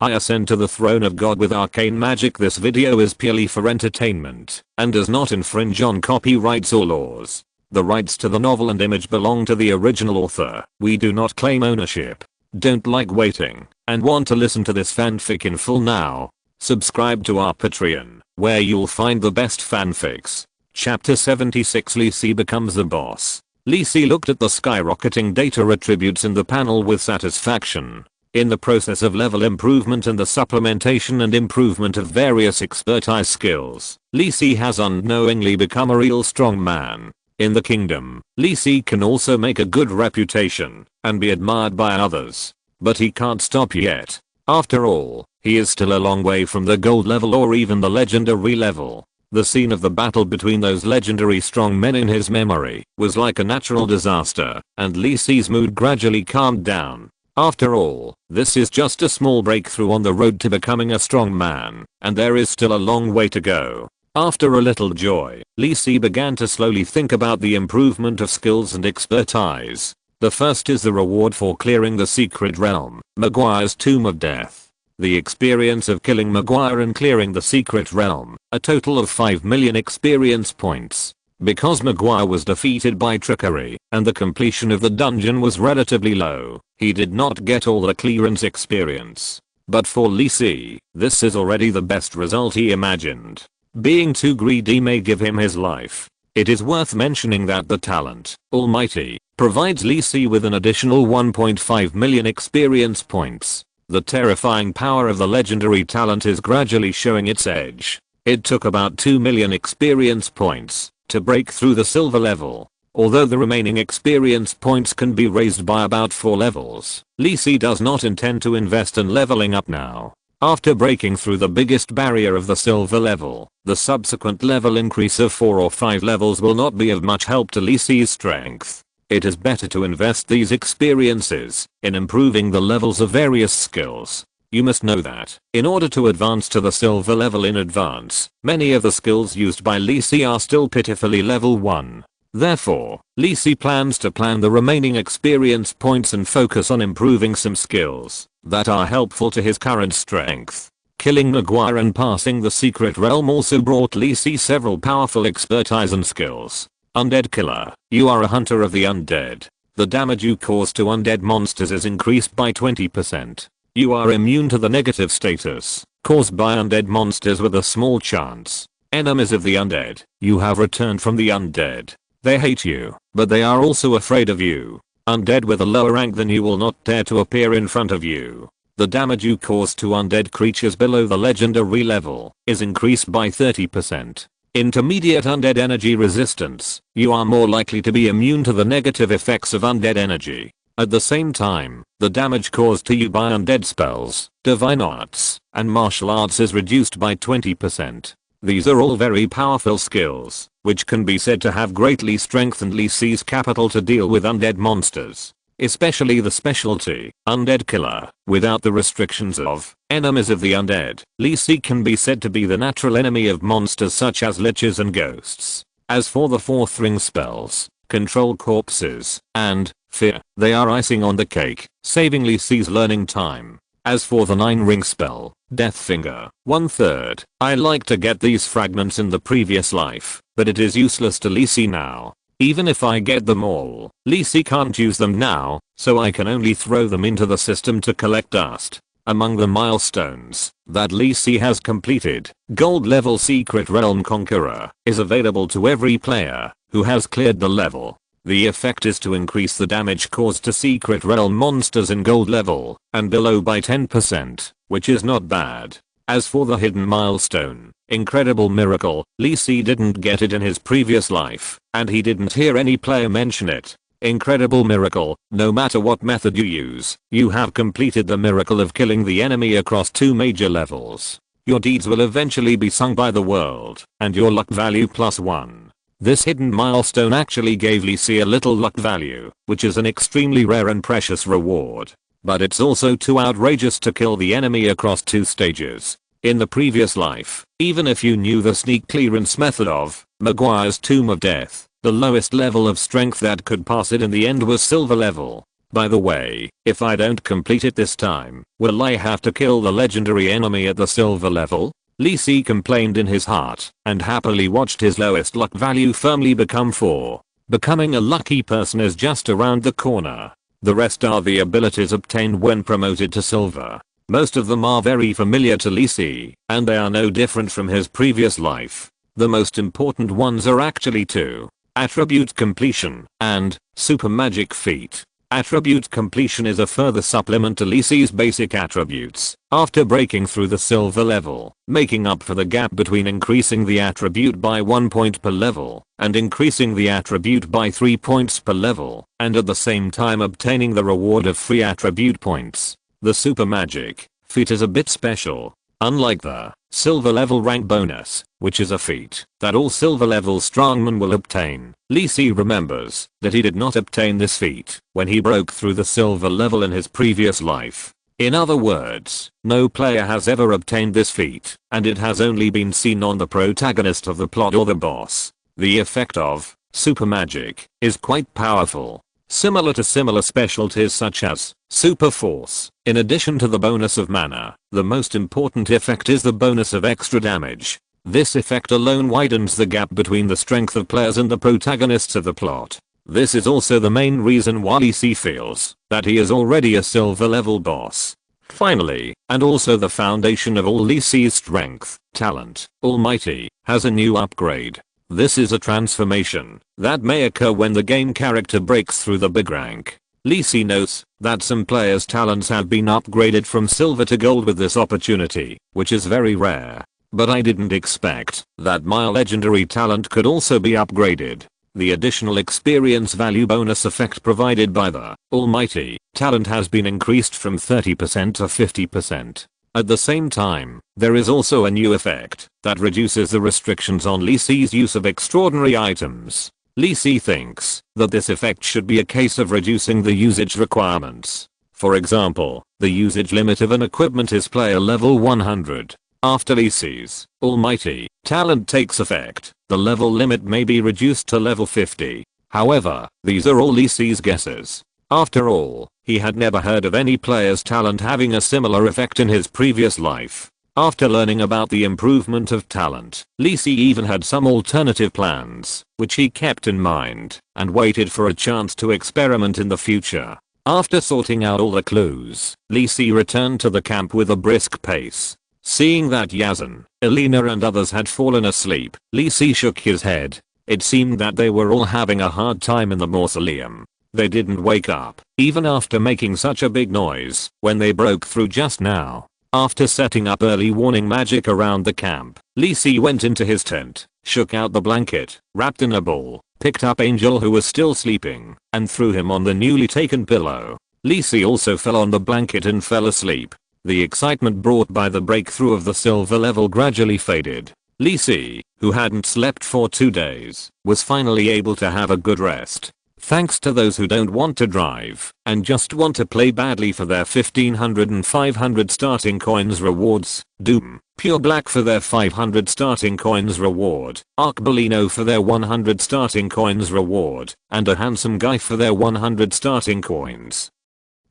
I ascend to the throne of God with arcane magic. This video is purely for entertainment and does not infringe on copyrights or laws. The rights to the novel and image belong to the original author. We do not claim ownership. Don't like waiting and want to listen to this fanfic in full now? Subscribe to our Patreon, where you'll find the best fanfics. Chapter 76. Lee Si becomes the boss. Lee Si looked at the skyrocketing data attributes in the panel with satisfaction. In the process of level improvement and the supplementation and improvement of various expertise skills, Lee Si has unknowingly become a real strong man. In the kingdom, Lee Si can also make a good reputation and be admired by others. But he can't stop yet. After all, he is still a long way from the gold level or even the legendary level. The scene of the battle between those legendary strong men in his memory was like a natural disaster, and Lee Si's mood gradually calmed down. After all, this is just a small breakthrough on the road to becoming a strong man, and there is still a long way to go. After a little joy, Lee Si began to slowly think about the improvement of skills and expertise. The first is the reward for clearing the secret realm, Maguire's Tomb of Death. The experience of killing Maguire and clearing the secret realm, a total of 5 million experience points. Because Maguire was defeated by trickery, and the completion of the dungeon was relatively low, he did not get all the clearance experience. But for Lee Si, this is already the best result he imagined. Being too greedy may give him his life. It is worth mentioning that the talent, Almighty, provides Lee Si with an additional 1.5 million experience points. The terrifying power of the legendary talent is gradually showing its edge. It took about 2 million experience points to break through the silver level. Although the remaining experience points can be raised by about 4 levels, Lee Si does not intend to invest in leveling up now. After breaking through the biggest barrier of the silver level, the subsequent level increase of 4 or 5 levels will not be of much help to Lee Si's strength. It is better to invest these experiences in improving the levels of various skills. You must know that, in order to advance to the silver level in advance, many of the skills used by Lee Si are still pitifully level 1. Therefore, Lee Si plans to plan the remaining experience points and focus on improving some skills that are helpful to his current strength. Killing Maguire and passing the secret realm also brought Lee Si several powerful expertise and skills. Undead Killer. You are a hunter of the undead. The damage you cause to undead monsters is increased by 20%. You are immune to the negative status caused by undead monsters with a small chance. Enemies of the undead. You have returned from the undead. They hate you, but they are also afraid of you. Undead with a lower rank than you will not dare to appear in front of you. The damage you cause to undead creatures below the legendary level is increased by 30%. Intermediate undead energy resistance. You are more likely to be immune to the negative effects of undead energy. At the same time, the damage caused to you by undead spells, divine arts, and martial arts is reduced by 20%. These are all very powerful skills, which can be said to have greatly strengthened Lee Si's capital to deal with undead monsters. Especially the specialty, Undead Killer, without the restrictions of enemies of the undead. Lee Si can be said to be the natural enemy of monsters such as liches and ghosts. As for the 4th ring spells, Control Corpses, and Fear, they are icing on the cake, saving Lee Si's learning time. As for the 9-ring spell, Deathfinger, 1/3, I like to get these fragments in the previous life, but it is useless to Lee Si now. Even if I get them all, Lee Si can't use them now, so I can only throw them into the system to collect dust. Among the milestones that Lee Si has completed, Gold Level Secret Realm Conqueror is available to every player who has cleared the level. The effect is to increase the damage caused to Secret Realm monsters in Gold level and below by 10%, which is not bad. As for the hidden milestone, Incredible Miracle, Lee Si didn't get it in his previous life, and he didn't hear any player mention it. Incredible Miracle, no matter what method you use, you have completed the miracle of killing the enemy across 2 major levels. Your deeds will eventually be sung by the world, and your luck value +1. This hidden milestone actually gave Lee Si a little luck value, which is an extremely rare and precious reward. But it's also too outrageous to kill the enemy across 2 stages. In the previous life, even if you knew the sneak clearance method of Maguire's Tomb of Death, the lowest level of strength that could pass it in the end was silver level. By the way, if I don't complete it this time, will I have to kill the legendary enemy at the silver level? Lee Si complained in his heart and happily watched his lowest luck value firmly become 4. Becoming a lucky person is just around the corner. The rest are the abilities obtained when promoted to silver. Most of them are very familiar to Lee Si, and they are no different from his previous life. The most important ones are actually 2. Attribute completion and super magic feat. Attribute completion is a further supplement to Lee Si's basic attributes after breaking through the silver level, making up for the gap between increasing the attribute by 1 point per level and increasing the attribute by 3 points per level, and at the same time obtaining the reward of free attribute points. The super magic feat is a bit special. Unlike the silver level rank bonus, which is a feat that all silver level strongmen will obtain, Lee Si remembers that he did not obtain this feat when he broke through the silver level in his previous life. In other words, no player has ever obtained this feat, and it has only been seen on the protagonist of the plot or the boss. The effect of super magic is quite powerful, similar to similar specialties such as super force. In addition to the bonus of mana, the most important effect is the bonus of extra damage. This effect alone widens the gap between the strength of players and the protagonists of the plot. This is also the main reason why Lee Si feels that he is already a silver level boss. Finally, and also the foundation of all Lee Si's strength, talent, Almighty, has a new upgrade. This is a transformation that may occur when the game character breaks through the big rank. Lee Si notes that some players' talents have been upgraded from silver to gold with this opportunity, which is very rare. But I didn't expect that my legendary talent could also be upgraded. The additional experience value bonus effect provided by the Almighty talent has been increased from 30% to 50%. At the same time, there is also a new effect that reduces the restrictions on Lee Si's use of extraordinary items. Lee Si thinks that this effect should be a case of reducing the usage requirements. For example, the usage limit of an equipment is player level 100. After Lee Si's Almighty talent takes effect, the level limit may be reduced to level 50. However, these are all Lee Si's guesses. After all, he had never heard of any player's talent having a similar effect in his previous life. After learning about the improvement of talent, Lee Si even had some alternative plans, which he kept in mind and waited for a chance to experiment in the future. After sorting out all the clues, Lee Si returned to the camp with a brisk pace. Seeing that Yazan, Elena and others had fallen asleep, Lee Si shook his head. It seemed that they were all having a hard time in the mausoleum. They didn't wake up, even after making such a big noise, when they broke through just now. After setting up early warning magic around the camp, Lee Si went into his tent, shook out the blanket, wrapped in a ball, picked up Angel who was still sleeping, and threw him on the newly taken pillow. Lee Si also fell on the blanket and fell asleep. The excitement brought by the breakthrough of the silver level gradually faded. Lee Si, who hadn't slept for 2 days, was finally able to have a good rest. Thanks to those who don't want to drive and just want to play badly for their 1500 and 500 starting coins rewards, Doom, Pure Black for their 500 starting coins reward, Arcbolino for their 100 starting coins reward, and a Handsome Guy for their 100 starting coins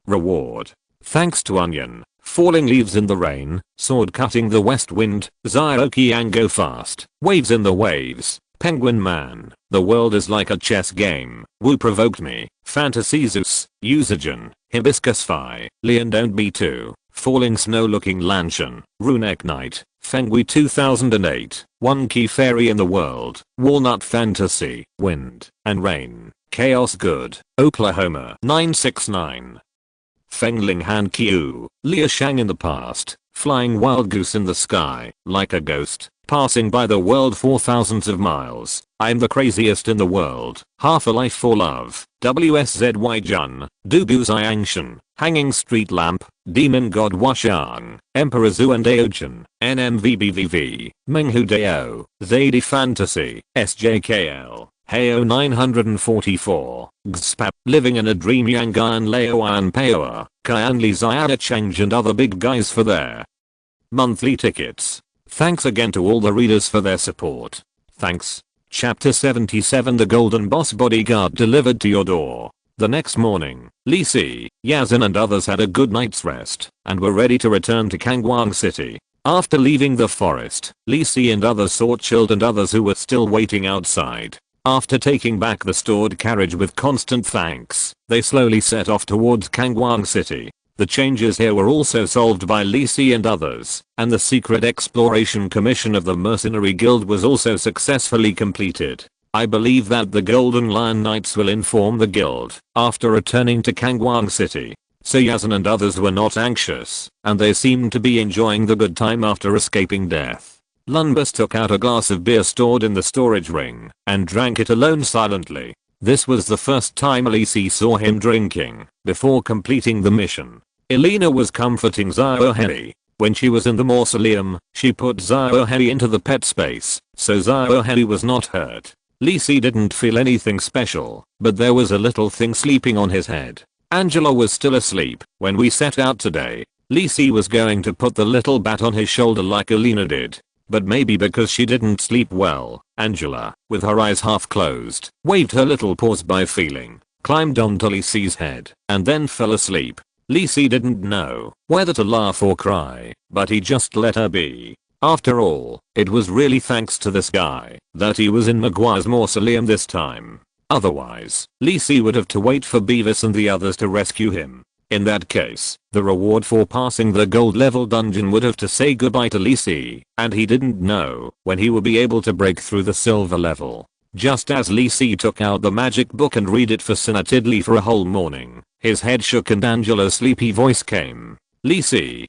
reward. Thanks to Onion, Falling Leaves in the Rain, Sword Cutting the West Wind, Zioki and Go Fast, Waves in the Waves, Penguin Man, The World is Like a Chess Game, Woo Provoked Me, Fantasy Zeus, Usagen, Hibiscus Phi, Leon Don't Be Too, Falling Snow Looking Lanshan, Runeck Knight, Fengui 2008, One Key Fairy in the World, Walnut Fantasy, Wind and Rain, Chaos Good, Oklahoma 969. Fengling Han Qiu, Lia Shang in the past, Flying Wild Goose in the Sky, Like a Ghost, Passing by the World for thousands of miles, I'm the craziest in the world, Half a Life for Love, WSZY Jun, Dugu Xiangshan, Hanging Street Lamp, Demon God Washang, Emperor Zhu and Aochen, NMVBVV, Menghu Deo, Zadie Fantasy, SJKL. Heo 944, Gspap, Living in a Dream Yangan Leoan Peoa, Kyanli Zyada Change and other big guys for their monthly tickets. Thanks again to all the readers for their support. Thanks. Chapter 77 The Golden Boss Bodyguard delivered to your door. The next morning, Lisi, Yazin and others had a good night's rest and were ready to return to Kangwang City. After leaving the forest, Lisi and others saw Chilled and others who were still waiting outside. After taking back the stored carriage with constant thanks, they slowly set off towards Kangwang City. The changes here were also solved by Lisi and others, and the secret exploration commission of the Mercenary Guild was also successfully completed. I believe that the Golden Lion Knights will inform the guild after returning to Kangwang City. So Yazan and others were not anxious, and they seemed to be enjoying the good time after escaping death. Lunbus took out a glass of beer stored in the storage ring and drank it alone silently. This was the first time Lisi saw him drinking before completing the mission. Elena was comforting Ziohei. When she was in the mausoleum, she put Ziohei into the pet space, so Ziohei was not hurt. Lisi didn't feel anything special, but there was a little thing sleeping on his head. Angela was still asleep when we set out today. Lisi was going to put the little bat on his shoulder like Elena did. But maybe because she didn't sleep well, Angela, with her eyes half closed, waved her little paws by feeling, climbed onto Lisi's head, and then fell asleep. Lisi didn't know whether to laugh or cry, but he just let her be. After all, it was really thanks to this guy that he was in Maguire's mausoleum this time. Otherwise, Lisi would have to wait for Beavis and the others to rescue him. In that case, the reward for passing the gold level dungeon would have to say goodbye to Lisi, and he didn't know when he would be able to break through the silver level. Just as Lisi took out the magic book and read it for Sinatidly for a whole morning, his head shook and Angela's sleepy voice came. Lisi,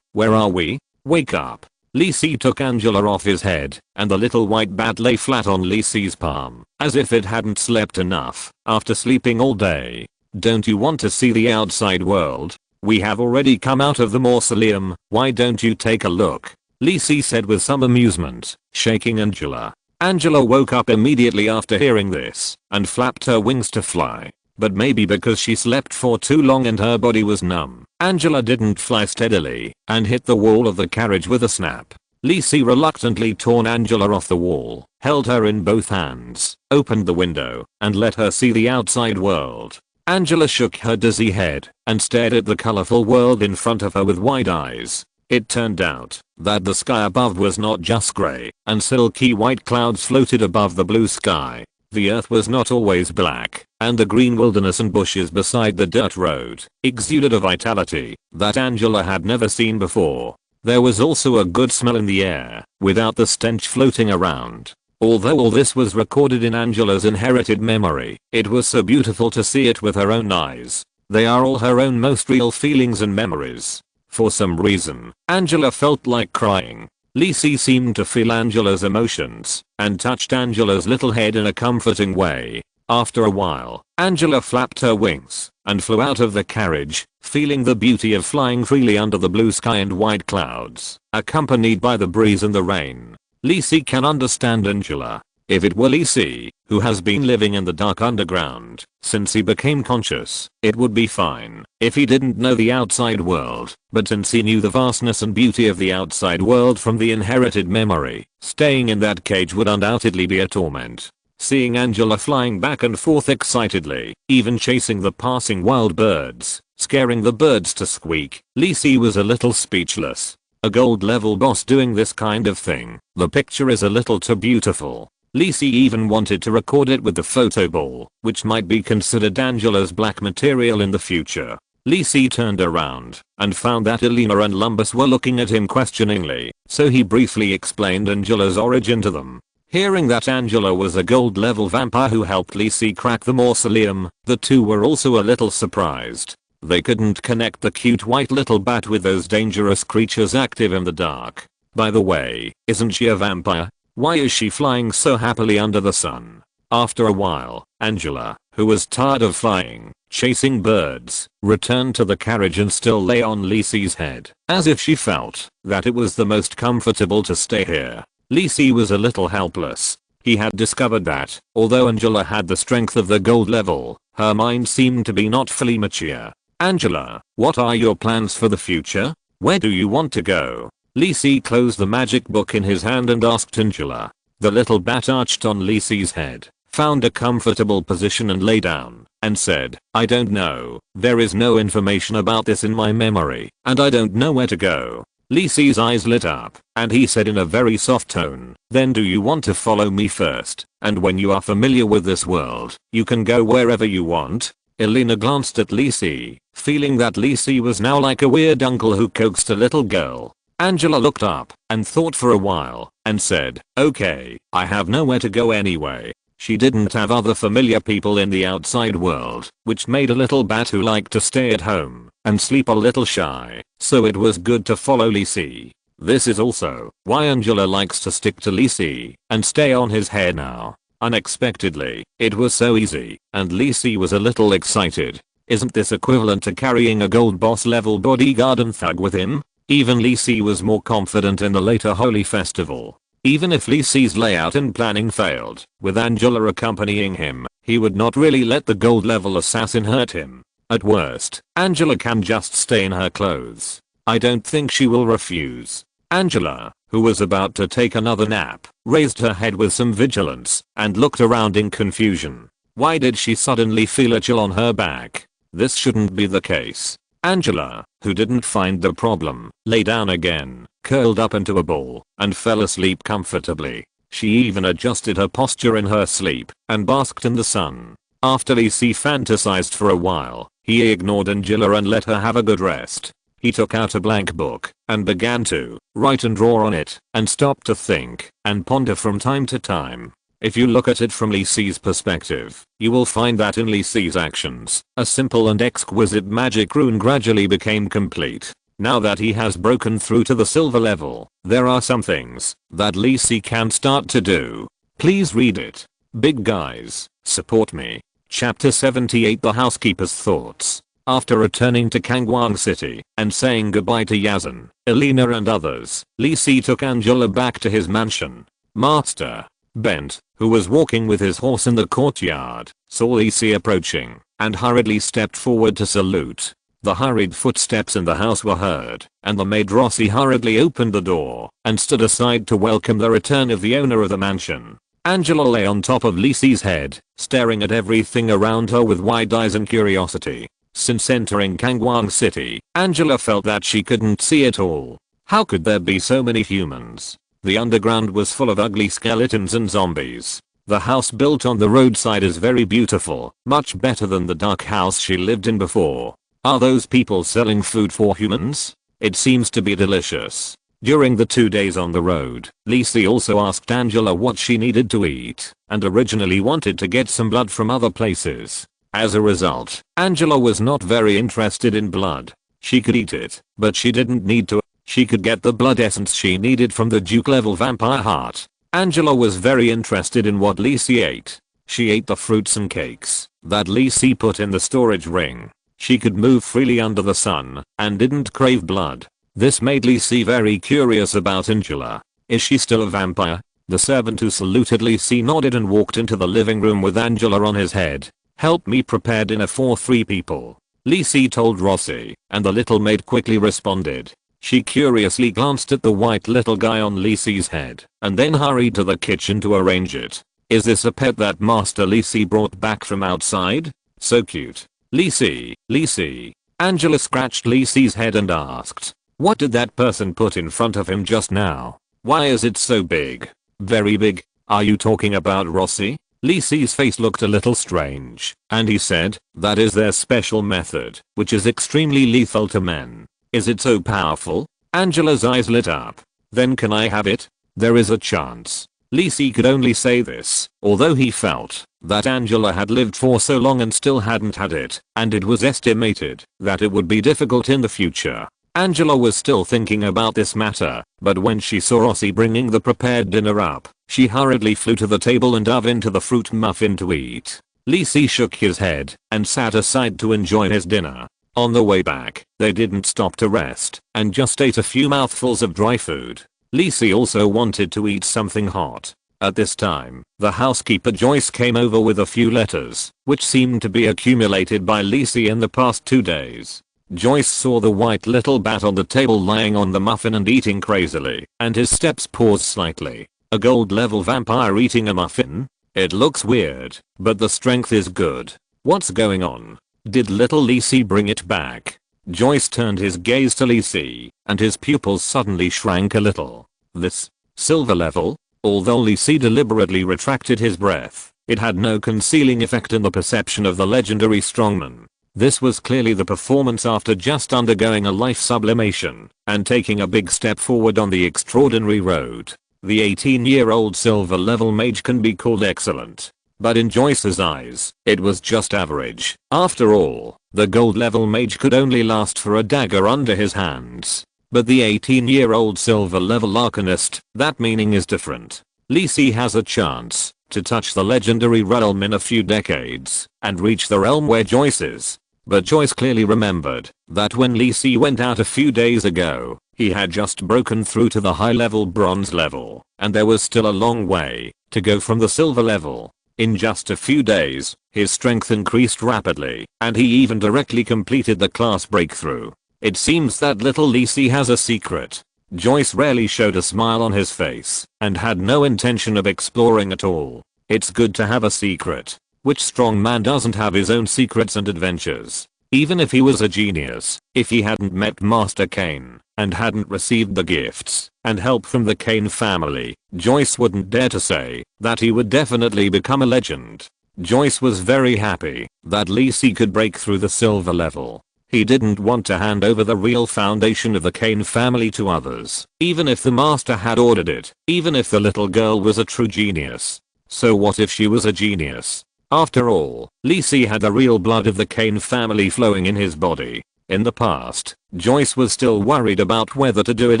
where are we? Wake up. Lisi took Angela off his head, and the little white bat lay flat on Lisi's palm, as if it hadn't slept enough after sleeping all day. Don't you want to see the outside world? We have already come out of the mausoleum, why don't you take a look? Lisi said with some amusement, shaking Angela. Angela woke up immediately after hearing this, and flapped her wings to fly. But maybe because she slept for too long and her body was numb, Angela didn't fly steadily, and hit the wall of the carriage with a snap. Lisi reluctantly tore Angela off the wall, held her in both hands, opened the window, and let her see the outside world. Angela shook her dizzy head and stared at the colorful world in front of her with wide eyes. It turned out that the sky above was not just grey, and silky white clouds floated above the blue sky. The earth was not always black, and the green wilderness and bushes beside the dirt road exuded a vitality that Angela had never seen before. There was also a good smell in the air, without the stench floating around. Although all this was recorded in Angela's inherited memory, it was so beautiful to see it with her own eyes. They are all her own most real feelings and memories. For some reason, Angela felt like crying. Lisi seemed to feel Angela's emotions, and touched Angela's little head in a comforting way. After a while, Angela flapped her wings, and flew out of the carriage, feeling the beauty of flying freely under the blue sky and white clouds, accompanied by the breeze and the rain. Lisi can understand Angela. If it were Lisi, who has been living in the dark underground since he became conscious, it would be fine if he didn't know the outside world, but since he knew the vastness and beauty of the outside world from the inherited memory, staying in that cage would undoubtedly be a torment. Seeing Angela flying back and forth excitedly, even chasing the passing wild birds, scaring the birds to squeak, Lisi was a little speechless. A gold level boss doing this kind of thing, the picture is a little too beautiful. Lisi even wanted to record it with the photo ball, which might be considered Angela's black material in the future. Lisi turned around and found that Elena and Lumbus were looking at him questioningly, so he briefly explained Angela's origin to them. Hearing that Angela was a gold level vampire who helped Lisi crack the mausoleum, the two were also a little surprised. They couldn't connect the cute white little bat with those dangerous creatures active in the dark. By the way, isn't she a vampire? Why is she flying so happily under the sun? After a while, Angela, who was tired of flying, chasing birds, returned to the carriage and still lay on Lisi's head, as if she felt that it was the most comfortable to stay here. Lisi was a little helpless. He had discovered that, although Angela had the strength of the gold level, her mind seemed to be not fully mature. Angela, what are your plans for the future? Where do you want to go? Lisi closed the magic book in his hand and asked Angela. The little bat arched on Lisi's head, found a comfortable position and lay down, and said, "I don't know, there is no information about this in my memory, and I don't know where to go." Lee Si's eyes lit up, and he said in a very soft tone, "Then do you want to follow me first, and when you are familiar with this world, you can go wherever you want?" Elena glanced at Lee Si, feeling that Lee Si was now like a weird uncle who coaxed a little girl. Angela looked up, and thought for a while, and said, "Okay, I have nowhere to go anyway." She didn't have other familiar people in the outside world, which made a little bat who liked to stay at home and sleep a little shy, so it was good to follow Lee Si. This is also why Angela likes to stick to Lee Si and stay on his head now. Unexpectedly, it was so easy, and Lee Si was a little excited. Isn't this equivalent to carrying a gold boss level bodyguard and thug with him? Even Lee Si was more confident in the later Holy Festival. Even if Lee Si's layout and planning failed, with Angela accompanying him, he would not really let the gold level assassin hurt him. At worst, Angela can just stay in her clothes. I don't think she will refuse. Angela, who was about to take another nap, raised her head with some vigilance and looked around in confusion. Why did she suddenly feel a chill on her back? This shouldn't be the case. Angela, who didn't find the problem, lay down again, curled up into a ball, and fell asleep comfortably. She even adjusted her posture in her sleep and basked in the sun. After Lee Si fantasized for a while, he ignored Angela and let her have a good rest. He took out a blank book and began to write and draw on it and stopped to think and ponder from time to time. If you look at it from Lee Si's perspective, you will find that in Lee Si's actions, a simple and exquisite magic rune gradually became complete. Now that he has broken through to the silver level, there are some things that Lee Si can start to do. Please read it. Big guys, support me. Chapter 78 The Housekeeper's Thoughts. After returning to Kangwang City and saying goodbye to Yazan, Elena and others, Lee Si took Angela back to his mansion. Master Bent, who was walking with his horse in the courtyard, saw Lee Si approaching and hurriedly stepped forward to salute. The hurried footsteps in the house were heard, and the maid Rossi hurriedly opened the door and stood aside to welcome the return of the owner of the mansion. Angela lay on top of Lee Si's head, staring at everything around her with wide eyes and curiosity. Since entering Kangwang City, Angela felt that she couldn't see it all. How could there be so many humans? The underground was full of ugly skeletons and zombies. The house built on the roadside is very beautiful, much better than the dark house she lived in before. Are those people selling food for humans? It seems to be delicious. During the 2 days on the road, Lee Si also asked Angela what she needed to eat, and originally wanted to get some blood from other places. As a result, Angela was not very interested in blood. She could eat it, but she didn't need to. She could get the blood essence she needed from the Duke level vampire heart. Angela was very interested in what Lee Si ate. She ate the fruits and cakes that Lee Si put in the storage ring. She could move freely under the sun and didn't crave blood. This made Lee Si very curious about Angela. Is she still a vampire? The servant who saluted Lee Si nodded and walked into the living room with Angela on his head. Help me prepare dinner for 3 people. Lee Si told Rossi, and the little maid quickly responded. She curiously glanced at the white little guy on Lee Si's head, and then hurried to the kitchen to arrange it. Is this a pet that Master Lee Si brought back from outside? So cute. Lee Si. Angela scratched Lee Si's head and asked, what did that person put in front of him just now? Why is it so big? Very big. Are you talking about Rossi? Lee Si's face looked a little strange, and he said, that is their special method, which is extremely lethal to men. Is it so powerful? Angela's eyes lit up. Then can I have it? There is a chance. Lee Si could only say this, although he felt that Angela had lived for so long and still hadn't had it, and it was estimated that it would be difficult in the future. Angela was still thinking about this matter, but when she saw Rossi bringing the prepared dinner up, she hurriedly flew to the table and dove into the fruit muffin to eat. Lee Si shook his head and sat aside to enjoy his dinner. On the way back, they didn't stop to rest and just ate a few mouthfuls of dry food. Lee Si also wanted to eat something hot. At this time, the housekeeper Joyce came over with a few letters, which seemed to be accumulated by Lee Si in the past 2 days. Joyce saw the white little bat on the table lying on the muffin and eating crazily, and his steps paused slightly. A gold level vampire eating a muffin? It looks weird, but the strength is good. What's going on? Did little Lisi bring it back? Joyce turned his gaze to Lisi, and his pupils suddenly shrank a little. This silver level? Although Lisi deliberately retracted his breath, it had no concealing effect in the perception of the legendary strongman. This was clearly the performance after just undergoing a life sublimation and taking a big step forward on the extraordinary road. The 18-year-old silver level mage can be called excellent. But in Joyce's eyes, it was just average. After all, the gold level mage could only last for a dagger under his hands. But the 18-year-old silver level Arcanist, that meaning is different. Lisi has a chance to touch the legendary realm in a few decades and reach the realm where Joyce is. But Joyce clearly remembered that when Lisi went out a few days ago, he had just broken through to the high-level bronze level, and there was still a long way to go from the silver level. In just a few days, his strength increased rapidly, and he even directly completed the class breakthrough. It seems that little Lisi has a secret. Joyce rarely showed a smile on his face, and had no intention of exploring at all. It's good to have a secret. Which strong man doesn't have his own secrets and adventures? Even if he was a genius, if he hadn't met Master Kane, and hadn't received the gifts and help from the Kane family, Joyce wouldn't dare to say that he would definitely become a legend. Joyce was very happy that Lisi could break through the silver level. He didn't want to hand over the real foundation of the Kane family to others, even if the master had ordered it, even if the little girl was a true genius. So what if she was a genius? After all, Lisi had the real blood of the Kane family flowing in his body. In the past, Joyce was still worried about whether to do it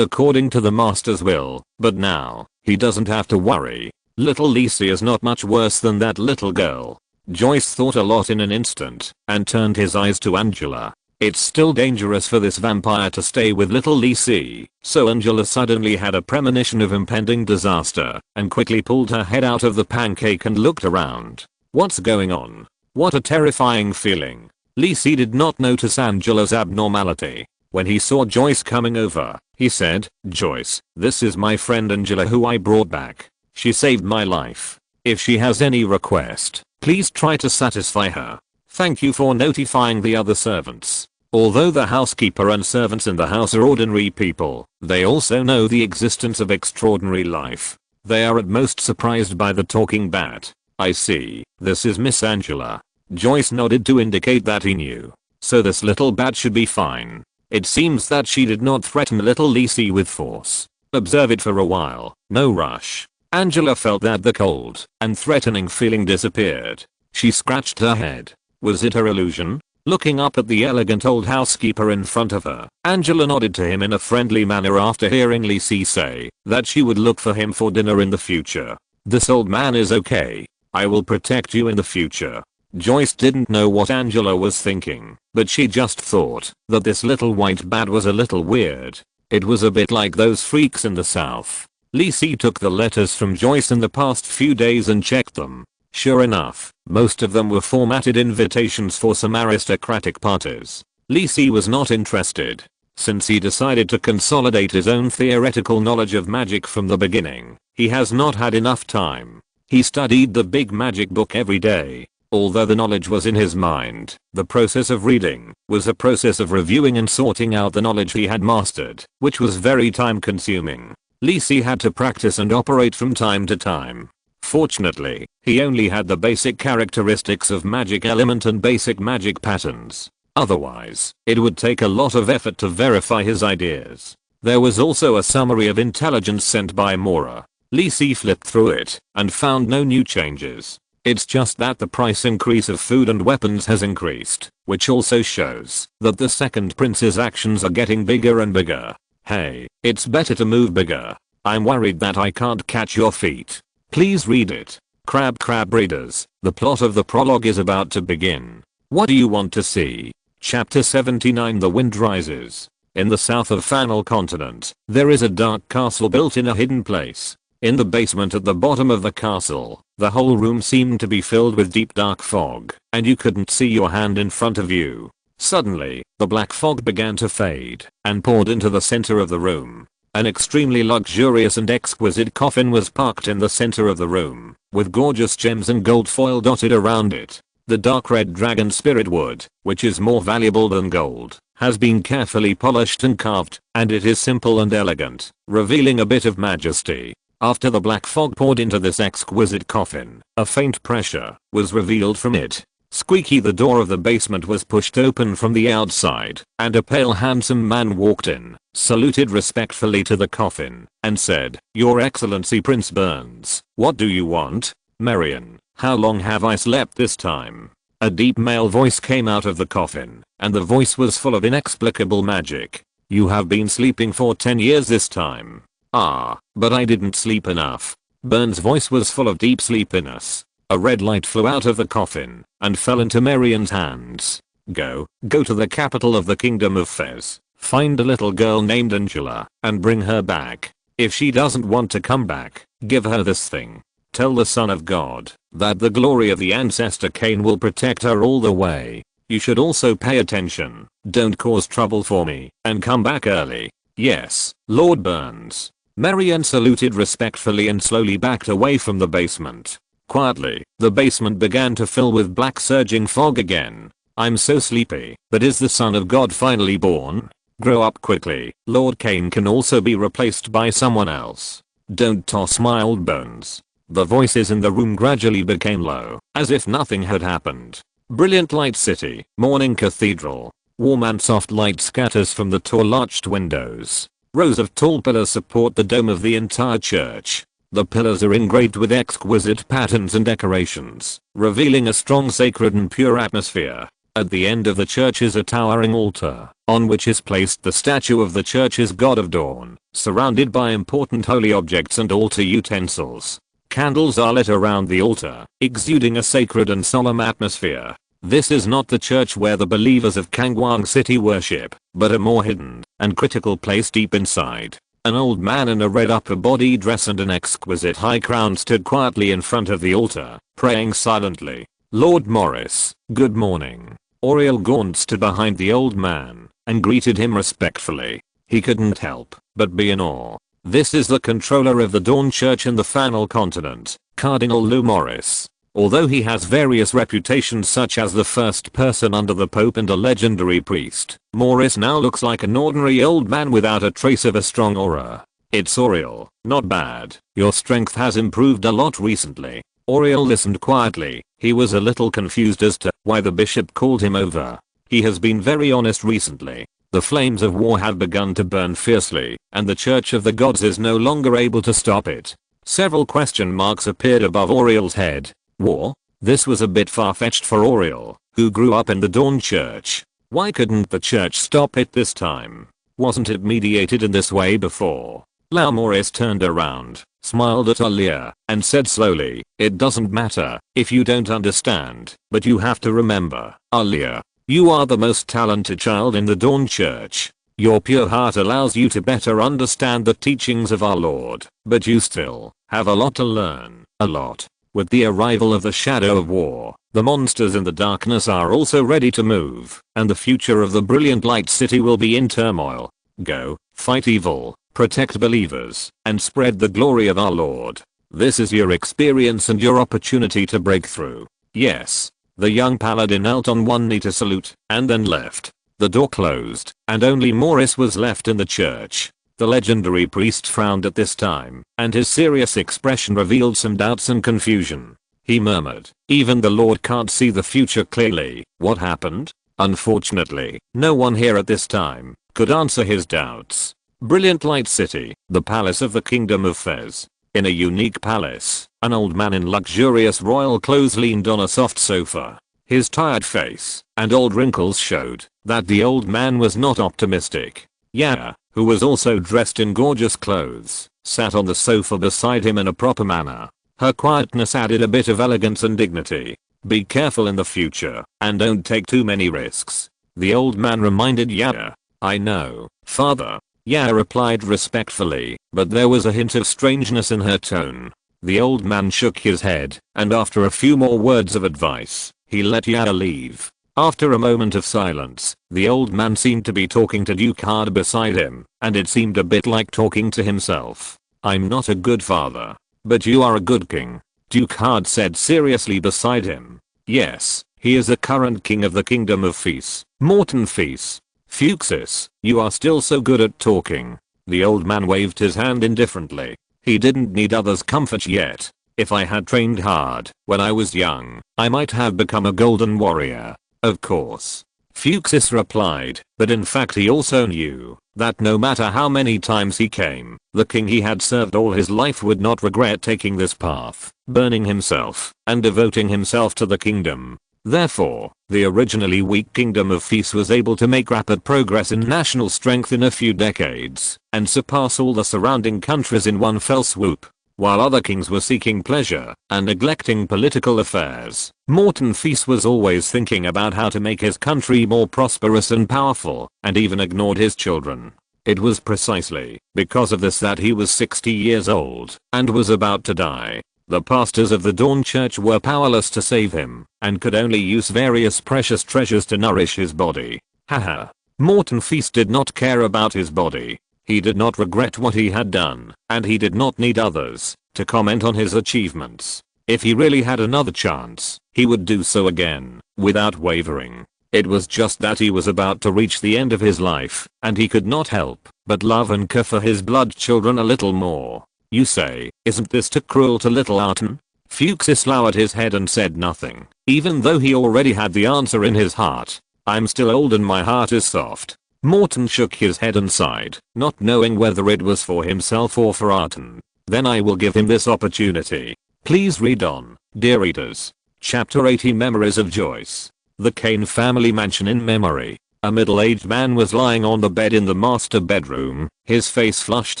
according to the master's will, but now, he doesn't have to worry. Little Lisi is not much worse than that little girl. Joyce thought a lot in an instant, and turned his eyes to Angela. It's still dangerous for this vampire to stay with little Lisi, so Angela suddenly had a premonition of impending disaster, and quickly pulled her head out of the pancake and looked around. What's going on? What a terrifying feeling. Lisi did not notice Angela's abnormality. When he saw Joyce coming over, he said, "Joyce, this is my friend Angela who I brought back. She saved my life. If she has any request, please try to satisfy her. Thank you for notifying the other servants." Although the housekeeper and servants in the house are ordinary people, they also know the existence of extraordinary life. They are at most surprised by the talking bat. "I see, this is Miss Angela." Joyce nodded to indicate that he knew. So this little bat should be fine. It seems that she did not threaten little Lisi with force. Observe it for a while, no rush. Angela felt that the cold and threatening feeling disappeared. She scratched her head. Was it her illusion? Looking up at the elegant old housekeeper in front of her, Angela nodded to him in a friendly manner after hearing Lisi say that she would look for him for dinner in the future. "This old man is okay. I will protect you in the future." Joyce didn't know what Angela was thinking, but she just thought that this little white bat was a little weird. It was a bit like those freaks in the south. Lisi took the letters from Joyce in the past few days and checked them. Sure enough, most of them were formatted invitations for some aristocratic parties. Lisi was not interested, since he decided to consolidate his own theoretical knowledge of magic from the beginning. He has not had enough time. He studied the big magic book every day. Although the knowledge was in his mind, the process of reading was a process of reviewing and sorting out the knowledge he had mastered, which was very time consuming. Lisi had to practice and operate from time to time. Fortunately, he only had the basic characteristics of magic element and basic magic patterns. Otherwise, it would take a lot of effort to verify his ideas. There was also a summary of intelligence sent by Mora. Lisi flipped through it and found no new changes. It's just that the price increase of food and weapons has increased, which also shows that the second prince's actions are getting bigger and bigger. "Hey, it's better to move bigger. I'm worried that I can't catch your feet. Please read it." Crab readers, the plot of the prologue is about to begin. What do you want to see? Chapter 79. The Wind Rises. In the south of Fanal Continent, there is a dark castle built in a hidden place. In the basement at the bottom of the castle, the whole room seemed to be filled with deep dark fog, and you couldn't see your hand in front of you. Suddenly, the black fog began to fade, and poured into the center of the room. An extremely luxurious and exquisite coffin was parked in the center of the room, with gorgeous gems and gold foil dotted around it. The dark red dragon spirit wood, which is more valuable than gold, has been carefully polished and carved, and it is simple and elegant, revealing a bit of majesty. After the black fog poured into this exquisite coffin, a faint pressure was revealed from it. Squeaky, the door of the basement was pushed open from the outside, and a pale handsome man walked in, saluted respectfully to the coffin, and said, "Your Excellency Prince Burns, what do you want?" "Marion, how long have I slept this time?" A deep male voice came out of the coffin, and the voice was full of inexplicable magic. "You have been sleeping for 10 years this time." "Ah, but I didn't sleep enough." Burns' voice was full of deep sleepiness. A red light flew out of the coffin and fell into Marion's hands. Go to the capital of the Kingdom of Fez. Find a little girl named Angela and bring her back. If she doesn't want to come back, give her this thing. Tell the Son of God that the glory of the ancestor Cain will protect her all the way. You should also pay attention. Don't cause trouble for me and come back early." "Yes, Lord Burns." Marion saluted respectfully and slowly backed away from the basement. Quietly, the basement began to fill with black surging fog again. "I'm so sleepy, but is the Son of God finally born? Grow up quickly. Lord Cain can also be replaced by someone else. Don't toss," smiled Burns. The voices in the room gradually became low, as if nothing had happened. Brilliant light city, morning cathedral. Warm and soft light scatters from the tall arched windows. Rows of tall pillars support the dome of the entire church. The pillars are engraved with exquisite patterns and decorations, revealing a strong sacred and pure atmosphere. At the end of the church is a towering altar, on which is placed the statue of the church's god of dawn, surrounded by important holy objects and altar utensils. Candles are lit around the altar, exuding a sacred and solemn atmosphere. This is not the church where the believers of Kangwang City worship, but a more hidden and critical place deep inside. An old man in a red upper body dress and an exquisite high crown stood quietly in front of the altar, praying silently. "Lord Morris, good morning." Oriel Gaunt stood behind the old man and greeted him respectfully. He couldn't help but be in awe. This is the controller of the Dawn Church in the Fanal Continent, Cardinal Lou Morris. Although he has various reputations such as the first person under the Pope and a legendary priest, Morris now looks like an ordinary old man without a trace of a strong aura. "It's Oriel, not bad. Your strength has improved a lot recently." Oriel listened quietly. He was a little confused as to why the bishop called him over. He has been very honest recently. The flames of war have begun to burn fiercely, and the Church of the Gods is no longer able to stop it. Several question marks appeared above Oriel's head. War? This was a bit far-fetched for Oriel, who grew up in the Dawn Church. Why couldn't the church stop it this time? Wasn't it mediated in this way before? Lau Morris turned around, smiled at Alia, and said slowly, "It doesn't matter if you don't understand, but you have to remember, Alia, you are the most talented child in the Dawn Church. Your pure heart allows you to better understand the teachings of our Lord, but you still have a lot to learn, a lot." With the arrival of the shadow of war, the monsters in the darkness are also ready to move, and the future of the brilliant light city will be in turmoil. Go, fight evil, protect believers, and spread the glory of our Lord. This is your experience and your opportunity to break through. Yes. The young paladin knelt on one knee to salute, and then left. The door closed, and only Morris was left in the church. The legendary priest frowned at this time, and his serious expression revealed some doubts and confusion. He murmured, "Even the Lord can't see the future clearly. What happened?" Unfortunately, no one here at this time could answer his doubts. Brilliant Light City, the palace of the Kingdom of Fez. In a unique palace, an old man in luxurious royal clothes leaned on a soft sofa. His tired face and old wrinkles showed that the old man was not optimistic. Yaya, who was also dressed in gorgeous clothes, sat on the sofa beside him in a proper manner. Her quietness added a bit of elegance and dignity. "Be careful in the future, and don't take too many risks," the old man reminded Yaya. "I know, father," Yaya replied respectfully, but there was a hint of strangeness in her tone. The old man shook his head, and after a few more words of advice, he let Yaya leave. After a moment of silence, the old man seemed to be talking to Duke Hard beside him, and it seemed a bit like talking to himself. I'm not a good father, but you are a good king, Duke Hard said seriously beside him. Yes, he is the current king of the kingdom of Fis, Morton Fis. Fuchsis, you are still so good at talking. The old man waved his hand indifferently. He didn't need others' comfort yet. If I had trained hard when I was young, I might have become a golden warrior. Of course. Fuchsis replied, but in fact he also knew that no matter how many times he came, the king he had served all his life would not regret taking this path, burning himself and devoting himself to the kingdom. Therefore, the originally weak kingdom of Fis was able to make rapid progress in national strength in a few decades and surpass all the surrounding countries in one fell swoop. While other kings were seeking pleasure and neglecting political affairs, Morton Fis was always thinking about how to make his country more prosperous and powerful, and even ignored his children. It was precisely because of this that he was 60 years old and was about to die. The pastors of the Dawn Church were powerless to save him and could only use various precious treasures to nourish his body. Haha. Morton Fis did not care about his body. He did not regret what he had done, and he did not need others to comment on his achievements. If he really had another chance, he would do so again, without wavering. It was just that he was about to reach the end of his life, and he could not help but love and care for his blood children a little more. You say, isn't this too cruel to little Artan? Fuchsis lowered his head and said nothing, even though he already had the answer in his heart. I'm still old and my heart is soft. Morton shook his head and sighed, not knowing whether it was for himself or for Artan. Then I will give him this opportunity. Please read on, dear readers. Chapter 80 Memories of Joyce. The Kane family mansion in memory. A middle-aged man was lying on the bed in the master bedroom, his face flushed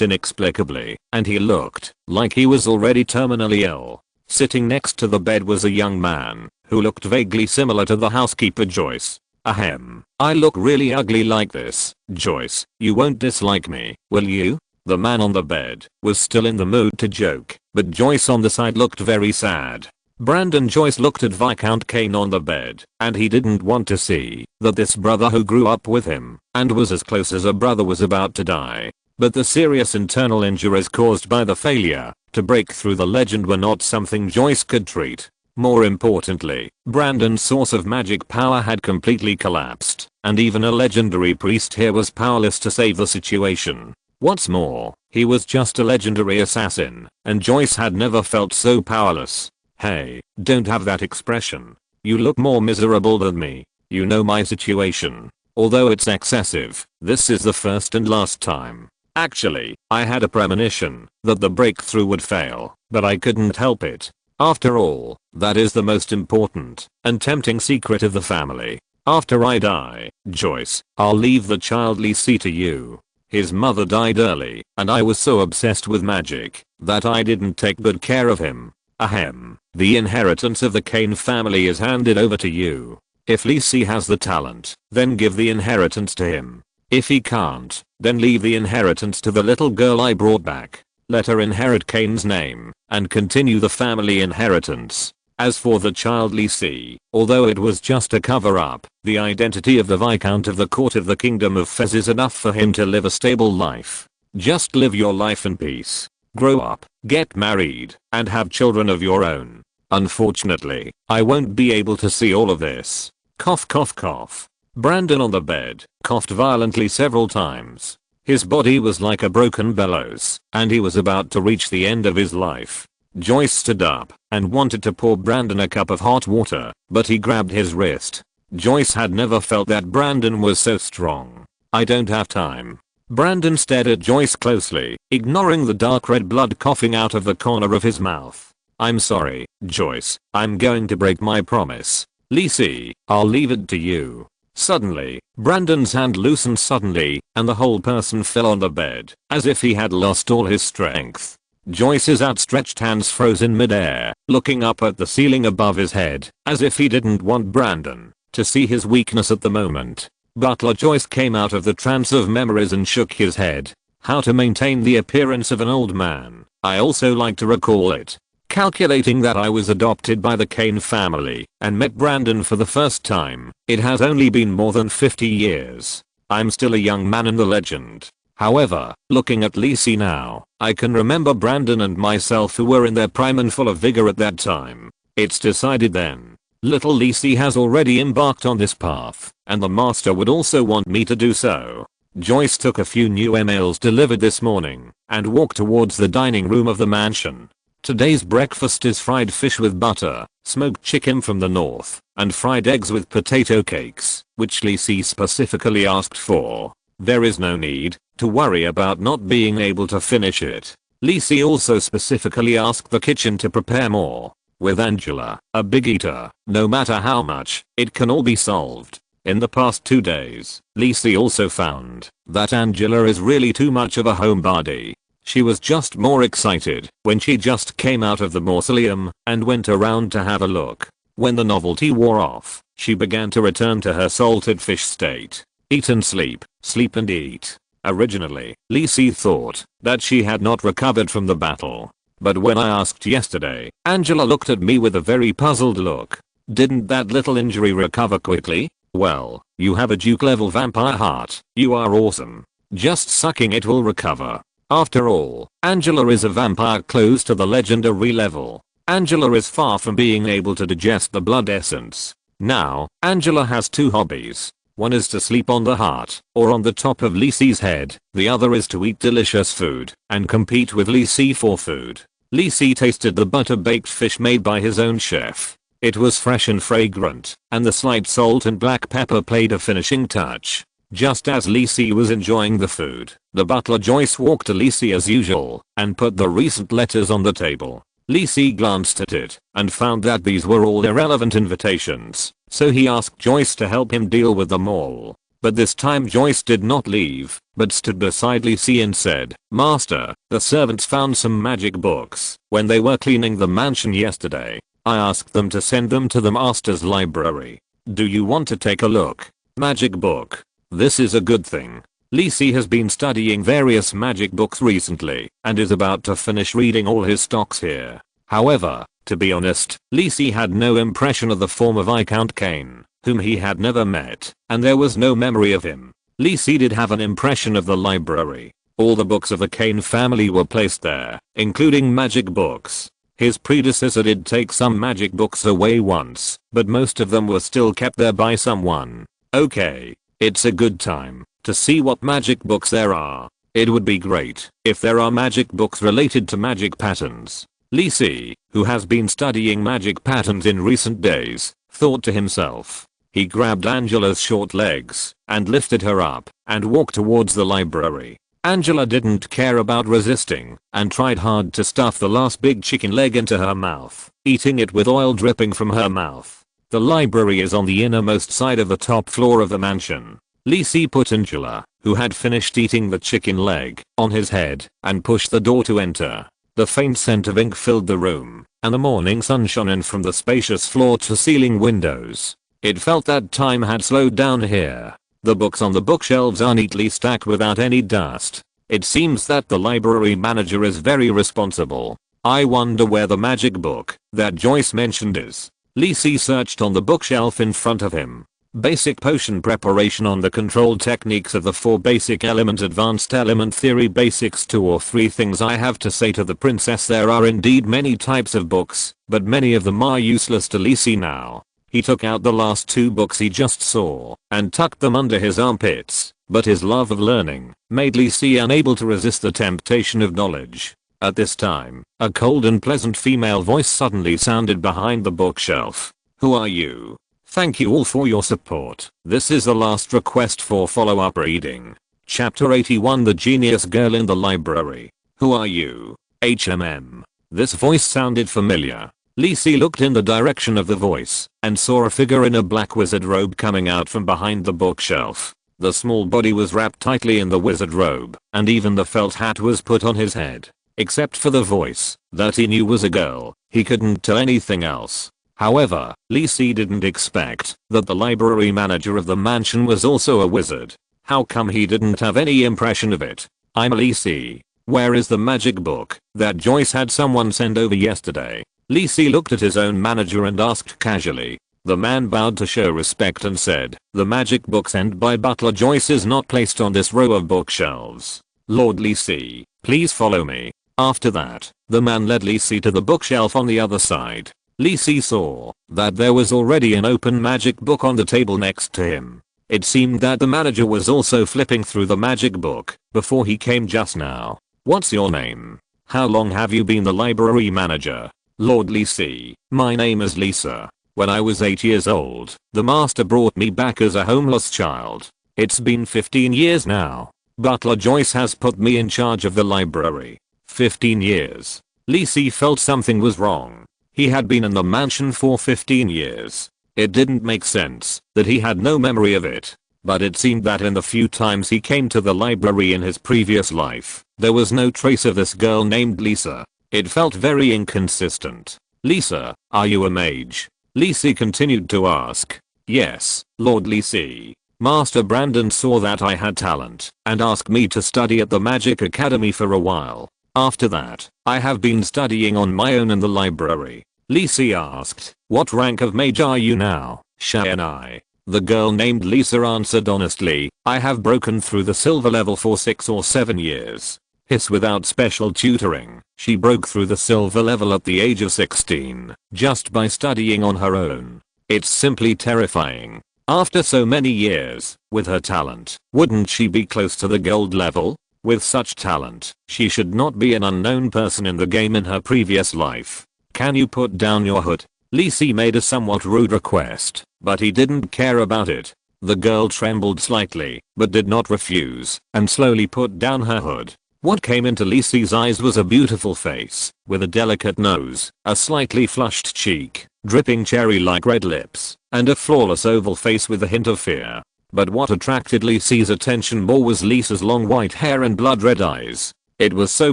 inexplicably, and he looked like he was already terminally ill. Sitting next to the bed was a young man, who looked vaguely similar to the housekeeper Joyce. Ahem. I look really ugly like this, Joyce. You won't dislike me, will you? The man on the bed was still in the mood to joke, but Joyce on the side looked very sad. Brandon Joyce looked at Viscount Kane on the bed, and he didn't want to see that this brother who grew up with him and was as close as a brother was about to die. But the serious internal injuries caused by the failure to break through the legend were not something Joyce could treat. More importantly, Brandon's source of magic power had completely collapsed, and even a legendary priest here was powerless to save the situation. What's more, he was just a legendary assassin, and Joyce had never felt so powerless. Hey, don't have that expression. You look more miserable than me. You know my situation. Although it's excessive, this is the first and last time. Actually, I had a premonition that the breakthrough would fail, but I couldn't help it. After all, that is the most important and tempting secret of the family. After I die, Joyce, I'll leave the child Lisi to you. His mother died early, and I was so obsessed with magic that I didn't take good care of him. Ahem. The inheritance of the Kane family is handed over to you. If Lisi has the talent, then give the inheritance to him. If he can't, then leave the inheritance to the little girl I brought back. Let her inherit Kane's name and continue the family inheritance. As for the child Lisi, although it was just a cover-up, the identity of the Viscount of the Court of the Kingdom of Fez is enough for him to live a stable life. Just live your life in peace. Grow up, get married, and have children of your own. Unfortunately, I won't be able to see all of this. Cough cough cough. Brandon on the bed coughed violently several times. His body was like a broken bellows, and he was about to reach the end of his life. Joyce stood up and wanted to pour Brandon a cup of hot water, but he grabbed his wrist. Joyce had never felt that Brandon was so strong. I don't have time. Brandon stared at Joyce closely, ignoring the dark red blood coughing out of the corner of his mouth. I'm sorry, Joyce. I'm going to break my promise. Lisi, I'll leave it to you. Suddenly, Brandon's hand loosened suddenly, and the whole person fell on the bed, as if he had lost all his strength. Joyce's outstretched hands froze in midair, looking up at the ceiling above his head, as if he didn't want Brandon to see his weakness at the moment. Butler Joyce came out of the trance of memories and shook his head. How to maintain the appearance of an old man, I also like to recall it. Calculating that I was adopted by the Kane family and met Brandon for the first time, it has only been more than 50 years. I'm still a young man in the legend. However, looking at Lisi now, I can remember Brandon and myself who were in their prime and full of vigor at that time. It's decided then. Little Lisi has already embarked on this path, and the master would also want me to do so. Joyce took a few new emails delivered this morning and walked towards the dining room of the mansion. Today's breakfast is fried fish with butter, smoked chicken from the north, and fried eggs with potato cakes, which Lisi specifically asked for. There is no need to worry about not being able to finish it. Lisi also specifically asked the kitchen to prepare more. With Angela, a big eater, no matter how much, it can all be solved. In the past 2 days, Lisi also found that Angela is really too much of a homebody. She was just more excited when she just came out of the mausoleum and went around to have a look. When the novelty wore off, she began to return to her salted fish state. Eat and sleep, sleep and eat. Originally, Lisi thought that she had not recovered from the battle. But when I asked yesterday, Angela looked at me with a very puzzled look. Didn't that little injury recover quickly? Well, you have a Duke level vampire heart. You are awesome. Just sucking it will recover. After all, Angela is a vampire close to the legendary level. Angela is far from being able to digest the blood essence. Now, Angela has 2 hobbies. One is to sleep on the heart, or on the top of Lisi's head. The other is to eat delicious food, and compete with Lisi for food. Lisi tasted the butter-baked fish made by his own chef. It was fresh and fragrant, and the slight salt and black pepper played a finishing touch. Just as Lisi was enjoying the food, the butler Joyce walked to Lisi as usual, and put the recent letters on the table. Lisi glanced at it, and found that these were all irrelevant invitations. So he asked Joyce to help him deal with them all. But this time Joyce did not leave, but stood beside Lisi and said, "Master, the servants found some magic books when they were cleaning the mansion yesterday. I asked them to send them to the master's library. Do you want to take a look?" Magic book. This is a good thing. Lisi has been studying various magic books recently, and is about to finish reading all his stocks here. However, to be honest, Lisi had no impression of the form of Viscount Kane, whom he had never met, and there was no memory of him. Lisi did have an impression of the library. All the books of the Kane family were placed there, including magic books. His predecessor did take some magic books away once, but most of them were still kept there by someone. Okay, it's a good time to see what magic books there are. It would be great if there are magic books related to magic patterns. Lisi, who has been studying magic patterns in recent days, thought to himself. He grabbed Angela's short legs and lifted her up and walked towards the library. Angela didn't care about resisting and tried hard to stuff the last big chicken leg into her mouth, eating it with oil dripping from her mouth. The library is on the innermost side of the top floor of the mansion. Lisi put Angela, who had finished eating the chicken leg, on his head and pushed the door to enter. The faint scent of ink filled the room, and the morning sun shone in from the spacious floor-to-ceiling windows. It felt that time had slowed down here. The books on the bookshelves are neatly stacked without any dust. It seems that the library manager is very responsible. I wonder where the magic book that Joyce mentioned is. Lisi searched on the bookshelf in front of him. Basic potion preparation on the control techniques of the 4 basic element advanced element theory basics 2 or 3 things I have to say to the princess. There are indeed many types of books, but many of them are useless to Lisi now. He took out the last 2 books he just saw and tucked them under his armpits, but his love of learning made Lisi unable to resist the temptation of knowledge. At this time, a cold and pleasant female voice suddenly sounded behind the bookshelf. "Who are you? Thank you all for your support. This is the last request for follow-up reading. Chapter 81 The Genius Girl in the Library. Who are you? HMM." This voice sounded familiar. Lisi looked in the direction of the voice and saw a figure in a black wizard robe coming out from behind the bookshelf. The small body was wrapped tightly in the wizard robe, and even the felt hat was put on his head. Except for the voice that he knew was a girl, he couldn't tell anything else. However, Lisi didn't expect that the library manager of the mansion was also a wizard. How come he didn't have any impression of it? "I'm Lisi. Where is the magic book that Joyce had someone send over yesterday? Lisi looked at his own manager and asked casually. The man bowed to show respect and said, the magic book sent by Butler Joyce is not placed on this row of bookshelves. Lord Lisi, please follow me. After that, the man led Lisi to the bookshelf on the other side. Lisi saw that there was already an open magic book on the table next to him. It seemed that the manager was also flipping through the magic book before he came just now. What's your name? How long have you been the library manager? Lord Lisi, my name is Lisa. When I was 8 years old, the master brought me back as a homeless child. It's been 15 years now. Butler Joyce has put me in charge of the library. 15 years. Lisi felt something was wrong. He had been in the mansion for 15 years. It didn't make sense that he had no memory of it. But it seemed that in the few times he came to the library in his previous life, there was no trace of this girl named Lisa. It felt very inconsistent. Lisa, are you a mage? Lisi continued to ask. Yes, Lord Lisi. Master Brandon saw that I had talent and asked me to study at the Magic Academy for a while. After that, I have been studying on my own in the library. Lisi asked, what rank of mage are you now, Shenqi? The girl named Lisa answered honestly, I have broken through the silver level for 6 or 7 years. Hiss without special tutoring, she broke through the silver level at the age of 16, just by studying on her own. It's simply terrifying. After so many years, with her talent, wouldn't she be close to the gold level? With such talent, she should not be an unknown person in the game in her previous life. Can you put down your hood? Lisi made a somewhat rude request, but he didn't care about it. The girl trembled slightly, but did not refuse, and slowly put down her hood. What came into Lisi's eyes was a beautiful face, with a delicate nose, a slightly flushed cheek, dripping cherry-like red lips, and a flawless oval face with a hint of fear. But what attracted Lisi's attention more was Lisa's long white hair and blood-red eyes. It was so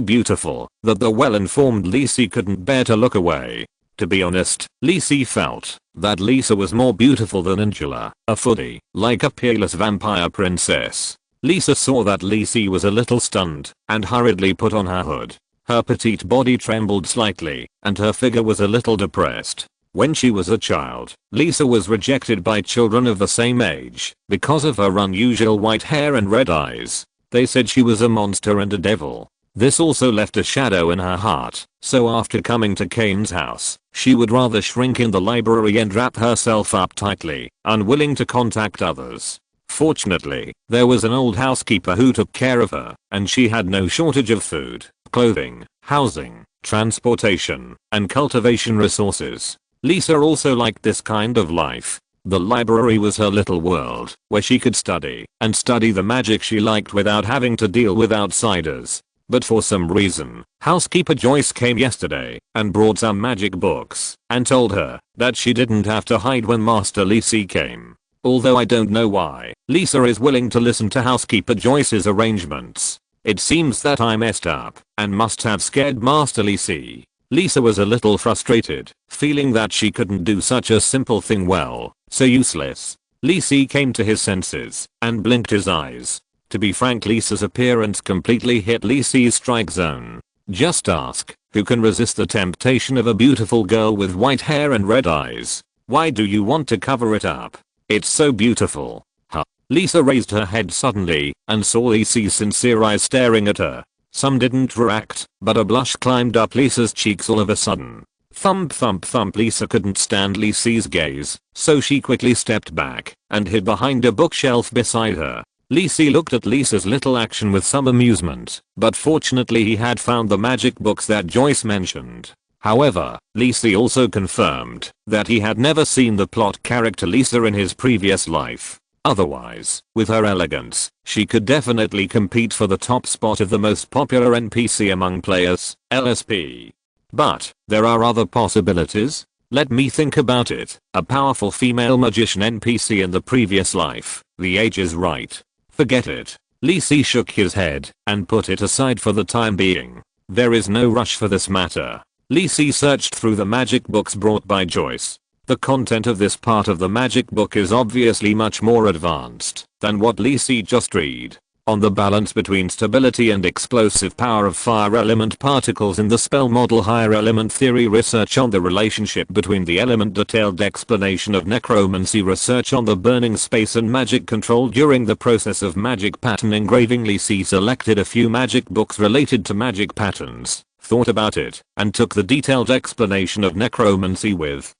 beautiful that the well-informed Lisi couldn't bear to look away. To be honest, Lisi felt that Lisa was more beautiful than Angela, a foodie, like a peerless vampire princess. Lisa saw that Lisi was a little stunned and hurriedly put on her hood. Her petite body trembled slightly and her figure was a little depressed. When she was a child, Lisa was rejected by children of the same age because of her unusual white hair and red eyes. They said she was a monster and a devil. This also left a shadow in her heart, so after coming to Kane's house, she would rather shrink in the library and wrap herself up tightly, unwilling to contact others. Fortunately, there was an old housekeeper who took care of her, and she had no shortage of food, clothing, housing, transportation, and cultivation resources. Lisa also liked this kind of life. The library was her little world, where she could study the magic she liked without having to deal with outsiders. But for some reason, housekeeper Joyce came yesterday and brought some magic books and told her that she didn't have to hide when Master Lisi came. Although I don't know why, Lisa is willing to listen to housekeeper Joyce's arrangements. It seems that I messed up and must have scared Master Lisi. Lisa was a little frustrated, feeling that she couldn't do such a simple thing well, so useless. Lisi came to his senses and blinked his eyes. To be frank, Lisa's appearance completely hit Lisi's strike zone. Just ask, who can resist the temptation of a beautiful girl with white hair and red eyes? Why do you want to cover it up? It's so beautiful. Huh. Lisa raised her head suddenly and saw Lisi's sincere eyes staring at her. Some didn't react, but a blush climbed up Lisa's cheeks all of a sudden. Thump thump thump. Lisa couldn't stand Lisi's gaze, so she quickly stepped back and hid behind a bookshelf beside her. Lisi looked at Lisa's little action with some amusement, but fortunately he had found the magic books that Joyce mentioned. However, Lisi also confirmed that he had never seen the plot character Lisa in his previous life. Otherwise, with her elegance, she could definitely compete for the top spot of the most popular NPC among players, LSP. But, there are other possibilities? Let me think about it. A powerful female magician NPC in the previous life. The age is right. Forget it. Lisi shook his head and put it aside for the time being. There is no rush for this matter. Lisi searched through the magic books brought by Joyce. The content of this part of the magic book is obviously much more advanced than what Lisi just read. on the balance between stability and explosive power of fire element particles in the spell model, higher element theory research on the relationship between the element, detailed explanation of necromancy, research on the burning space and magic control during the process of magic pattern engraving. Lee Si selected a few magic books related to magic patterns, thought about it, and took the detailed explanation of necromancy with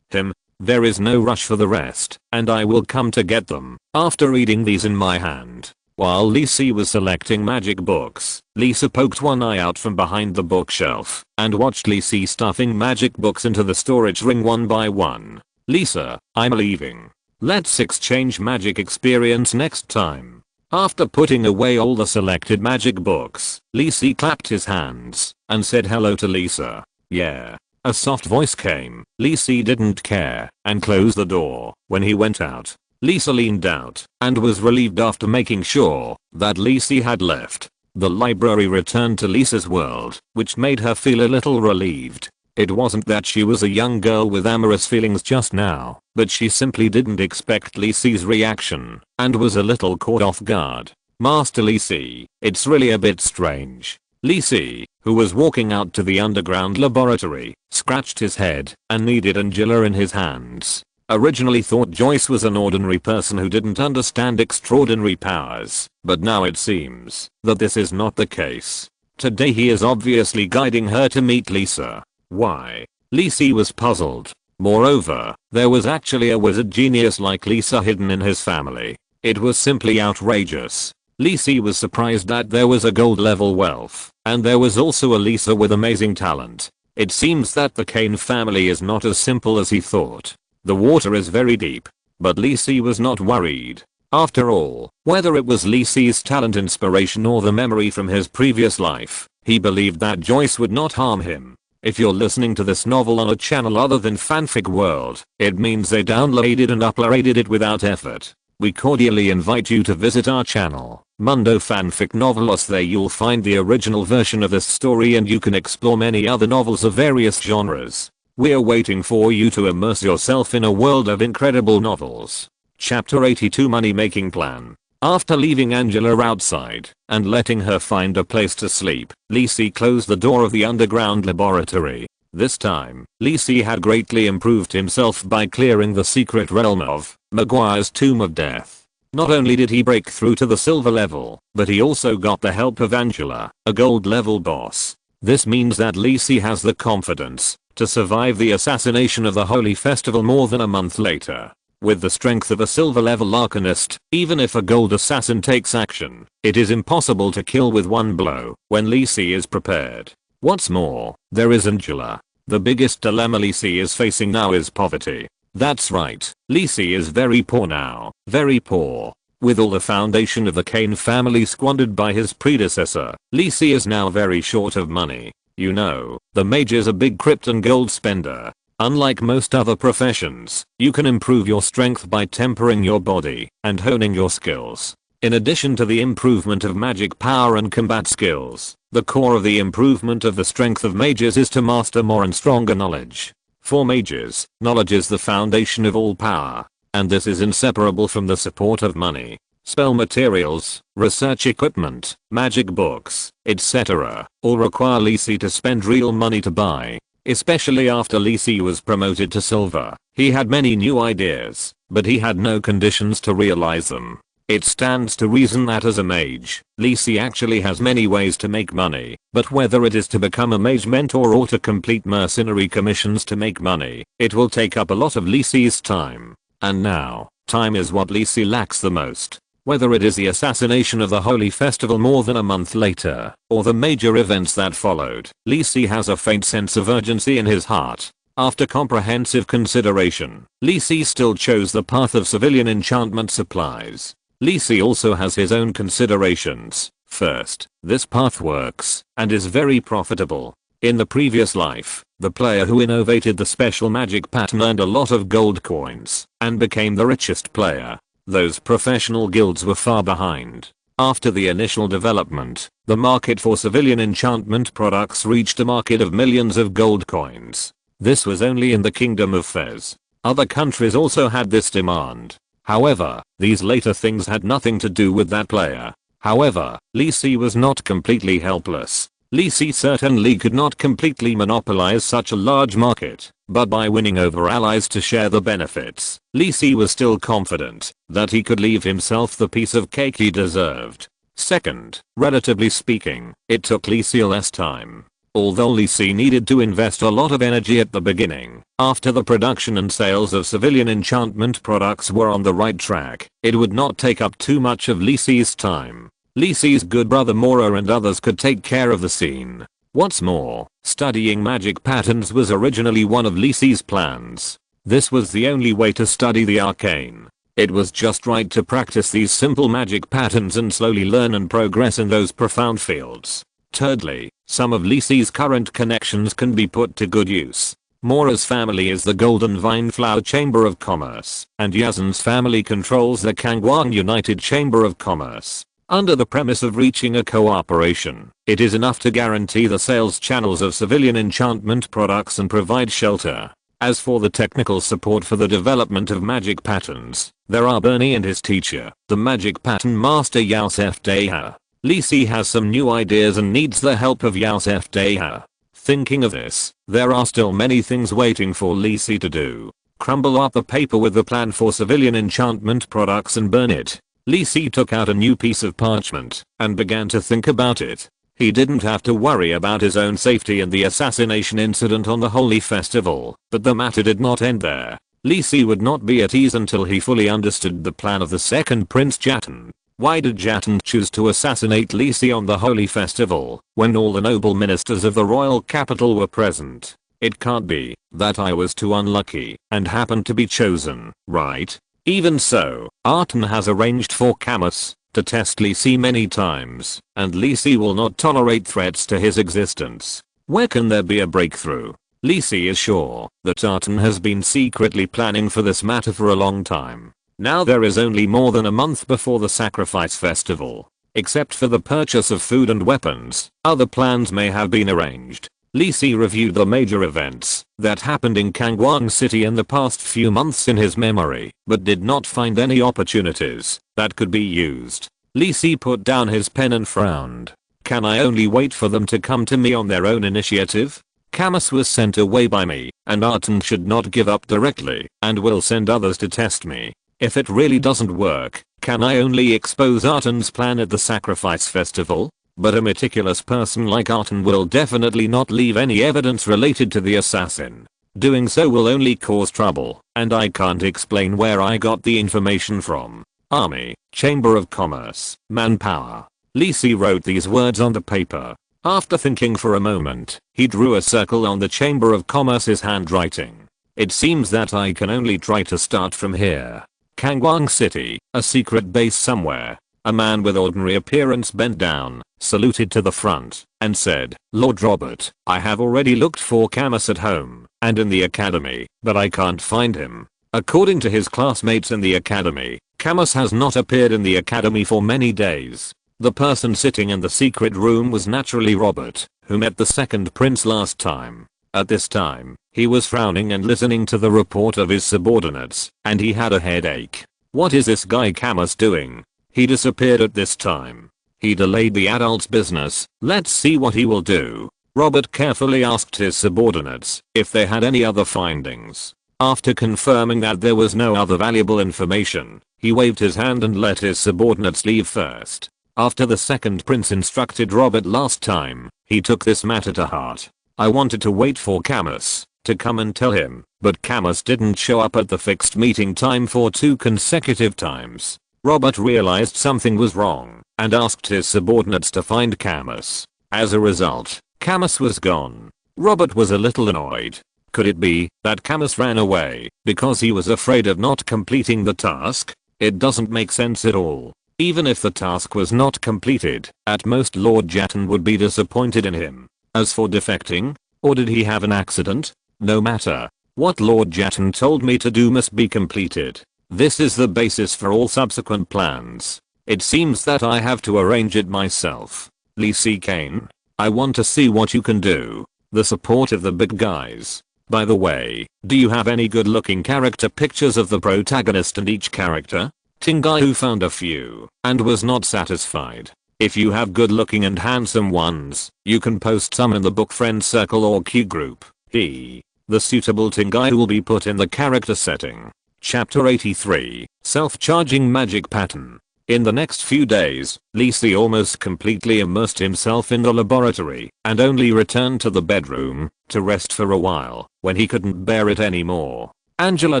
him. There is no rush for the rest, and I will come to get them after reading these in my hand. While Lee Si was selecting magic books, Lisa poked one eye out from behind the bookshelf and watched Lee Si stuffing magic books into the storage ring one by one. Lisa, I'm leaving. Let's exchange magic experience next time. After putting away all the selected magic books, Lee Si clapped his hands and said hello to Lisa. Yeah. A soft voice came. Lee Si didn't care and closed the door. When he went out, Lisa leaned out and was relieved after making sure that Lee Si had left. The library returned to Lisa's world, which made her feel a little relieved. It wasn't that she was a young girl with amorous feelings just now, but she simply didn't expect Lee Si's reaction and was a little caught off guard. Master Lee Si, it's really a bit strange. Lee Si, who was walking out to the underground laboratory, scratched his head and kneaded Angela in his hands. Originally thought Joyce was an ordinary person who didn't understand extraordinary powers, but now it seems that this is not the case. Today he is obviously guiding her to meet Lisa. Why? Lee Si was puzzled. Moreover, there was actually a wizard genius like Lisa hidden in his family. It was simply outrageous. Lee Si was surprised that there was a gold level wealth, and there was also a Lisa with amazing talent. It seems that the Kane family is not as simple as he thought. The water is very deep, but Lee Si was not worried. After all, whether it was Lee Si's talent, inspiration, or the memory from his previous life, he believed that Joyce would not harm him. If you're listening to this novel on a channel other than Fanfic World, it means they downloaded and uploaded it without effort. We cordially invite you to visit our channel, Mundo Fanfic Novelos. There you'll find the original version of this story and you can explore many other novels of various genres. We're waiting for you to immerse yourself in a world of incredible novels. Chapter 82, Money Making Plan. After leaving Angela outside and letting her find a place to sleep, Lee Si closed the door of the underground laboratory. This time, Lee Si had greatly improved himself by clearing the secret realm of Maguire's Tomb of Death. Not only did he break through to the silver level, but he also got the help of Angela, a gold level boss. This means that Lee Si has the confidence to survive the assassination of the Holy Festival more than a month later. With the strength of a silver level Arcanist, even if a gold assassin takes action, it is impossible to kill with one blow when Lee Si is prepared. What's more, there is Angela. The biggest dilemma Lee Si is facing now is poverty. That's right, Lee Si is very poor now, very poor. With all the foundation of the Kane family squandered by his predecessor, Lee Si is now very short of money. You know, the mage is a big Krypton gold spender. Unlike most other professions, you can improve your strength by tempering your body and honing your skills. In addition to the improvement of magic power and combat skills, the core of the improvement of the strength of mages is to master more and stronger knowledge. For mages, knowledge is the foundation of all power, and this is inseparable from the support of money. Spell materials, research equipment, magic books, etc. all require Lee Si to spend real money to buy. Especially after Lee Si was promoted to silver, he had many new ideas, but he had no conditions to realize them. It stands to reason that as a mage, Lee Si actually has many ways to make money, but whether it is to become a mage mentor or to complete mercenary commissions to make money, it will take up a lot of Lee Si's time. And now, time is what Lee Si lacks the most. Whether it is the assassination of the Holy Festival more than a month later, or the major events that followed, Lee Si has a faint sense of urgency in his heart. After comprehensive consideration, Lee Si still chose the path of civilian enchantment supplies. Lee Si also has his own considerations. First, this path works and is very profitable. In the previous life, the player who innovated the special magic pattern earned a lot of gold coins and became the richest player. Those professional guilds were far behind. After the initial development, the market for civilian enchantment products reached a market of millions of gold coins. This was only in the Kingdom of Fez. Other countries also had this demand. However, these later things had nothing to do with that player. However, Li Si was not completely helpless. Li Si certainly could not completely monopolize such a large market, but by winning over allies to share the benefits, Li Si was still confident that he could leave himself the piece of cake he deserved. Second, relatively speaking, it took Li Si less time. Although Li Si needed to invest a lot of energy at the beginning, after the production and sales of civilian enchantment products were on the right track, it would not take up too much of Li Si's time. Li Si's good brother Mora and others could take care of the scene. What's more, studying magic patterns was originally one of Li Si's plans. This was the only way to study the arcane. It was just right to practice these simple magic patterns and slowly learn and progress in those profound fields. Thirdly, some of Li Si's current connections can be put to good use. Mora's family is the Golden Vine Flower Chamber of Commerce, and Yazan's family controls the Kangwang United Chamber of Commerce. Under the premise of reaching a cooperation, it is enough to guarantee the sales channels of civilian enchantment products and provide shelter. As for the technical support for the development of magic patterns, there are Bernie and his teacher, the magic pattern master Yosef Deha. Li Si has some new ideas and needs the help of Yosef Deha. Thinking of this, there are still many things waiting for Li Si to do. Crumble up the paper with the plan for civilian enchantment products and burn it. Li Si took out a new piece of parchment and began to think about it. He didn't have to worry about his own safety and the assassination incident on the Holy Festival, but the matter did not end there. Li Si would not be at ease until he fully understood the plan of the second Prince Jatan. Why did Jatan choose to assassinate Li Si on the Holy Festival, when all the noble ministers of the royal capital were present? It can't be that I was too unlucky and happened to be chosen, right? Even so, Arcane has arranged for Camus to test Li Si many times, and Li Si will not tolerate threats to his existence. Where can there be a breakthrough? Li Si is sure that Arcane has been secretly planning for this matter for a long time. Now there is only more than a month before the sacrifice festival. Except for the purchase of food and weapons, other plans may have been arranged. Li Si reviewed the major events that happened in Kangwang City in the past few months in his memory, but did not find any opportunities that could be used. Li Si put down his pen and frowned. Can I only wait for them to come to me on their own initiative? Camus was sent away by me, and Arcane should not give up directly, and will send others to test me. If it really doesn't work, can I only expose Arcane's plan at the sacrifice festival? But a meticulous person like Arcane will definitely not leave any evidence related to the assassin. Doing so will only cause trouble, and I can't explain where I got the information from. Army, Chamber of Commerce, Manpower. Li Si wrote these words on the paper. After thinking for a moment, he drew a circle on the Chamber of Commerce's handwriting. It seems that I can only try to start from here. Kangwang City, a secret base somewhere. A man with ordinary appearance bent down, saluted to the front, and said, Lord Robert, I have already looked for Camus at home, and in the academy, but I can't find him. According to his classmates in the academy, Camus has not appeared in the academy for many days. The person sitting in the secret room was naturally Robert, who met the second prince last time. At this time, he was frowning and listening to the report of his subordinates, and he had a headache. What is this guy Camus doing? He disappeared at this time. He delayed the adult's business. Let's see what he will do. Robert carefully asked his subordinates if they had any other findings. After confirming that there was no other valuable information, he waved his hand and let his subordinates leave first. After the second prince instructed Robert last time, he took this matter to heart. I wanted to wait for Camus to come and tell him, but Camus didn't show up at the fixed meeting time for 2 consecutive times. Robert realized something was wrong and asked his subordinates to find Camus. As a result, Camus was gone. Robert was a little annoyed. Could it be that Camus ran away because he was afraid of not completing the task? It doesn't make sense at all. Even if the task was not completed, at most Lord Jatan would be disappointed in him. As for defecting, or did he have an accident? No matter. What Lord Jatan told me to do must be completed. This is the basis for all subsequent plans. It seems that I have to arrange it myself. Li Si Kane, I want to see what you can do. The support of the big guys. By the way, do you have any good looking character pictures of the protagonist and each character? Tingai who found a few and was not satisfied. If you have good looking and handsome ones, you can post some in the book friend circle or Q group. The suitable Tingai will be put in the character setting. Chapter 83, Self-Charging Magic Pattern. In the next few days, Lee Si almost completely immersed himself in the laboratory and only returned to the bedroom to rest for a while when he couldn't bear it anymore. Angela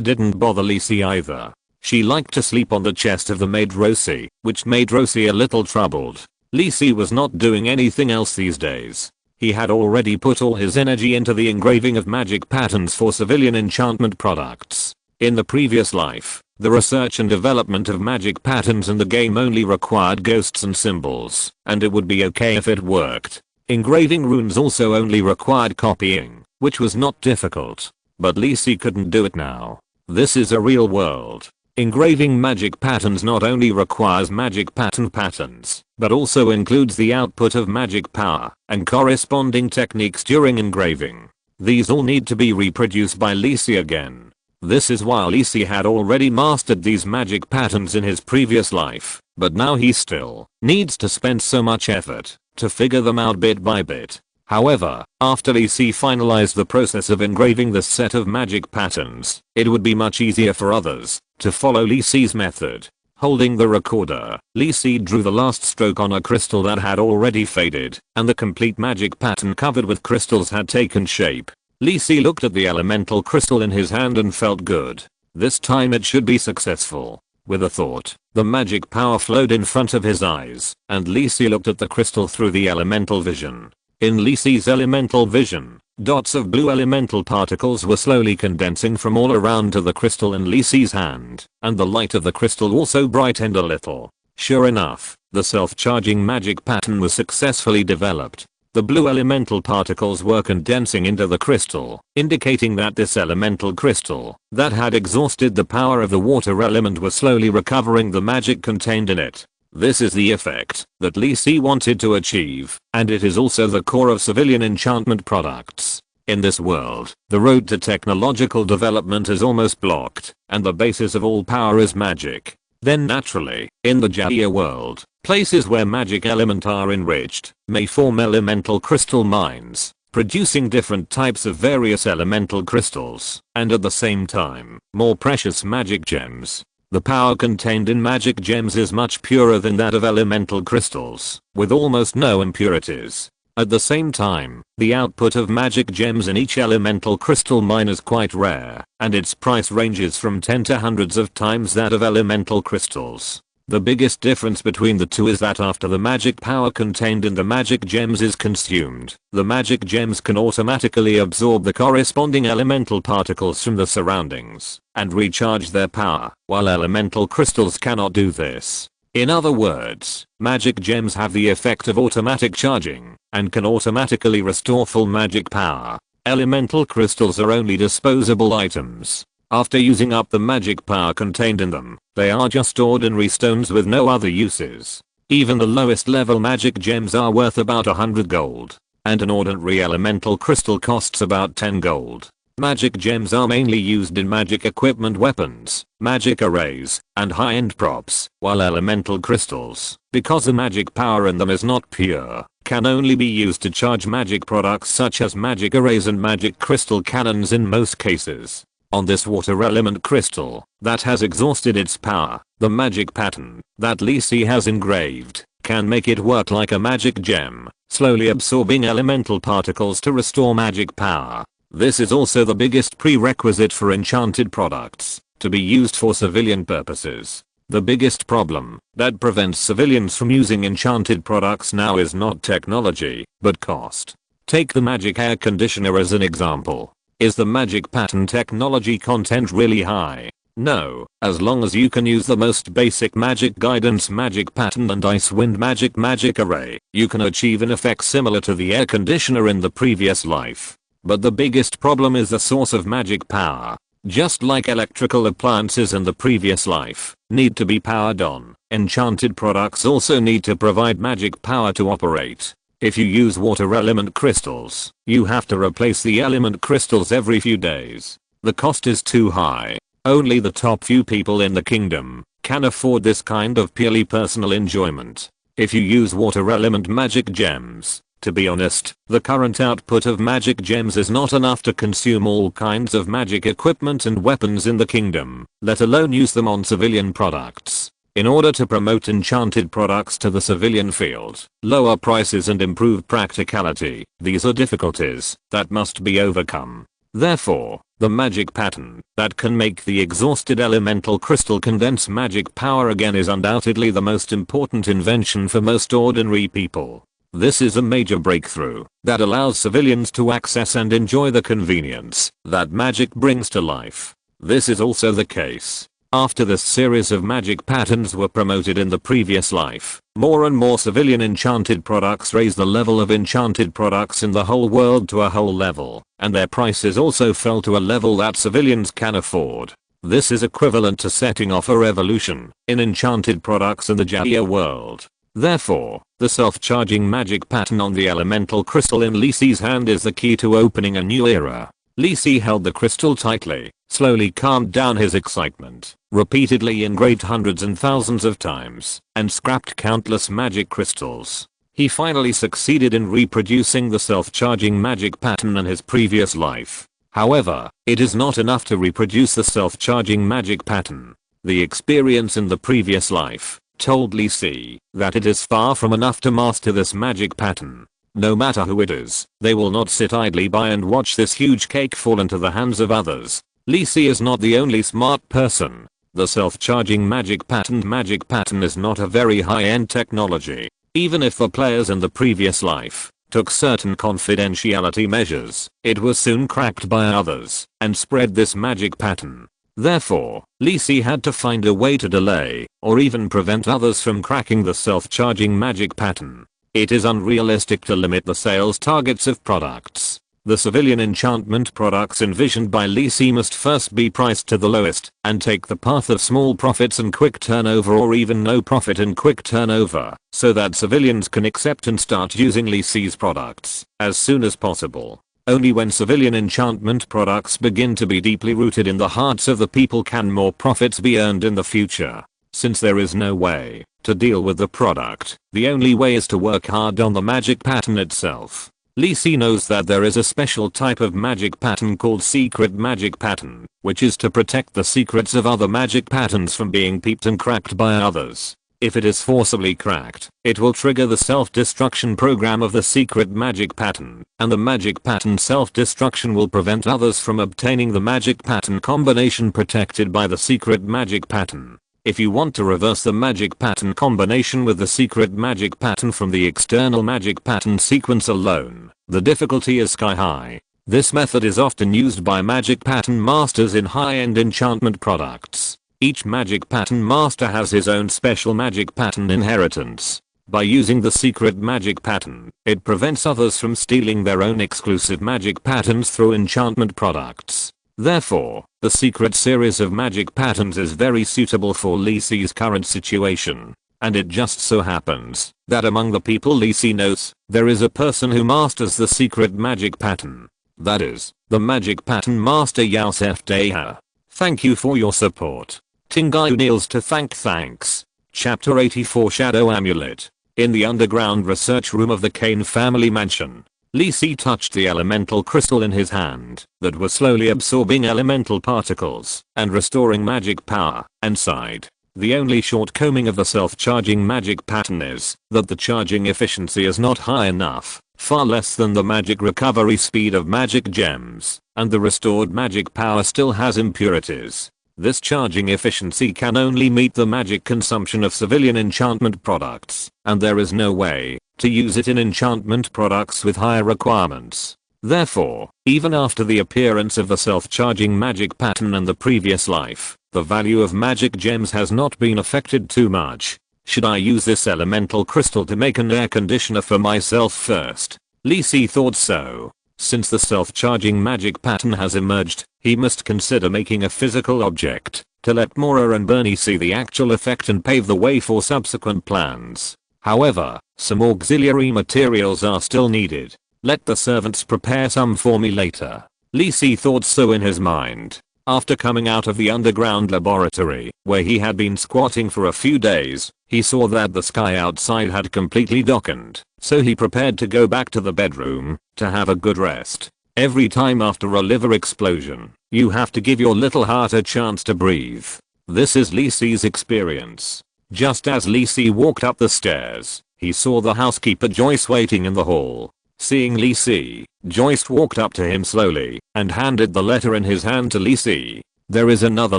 didn't bother Lee Si either. She liked to sleep on the chest of the maid Rosie, which made Rosie a little troubled. Lee Si was not doing anything else these days. He had already put all his energy into the engraving of magic patterns for civilian enchantment products. In the previous life, the research and development of magic patterns in the game only required ghosts and symbols, and it would be okay if it worked. Engraving runes also only required copying, which was not difficult. But Lee Si couldn't do it now. This is a real world. Engraving magic patterns not only requires magic patterns, but also includes the output of magic power and corresponding techniques during engraving. These all need to be reproduced by Lee Si again. This is why Lee Si had already mastered these magic patterns in his previous life, but now he still needs to spend so much effort to figure them out bit by bit. However, after Lee Si finalized the process of engraving this set of magic patterns, it would be much easier for others to follow Lee Si's method. Holding the recorder, Lee Si drew the last stroke on a crystal that had already faded, and the complete magic pattern covered with crystals had taken shape. Lee Si looked at the elemental crystal in his hand and felt good. This time it should be successful. With a thought, the magic power flowed in front of his eyes, and Lee Si looked at the crystal through the elemental vision. In Lee Si's elemental vision, dots of blue elemental particles were slowly condensing from all around to the crystal in Lee Si's hand, and the light of the crystal also brightened a little. Sure enough, the self-charging magic pattern was successfully developed. The blue elemental particles were condensing into the crystal, indicating that this elemental crystal that had exhausted the power of the water element was slowly recovering the magic contained in it. This is the effect that Lee Si wanted to achieve, and it is also the core of civilian enchantment products. In this world, the road to technological development is almost blocked, and the basis of all power is magic. Then naturally, in the Jaya world, places where magic elements are enriched may form elemental crystal mines, producing different types of various elemental crystals, and at the same time, more precious magic gems. The power contained in magic gems is much purer than that of elemental crystals, with almost no impurities. At the same time, the output of magic gems in each elemental crystal mine is quite rare, and its price ranges from 10 to hundreds of times that of elemental crystals. The biggest difference between the two is that after the magic power contained in the magic gems is consumed, the magic gems can automatically absorb the corresponding elemental particles from the surroundings and recharge their power, while elemental crystals cannot do this. In other words, magic gems have the effect of automatic charging and can automatically restore full magic power. Elemental crystals are only disposable items. After using up the magic power contained in them, they are just ordinary stones with no other uses. Even the lowest level magic gems are worth about 100 gold, and an ordinary elemental crystal costs about 10 gold. Magic gems are mainly used in magic equipment, weapons, magic arrays, and high-end props, while elemental crystals, because the magic power in them is not pure, can only be used to charge magic products such as magic arrays and magic crystal cannons in most cases. On this water element crystal that has exhausted its power, the magic pattern that Lee Si has engraved can make it work like a magic gem, slowly absorbing elemental particles to restore magic power. This is also the biggest prerequisite for enchanted products to be used for civilian purposes. The biggest problem that prevents civilians from using enchanted products now is not technology, but cost. Take the magic air conditioner as an example. Is the magic pattern technology content really high? No, as long as you can use the most basic magic guidance magic pattern and ice wind magic array, you can achieve an effect similar to the air conditioner in the previous life. But the biggest problem is the source of magic power. Just like electrical appliances in the previous life need to be powered on, enchanted products also need to provide magic power to operate. If you use water element crystals, you have to replace the element crystals every few days. The cost is too high. Only the top few people in the kingdom can afford this kind of purely personal enjoyment. If you use water element magic gems, to be honest, the current output of magic gems is not enough to consume all kinds of magic equipment and weapons in the kingdom, let alone use them on civilian products. In order to promote enchanted products to the civilian field, lower prices and improved practicality, these are difficulties that must be overcome. Therefore, the magic pattern that can make the exhausted elemental crystal condense magic power again is undoubtedly the most important invention for most ordinary people. This is a major breakthrough that allows civilians to access and enjoy the convenience that magic brings to life. This is also the case after this series of magic patterns were promoted in the previous life. More and more civilian enchanted products raise the level of enchanted products in the whole world to a whole level, and their prices also fell to a level that civilians can afford. This is equivalent to setting off a revolution in enchanted products in the Jaya world. Therefore, the self-charging magic pattern on the elemental crystal in Lee Si's hand is the key to opening a new era. Lee Si held the crystal tightly, slowly calmed down his excitement, repeatedly engraved hundreds and thousands of times, and scrapped countless magic crystals. He finally succeeded in reproducing the self-charging magic pattern in his previous life. However, it is not enough to reproduce the self-charging magic pattern. The experience in the previous life told Lee Si that it is far from enough to master this magic pattern. No matter who it is, they will not sit idly by and watch this huge cake fall into the hands of others. Lee Si is not the only smart person. The self-charging magic pattern is not a very high-end technology. Even if the players in the previous life took certain confidentiality measures, it was soon cracked by others and spread this magic pattern. Therefore, Lee Si had to find a way to delay or even prevent others from cracking the self-charging magic pattern. It is unrealistic to limit the sales targets of products. The civilian enchantment products envisioned by Lee Si must first be priced to the lowest and take the path of small profits and quick turnover, or even no profit and quick turnover, so that civilians can accept and start using Lee Si's products as soon as possible. Only when civilian enchantment products begin to be deeply rooted in the hearts of the people can more profits be earned in the future. Since there is no way to deal with the product, the only way is to work hard on the magic pattern itself. Lee Si knows that there is a special type of magic pattern called secret magic pattern, which is to protect the secrets of other magic patterns from being peeped and cracked by others. If it is forcibly cracked, it will trigger the self-destruction program of the secret magic pattern, and the magic pattern self-destruction will prevent others from obtaining the magic pattern combination protected by the secret magic pattern. If you want to reverse the magic pattern combination with the secret magic pattern from the external magic pattern sequence alone, the difficulty is sky high. This method is often used by magic pattern masters in high-end enchantment products. Each magic pattern master has his own special magic pattern inheritance. By using the secret magic pattern, it prevents others from stealing their own exclusive magic patterns through enchantment products. Therefore, the secret series of magic patterns is very suitable for Lee Si's current situation. And it just so happens that among the people Lee Si knows, there is a person who masters the secret magic pattern. That is, the magic pattern master Yosef Deha. Thank you for your support. Tingai kneels to thanks. Chapter 84 Shadow Amulet. In the underground research room of the Kane family mansion, Lee Si touched the elemental crystal in his hand that was slowly absorbing elemental particles and restoring magic power, and sighed. The only shortcoming of the self-charging magic pattern is that the charging efficiency is not high enough, far less than the magic recovery speed of magic gems, and the restored magic power still has impurities. This charging efficiency can only meet the magic consumption of civilian enchantment products, and there is no way to use it in enchantment products with higher requirements. Therefore, even after the appearance of the self-charging magic pattern in the previous life, the value of magic gems has not been affected too much. Should I use this elemental crystal to make an air conditioner for myself first? Lee Si thought so. Since the self-charging magic pattern has emerged, he must consider making a physical object to let Mora and Bernie see the actual effect and pave the way for subsequent plans. However, some auxiliary materials are still needed. Let the servants prepare some for me later. Lee Si thought so in his mind. After coming out of the underground laboratory, where he had been squatting for a few days, he saw that the sky outside had completely darkened, so he prepared to go back to the bedroom to have a good rest. Every time after a liver explosion, you have to give your little heart a chance to breathe. This is Lisi's experience. Just as Lisi walked up the stairs, he saw the housekeeper Joyce waiting in the hall. Seeing Lisi, Joyce walked up to him slowly and handed the letter in his hand to Lisi. There is another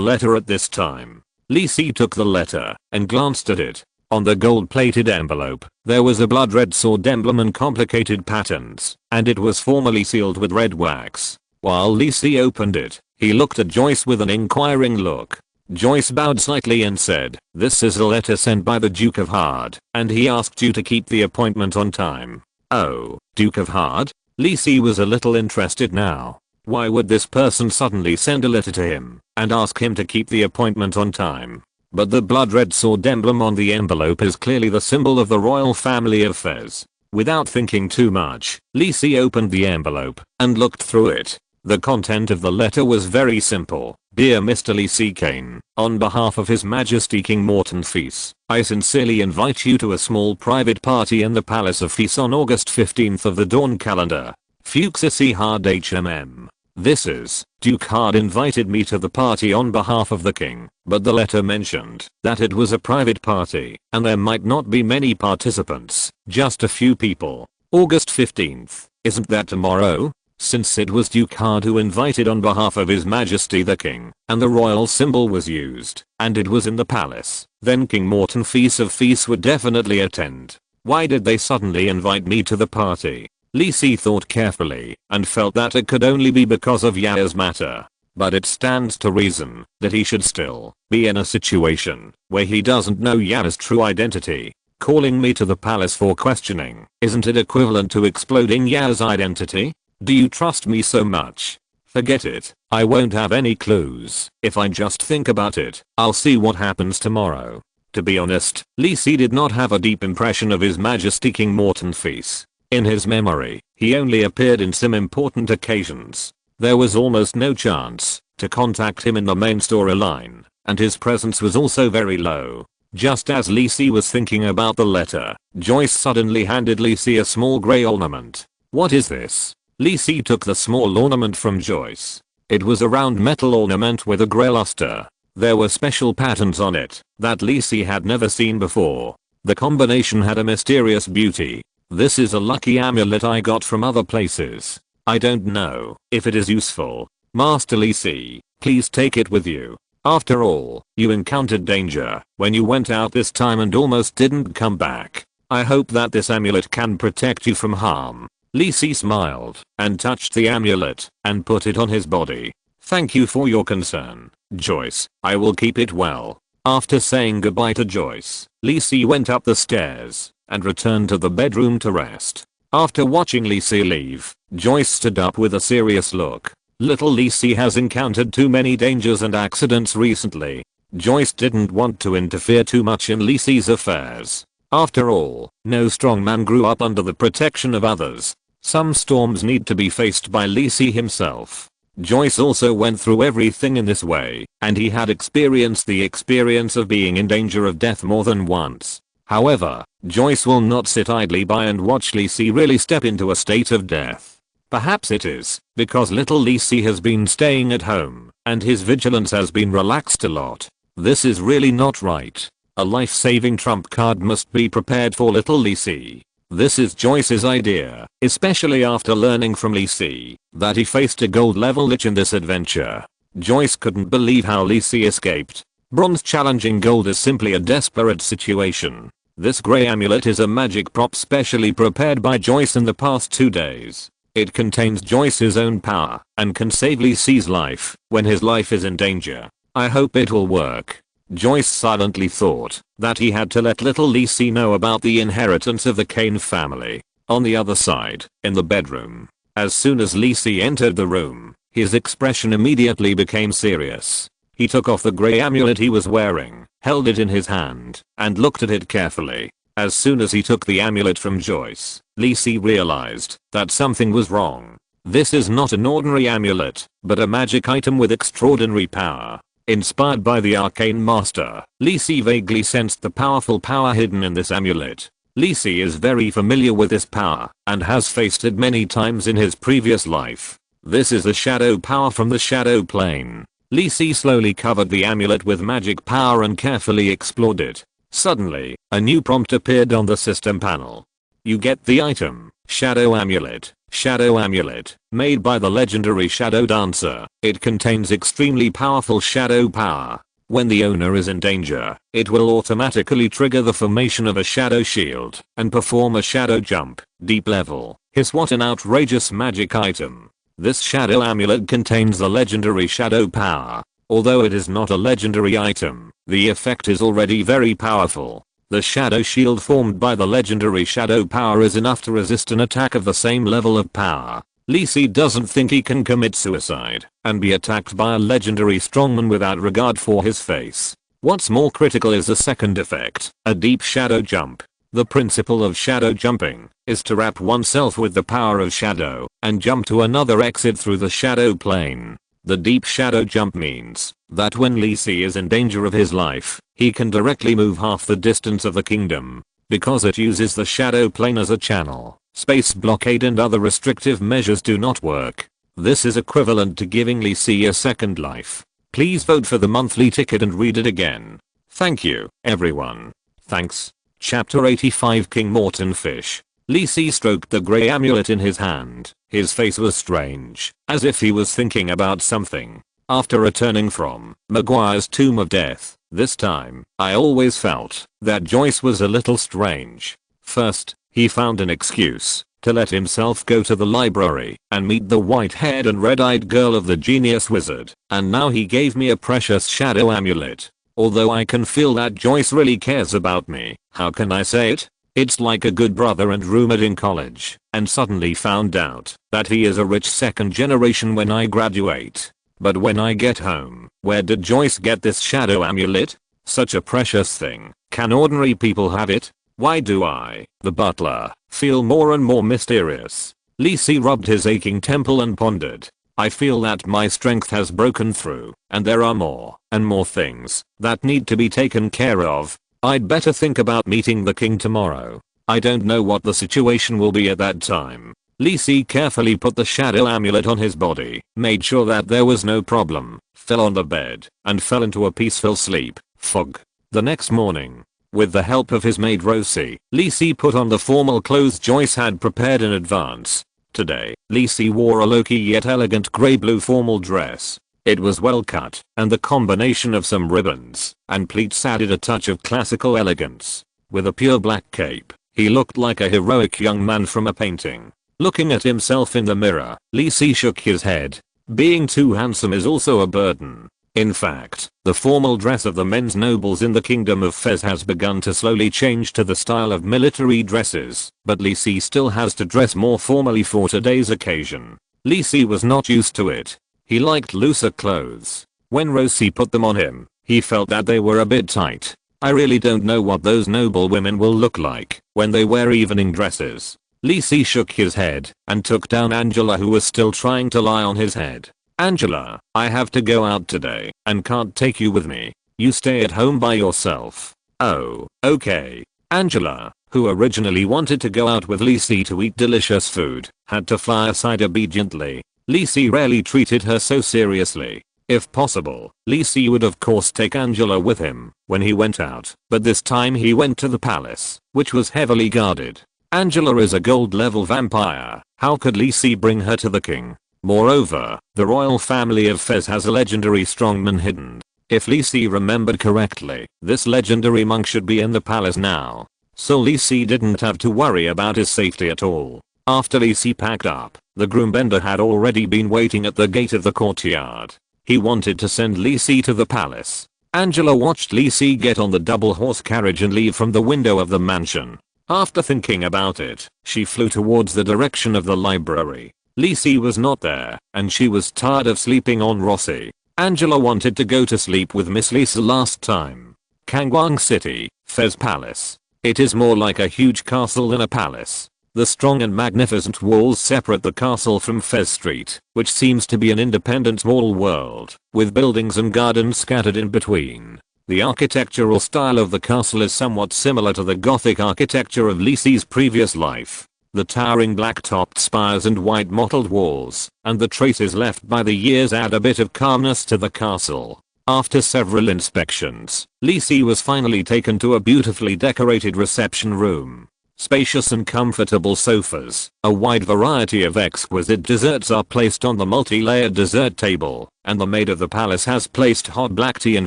letter at this time. Lisi took the letter and glanced at it. On the gold-plated envelope, there was a blood-red sword emblem and complicated patterns, and it was formally sealed with red wax. While Lisi opened it, he looked at Joyce with an inquiring look. Joyce bowed slightly and said, "This is a letter sent by the Duke of Hard, and he asked you to keep the appointment on time." Oh, Duke of Hard? Lisi was a little interested now. Why would this person suddenly send a letter to him and ask him to keep the appointment on time? But the blood-red sword emblem on the envelope is clearly the symbol of the royal family of Fez. Without thinking too much, Lisi opened the envelope and looked through it. The content of the letter was very simple. "Dear Mr. Lisi Kane, on behalf of His Majesty King Morton Feast, I sincerely invite you to a small private party in the Palace of Feast on August 15th of the Dawn calendar. Fuxi Hard HMM. This is, Duke Hard invited me to the party on behalf of the king, but the letter mentioned that it was a private party and there might not be many participants, just a few people. August 15th, isn't that tomorrow? Since it was Duke Hard who invited on behalf of His Majesty the King, and the royal symbol was used, and it was in the palace, then King Morton Feast of Feast would definitely attend. Why did they suddenly invite me to the party? Lisi thought carefully, and felt that it could only be because of Yaya's matter. But it stands to reason that he should still be in a situation where he doesn't know Yaya's true identity. Calling me to the palace for questioning, isn't it equivalent to exploding Yaya's identity? Do you trust me so much? Forget it. I won't have any clues. If I just think about it, I'll see what happens tomorrow. To be honest, Lisi did not have a deep impression of His Majesty King Morton Feast. In his memory, he only appeared in some important occasions. There was almost no chance to contact him in the main storyline, and his presence was also very low. Just as Lisi was thinking about the letter, Joyce suddenly handed Lisi a small grey ornament. What is this? Lisi took the small ornament from Joyce. It was a round metal ornament with a grey luster. There were special patterns on it that Lisi had never seen before. The combination had a mysterious beauty. This is a lucky amulet I got from other places. I don't know if it is useful. Master Lisi, please take it with you. After all, you encountered danger when you went out this time and almost didn't come back. I hope that this amulet can protect you from harm. Lisi smiled and touched the amulet and put it on his body. Thank you for your concern, Joyce. I will keep it well. After saying goodbye to Joyce, Lisi went up the stairs and returned to the bedroom to rest. After watching Lisi leave, Joyce stood up with a serious look. Little Lisi has encountered too many dangers and accidents recently. Joyce didn't want to interfere too much in Lisi's affairs. After all, no strong man grew up under the protection of others. Some storms need to be faced by Lisi himself. Joyce also went through everything in this way, and he had experienced the experience of being in danger of death more than once. However, Joyce will not sit idly by and watch Lisi really step into a state of death. Perhaps it is because little Lisi has been staying at home, and his vigilance has been relaxed a lot. This is really not right. A life-saving trump card must be prepared for little Lisi. This is Joyce's idea, especially after learning from Lisi that he faced a gold level lich in this adventure. Joyce couldn't believe how Lisi escaped. Bronze challenging gold is simply a desperate situation. This grey amulet is a magic prop specially prepared by Joyce in the past 2 days. It contains Joyce's own power and can save Lisi's life when his life is in danger. I hope it will work. Joyce silently thought that he had to let little Lisi know about the inheritance of the Kane family. On the other side, in the bedroom, as soon as Lisi entered the room, his expression immediately became serious. He took off the grey amulet he was wearing, held it in his hand, and looked at it carefully. As soon as he took the amulet from Joyce, Lisi realized that something was wrong. This is not an ordinary amulet, but a magic item with extraordinary power. Inspired by the Arcane Master, Lee Si vaguely sensed the powerful power hidden in this amulet. Lee Si is very familiar with this power, and has faced it many times in his previous life. This is the shadow power from the shadow plane. Lee Si slowly covered the amulet with magic power and carefully explored it. Suddenly, a new prompt appeared on the system panel. You get the item, Shadow Amulet, made by the legendary Shadow Dancer. It contains extremely powerful shadow power. When the owner is in danger, it will automatically trigger the formation of a shadow shield and perform a shadow jump, deep level. What an outrageous magic item. This shadow amulet contains the legendary shadow power. Although it is not a legendary item, the effect is already very powerful. The shadow shield formed by the legendary shadow power is enough to resist an attack of the same level of power. Lee Si doesn't think he can commit suicide and be attacked by a legendary strongman without regard for his face. What's more critical is the second effect, a deep shadow jump. The principle of shadow jumping is to wrap oneself with the power of shadow and jump to another exit through the shadow plane. The deep shadow jump means that when Lee Si is in danger of his life, he can directly move half the distance of the kingdom. Because it uses the shadow plane as a channel, space blockade and other restrictive measures do not work. This is equivalent to giving Lee Si a second life. Please vote for the monthly ticket and read it again. Thank you, everyone. Thanks. Chapter 85 King Morton Fish. Lee Si stroked the grey amulet in his hand. His face was strange, as if he was thinking about something. After returning from Maguire's Tomb of Death, this time, I always felt that Joyce was a little strange. First, he found an excuse to let himself go to the library and meet the white-haired and red-eyed girl of the genius wizard, and now he gave me a precious shadow amulet. Although I can feel that Joyce really cares about me, how can I say it? It's like a good brother and roommate in college, and suddenly found out that he is a rich second generation when I graduate. But when I get home, where did Joyce get this shadow amulet? Such a precious thing. Can ordinary people have it? Why do I, the butler, feel more and more mysterious? Lee Si rubbed his aching temple and pondered. I feel that my strength has broken through, and there are more and more things that need to be taken care of. I'd better think about meeting the king tomorrow. I don't know what the situation will be at that time. Lee Si carefully put the shadow amulet on his body, made sure that there was no problem, fell on the bed, and fell into a peaceful sleep. Fog. The next morning, with the help of his maid Rosie, Lee Si put on the formal clothes Joyce had prepared in advance. Today, Lee Si wore a low-key yet elegant grey-blue formal dress. It was well cut, and the combination of some ribbons and pleats added a touch of classical elegance. With a pure black cape, he looked like a heroic young man from a painting. Looking at himself in the mirror, Lee Si shook his head. Being too handsome is also a burden. In fact, the formal dress of the men's nobles in the kingdom of Fez has begun to slowly change to the style of military dresses, but Lee Si still has to dress more formally for today's occasion. Lee Si was not used to it. He liked looser clothes. When Rosie put them on him, he felt that they were a bit tight. I really don't know what those noble women will look like when they wear evening dresses. Lee Si shook his head and took down Angela, who was still trying to lie on his head. Angela, I have to go out today and can't take you with me. You stay at home by yourself. Oh, okay. Angela, who originally wanted to go out with Lee Si to eat delicious food, had to fly aside obediently. Lee Si rarely treated her so seriously. If possible, Lee Si would of course take Angela with him when he went out, but this time he went to the palace, which was heavily guarded. Angela is a gold level vampire. How could Lee Si bring her to the king? Moreover, the royal family of Fez has a legendary strongman hidden. If Lee Si remembered correctly, this legendary monk should be in the palace now. So Lee Si didn't have to worry about his safety at all. After Lee Si packed up, the groombender had already been waiting at the gate of the courtyard. He wanted to send Lee Si to the palace. Angela watched Lee Si get on the double horse carriage and leave from the window of the mansion. After thinking about it, she flew towards the direction of the library. Lee Si was not there, and she was tired of sleeping on Rossi. Angela wanted to go to sleep with Miss Lisa last time. Kangwang City, Fez Palace. It is more like a huge castle than a palace. The strong and magnificent walls separate the castle from Fez Street, which seems to be an independent small world, with buildings and gardens scattered in between. The architectural style of the castle is somewhat similar to the Gothic architecture of Lisi's previous life. The towering black-topped spires and white mottled walls, and the traces left by the years add a bit of calmness to the castle. After several inspections, Lisi was finally taken to a beautifully decorated reception room. Spacious and comfortable sofas, a wide variety of exquisite desserts are placed on the multi-layered dessert table, and the maid of the palace has placed hot black tea in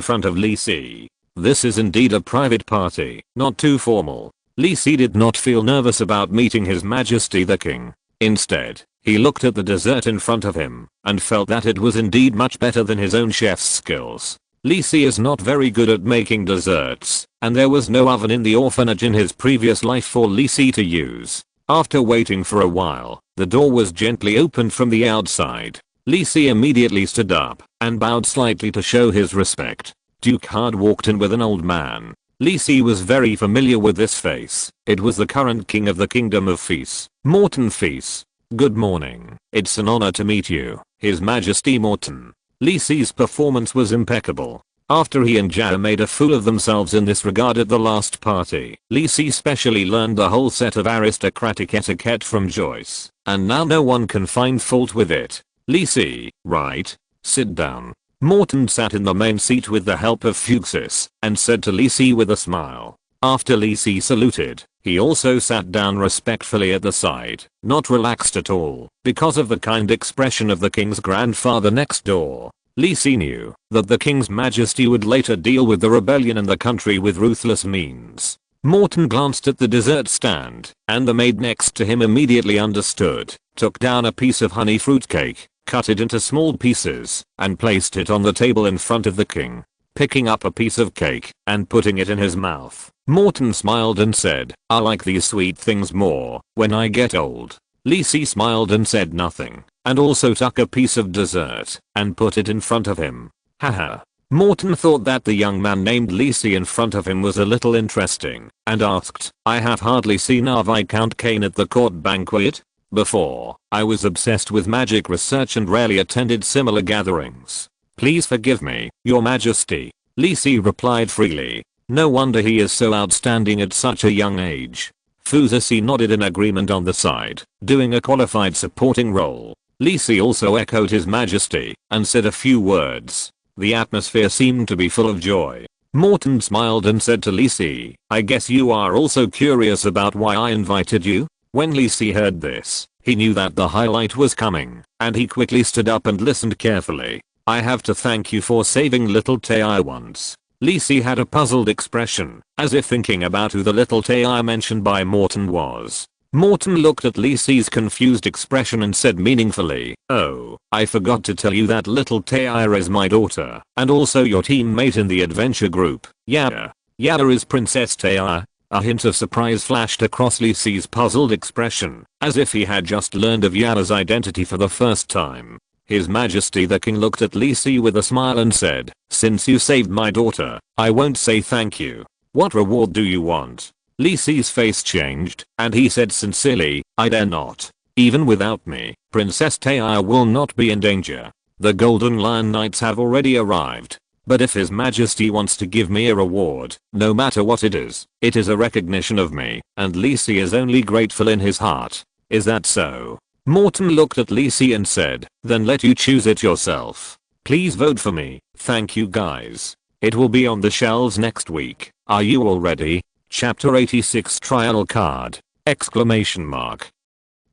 front of Lisi. This is indeed a private party, not too formal. Lisi did not feel nervous about meeting His Majesty the King. Instead, he looked at the dessert in front of him, and felt that it was indeed much better than his own chef's skills. Lisi is not very good at making desserts, and there was no oven in the orphanage in his previous life for Lisi to use. After waiting for a while, the door was gently opened from the outside. Lisi immediately stood up, and bowed slightly to show his respect. Duke Hard walked in with an old man. Lisi was very familiar with this face. It was the current king of the kingdom of Fez, Morton Fez. Good morning. It's an honor to meet you, His Majesty Morton. Lisi's performance was impeccable. After he and Jia made a fool of themselves in this regard at the last party, Lisi specially learned the whole set of aristocratic etiquette from Joyce, and now no one can find fault with it. Lisi, right? Sit down. Morton sat in the main seat with the help of Fuxus, and said to Lisi with a smile. After Lisi saluted, he also sat down respectfully at the side, not relaxed at all, because of the kind expression of the king's grandfather next door. Lisi knew that the king's majesty would later deal with the rebellion in the country with ruthless means. Morton glanced at the dessert stand, and the maid next to him immediately understood, took down a piece of honey fruit cake, cut it into small pieces, and placed it on the table in front of the king. Picking up a piece of cake and putting it in his mouth, Morton smiled and said, I like these sweet things more when I get old. Lisi smiled and said nothing, and also took a piece of dessert and put it in front of him. Haha. Morton thought that the young man named Lisi in front of him was a little interesting, and asked, I have hardly seen our Viscount Arcane at the court banquet. Before, I was obsessed with magic research and rarely attended similar gatherings. Please forgive me, Your Majesty. Lisi replied freely. No wonder he is so outstanding at such a young age. Fuxus nodded in agreement on the side, doing a qualified supporting role. Lisi also echoed His Majesty, and said a few words. The atmosphere seemed to be full of joy. Morton smiled and said to Lisi, I guess you are also curious about why I invited you? When Lisi heard this, he knew that the highlight was coming, and he quickly stood up and listened carefully. I have to thank you for saving little Tei once. Lisi had a puzzled expression, as if thinking about who the little Tei mentioned by Morton was. Morton looked at Lisi's confused expression and said meaningfully, oh, I forgot to tell you that little Tei is my daughter, and also your teammate in the adventure group, Yada. Yada is Princess Tei. A hint of surprise flashed across Lisi's puzzled expression, as if he had just learned of Yada's identity for the first time. His Majesty the King looked at Lisi with a smile and said, since you saved my daughter, I won't say thank you. What reward do you want? Lisi's face changed, and he said sincerely, I dare not. Even without me, Princess Tei will not be in danger. The Golden Lion Knights have already arrived. But if His Majesty wants to give me a reward, no matter what it is a recognition of me, and Lisi is only grateful in his heart. Is that so? Morton looked at Lisi and said, then let you choose it yourself. Please vote for me. Thank you guys. It will be on the shelves next week. Are you all ready? Chapter 86 Trial Card! Exclamation mark.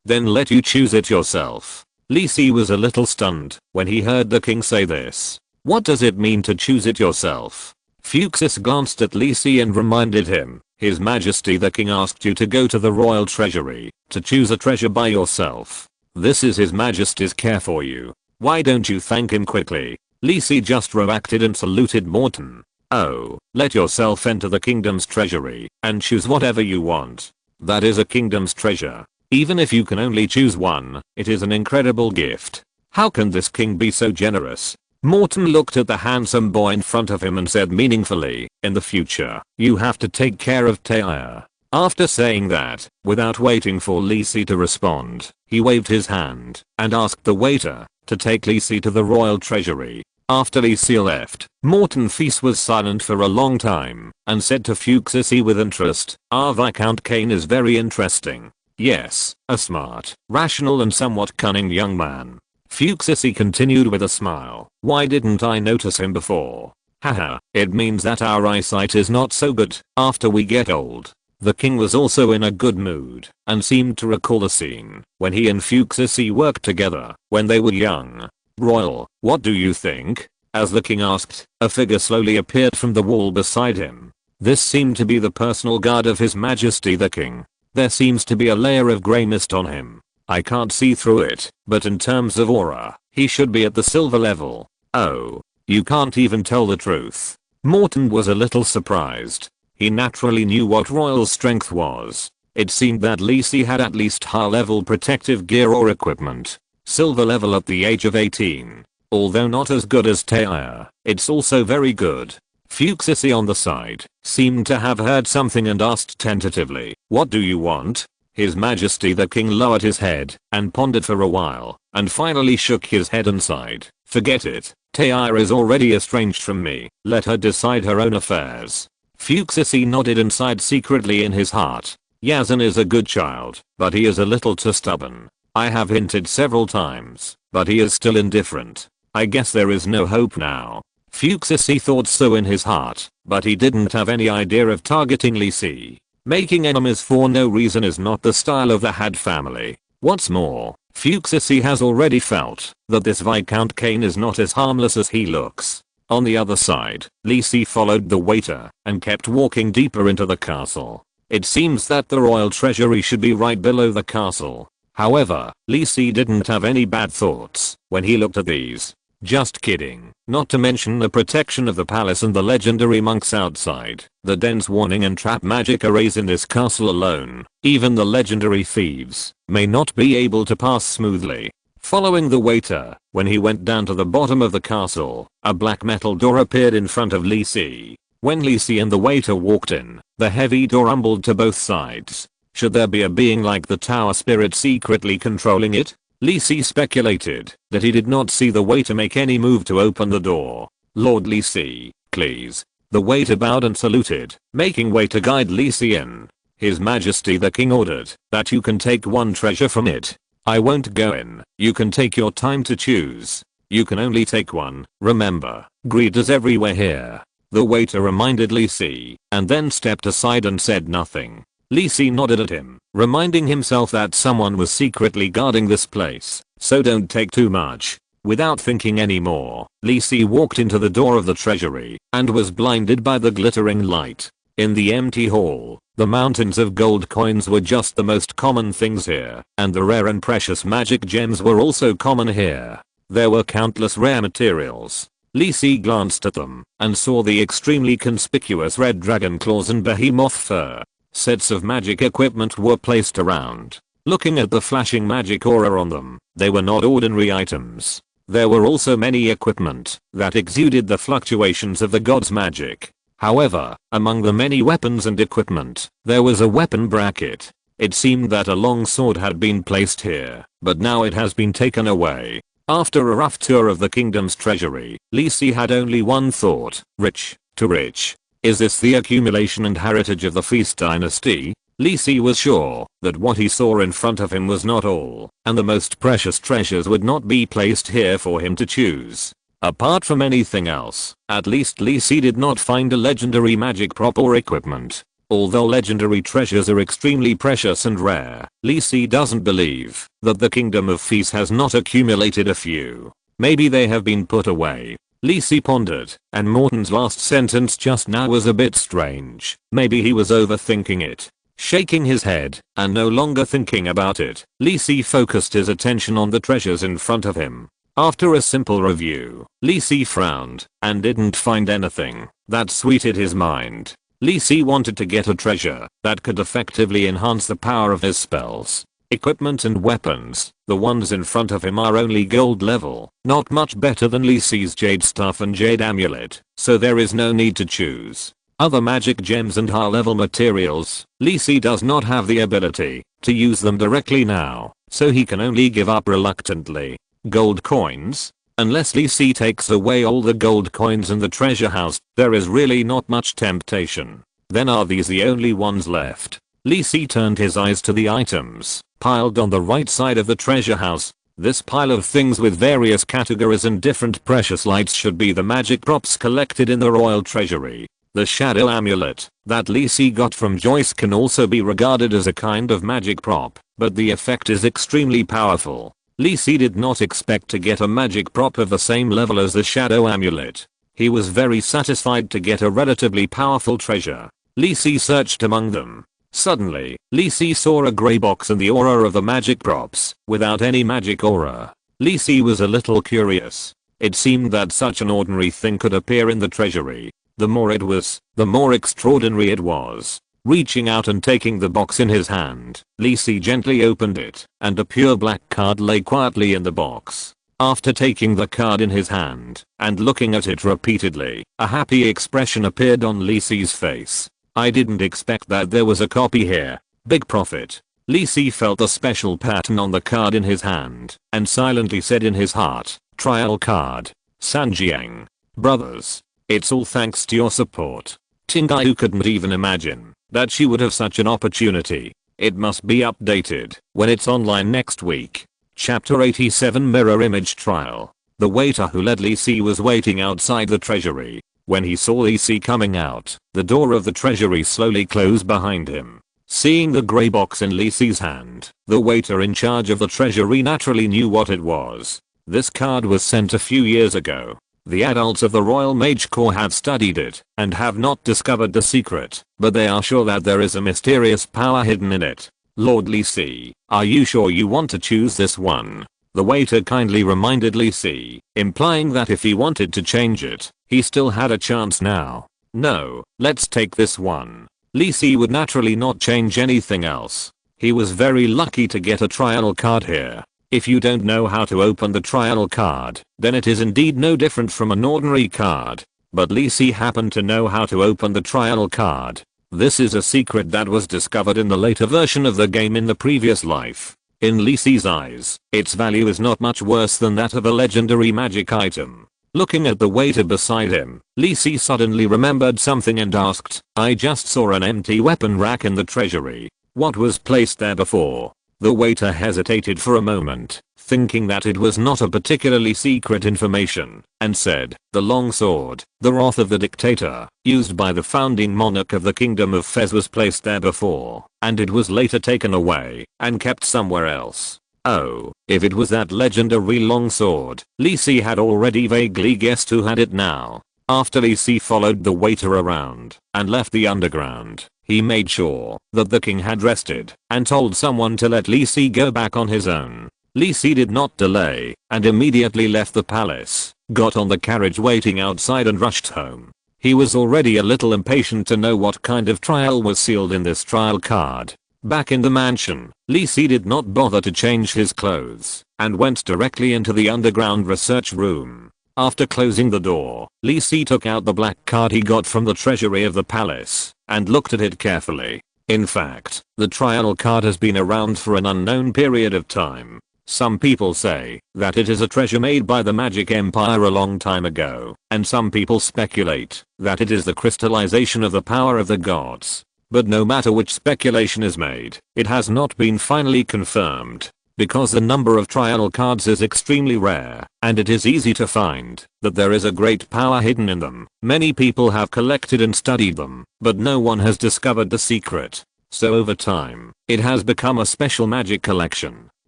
Then let you choose it yourself. Lisi was a little stunned when he heard the king say this. What does it mean to choose it yourself? Fuxus glanced at Lisi and reminded him, His Majesty the King asked you to go to the royal treasury to choose a treasure by yourself. This is His Majesty's care for you. Why don't you thank him quickly? Lisi just reacted and saluted Morton. Oh, let yourself enter the kingdom's treasury and choose whatever you want. That is a kingdom's treasure. Even if you can only choose one, it is an incredible gift. How can this king be so generous? Morton looked at the handsome boy in front of him and said meaningfully, in the future, you have to take care of Taya. After saying that, without waiting for Lisi to respond, he waved his hand and asked the waiter to take Lisi to the royal treasury. After Lisi left, Morton Feast was silent for a long time and said to Fuchsissy with interest, "Our Viscount Kane is very interesting. Yes, a smart, rational and somewhat cunning young man." Fuchsissy continued with a smile, "Why didn't I notice him before? Haha, it means that our eyesight is not so good after we get old." The king was also in a good mood and seemed to recall a scene when he and Fuchsissy worked together when they were young. "Royal, what do you think?" As the king asked, a figure slowly appeared from the wall beside him. This seemed to be the personal guard of His Majesty the King. There seems to be a layer of grey mist on him. I can't see through it, but in terms of aura, he should be at the silver level. Oh, you can't even tell the truth. Morton was a little surprised. He naturally knew what royal strength was. It seemed that Lisi had at least high level protective gear or equipment. Silver level at the age of 18. Although not as good as Taya, it's also very good. Fuchsissy on the side seemed to have heard something and asked tentatively, "What do you want?" His Majesty the King lowered his head and pondered for a while and finally shook his head and sighed. "Forget it. Taya is already estranged from me. Let her decide her own affairs." Fuchsissy nodded and sighed secretly in his heart. Yazan is a good child, but he is a little too stubborn. I have hinted several times, but he is still indifferent. I guess there is no hope now. Fuchsissy thought so in his heart, but he didn't have any idea of targeting Lisi. Making enemies for no reason is not the style of the Had family. What's more, Fuchsissy has already felt that this Viscount Kane is not as harmless as he looks. On the other side, Lisi followed the waiter and kept walking deeper into the castle. It seems that the royal treasury should be right below the castle. However, Lisi didn't have any bad thoughts when he looked at these. Just kidding. Not to mention the protection of the palace and the legendary monks outside. The dense warning and trap magic arrays in this castle alone. Even the legendary thieves may not be able to pass smoothly. Following the waiter, when he went down to the bottom of the castle, a black metal door appeared in front of Lisi. When Lisi and the waiter walked in, the heavy door rumbled to both sides. Should there be a being like the tower spirit secretly controlling it? Lisi speculated that he did not see the waiter make any move to open the door. "Lord Lisi, please." The waiter bowed and saluted, making way to guide Lisi in. His Majesty the King ordered that you can take one treasure from it. I won't go in. You can take your time to choose. You can only take one, remember. Greed is everywhere here. The waiter reminded Lisi, and then stepped aside and said nothing. Lisi nodded at him, reminding himself that someone was secretly guarding this place, so don't take too much. Without thinking anymore, Lisi walked into the door of the treasury and was blinded by the glittering light. In the empty hall, the mountains of gold coins were just the most common things here, and the rare and precious magic gems were also common here. There were countless rare materials. Lisi glanced at them and saw the extremely conspicuous red dragon claws and behemoth fur. Sets of magic equipment were placed around. Looking at the flashing magic aura on them, they were not ordinary items. There were also many equipment that exuded the fluctuations of the god's magic. However, among the many weapons and equipment, there was a weapon bracket. It seemed that a long sword had been placed here, but now it has been taken away. After a rough tour of the kingdom's treasury, Lisi had only one thought: rich, too rich. Is this the accumulation and heritage of the Feast dynasty? Lisi was sure that what he saw in front of him was not all, and the most precious treasures would not be placed here for him to choose. Apart from anything else, at least Lisi did not find a legendary magic prop or equipment. Although legendary treasures are extremely precious and rare, Lisi doesn't believe that the kingdom of Feast has not accumulated a few. Maybe they have been put away. Lisi pondered, and Morton's last sentence just now was a bit strange. Maybe he was overthinking it. Shaking his head, and no longer thinking about it, Lisi focused his attention on the treasures in front of him. After a simple review, Lisi frowned, and didn't find anything that sweeted his mind. Lisi wanted to get a treasure that could effectively enhance the power of his spells. Equipment and weapons, the ones in front of him are only gold level, not much better than Lisi's jade staff and jade amulet, so there is no need to choose. other magic gems and high level materials, Lee Si does not have the ability to use them directly now, so he can only give up reluctantly. Gold coins? Unless Lee Si takes away all the gold coins in the treasure house, there is really not much temptation. Then are these the only ones left? Lee Si turned his eyes to the items piled on the right side of the treasure house. This pile of things with various categories and different precious lights should be the magic props collected in the royal treasury. The shadow amulet that Lee Si got from Joyce can also be regarded as a kind of magic prop, but the effect is extremely powerful. Lee Si did not expect to get a magic prop of the same level as the shadow amulet. He was very satisfied to get a relatively powerful treasure. Lee Si searched among them. Suddenly, Lee Si saw a grey box in the aura of the magic props, without any magic aura. Lee Si was a little curious. It seemed that such an ordinary thing could appear in the treasury. The more it was, the more extraordinary it was. Reaching out and taking the box in his hand, Lee Si gently opened it, and a pure black card lay quietly in the box. After taking the card in his hand, and looking at it repeatedly, a happy expression appeared on Lee Si's face. I didn't expect that there was a copy here. Big profit. Lee Si felt the special pattern on the card in his hand, and silently said in his heart, trial card. Sanjiang. Brothers. It's all thanks to your support. Tingai couldn't even imagine that she would have such an opportunity. It must be updated when it's online next week. Chapter 87 Mirror Image Trial. The waiter who led Lee Si was waiting outside the treasury. When he saw Lee Si coming out, the door of the treasury slowly closed behind him. Seeing the grey box in Lee Si's hand, the waiter in charge of the treasury naturally knew what it was. This card was sent a few years ago. The adults of the Royal Mage Corps have studied it and have not discovered the secret, but they are sure that there is a mysterious power hidden in it. Lord Lee Si, are you sure you want to choose this one? The waiter kindly reminded Lee Si, implying that if he wanted to change it, he still had a chance now. No, let's take this one. Lee Si would naturally not change anything else. He was very lucky to get a trial card here. If you don't know how to open the trial card, then it is indeed no different from an ordinary card. But Lee Si happened to know how to open the trial card. This is a secret that was discovered in the later version of the game in the previous life. In Lee Si's eyes, its value is not much worse than that of a legendary magic item. Looking at the waiter beside him, Lee Si suddenly remembered something and asked, I just saw an empty weapon rack in the treasury. What was placed there before? The waiter hesitated for a moment, thinking that it was not a particularly secret information, and said, the long sword, the wrath of the dictator, used by the founding monarch of the kingdom of Fez was placed there before, and it was later taken away and kept somewhere else. Oh, if it was that legendary long sword, Lee Si had already vaguely guessed who had it now. After Lee Si followed the waiter around and left the underground, he made sure that the king had rested and told someone to let Lee Si go back on his own. Lee Si did not delay and immediately left the palace, got on the carriage waiting outside and rushed home. He was already a little impatient to know what kind of trial was sealed in this trial card. Back in the mansion, Lee Si did not bother to change his clothes and went directly into the underground research room. After closing the door, Lee Si took out the black card he got from the treasury of the palace and looked at it carefully. In fact, the trial card has been around for an unknown period of time. Some people say that it is a treasure made by the Magic Empire a long time ago, and some people speculate that it is the crystallization of the power of the gods. But no matter which speculation is made, it has not been finally confirmed. Because the number of trial cards is extremely rare, and it is easy to find that there is a great power hidden in them. Many people have collected and studied them, but no one has discovered the secret. So over time, it has become a special magic collection.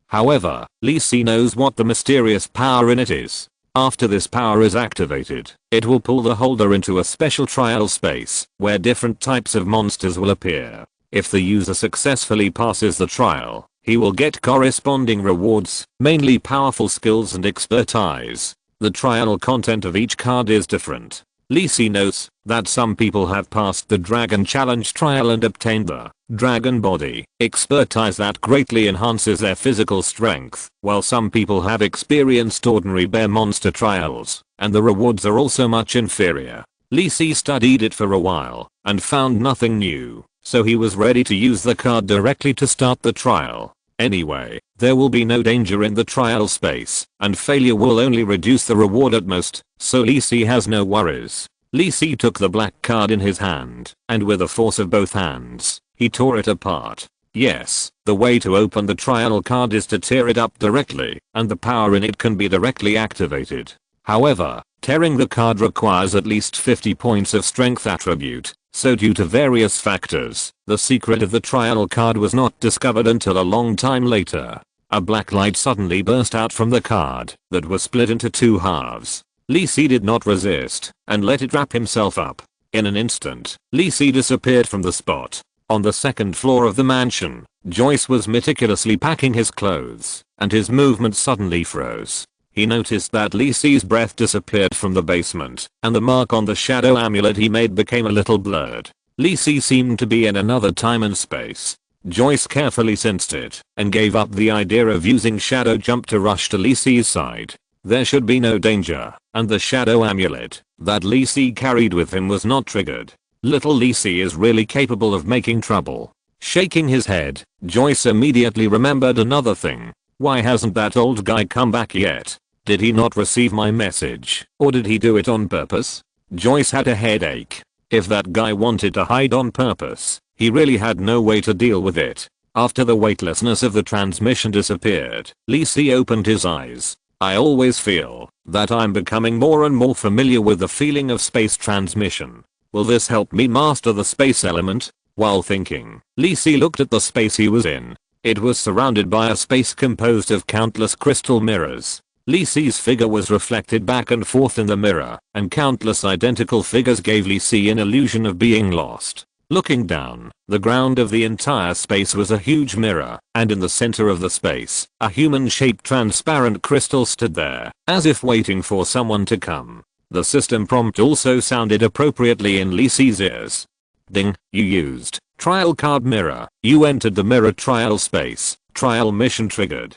However, Lee Si knows what the mysterious power in it is. After this power is activated, it will pull the holder into a special trial space, where different types of monsters will appear. If the user successfully passes the trial, he will get corresponding rewards, mainly powerful skills and expertise. The trial content of each card is different. Lee Si notes that some people have passed the Dragon Challenge trial and obtained the Dragon Body expertise that greatly enhances their physical strength, while some people have experienced ordinary bear monster trials, and the rewards are also much inferior. Li Si studied it for a while and found nothing new, so he was ready to use the card directly to start the trial. Anyway, there will be no danger in the trial space, and failure will only reduce the reward at most, so Li Si has no worries. Li Si took the black card in his hand, and with the force of both hands, he tore it apart. Yes, the way to open the trial card is to tear it up directly, and the power in it can be directly activated. However, tearing the card requires at least 50 points of strength attribute, so due to various factors, the secret of the trial card was not discovered until a long time later. A black light suddenly burst out from the card that was split into two halves. Li Si did not resist and let it wrap himself up. In an instant, Li Si disappeared from the spot. On the second floor of the mansion, Joyce was meticulously packing his clothes, and his movement suddenly froze. He noticed that Li Si's breath disappeared from the basement, and the mark on the shadow amulet he made became a little blurred. Li Si seemed to be in another time and space. Joyce carefully sensed it, and gave up the idea of using shadow jump to rush to Li Si's side. There should be no danger, and the shadow amulet that Li Si carried with him was not triggered. Little Li Si is really capable of making trouble. Shaking his head, Joyce immediately remembered another thing. Why hasn't that old guy come back yet? Did he not receive my message, or did he do it on purpose? Joyce had a headache. If that guy wanted to hide on purpose, he really had no way to deal with it. After the weightlessness of the transmission disappeared, Li Si opened his eyes. I always feel that I'm becoming more and more familiar with the feeling of space transmission. Will this help me master the space element? While thinking, Li Si looked at the space he was in. It was surrounded by a space composed of countless crystal mirrors. Li Si's figure was reflected back and forth in the mirror, and countless identical figures gave Li Si an illusion of being lost. Looking down, the ground of the entire space was a huge mirror, and in the center of the space, a human-shaped transparent crystal stood there, as if waiting for someone to come. The system prompt also sounded appropriately in Li Si's ears. Ding, you used trial card mirror. You entered the mirror trial space. Trial mission triggered.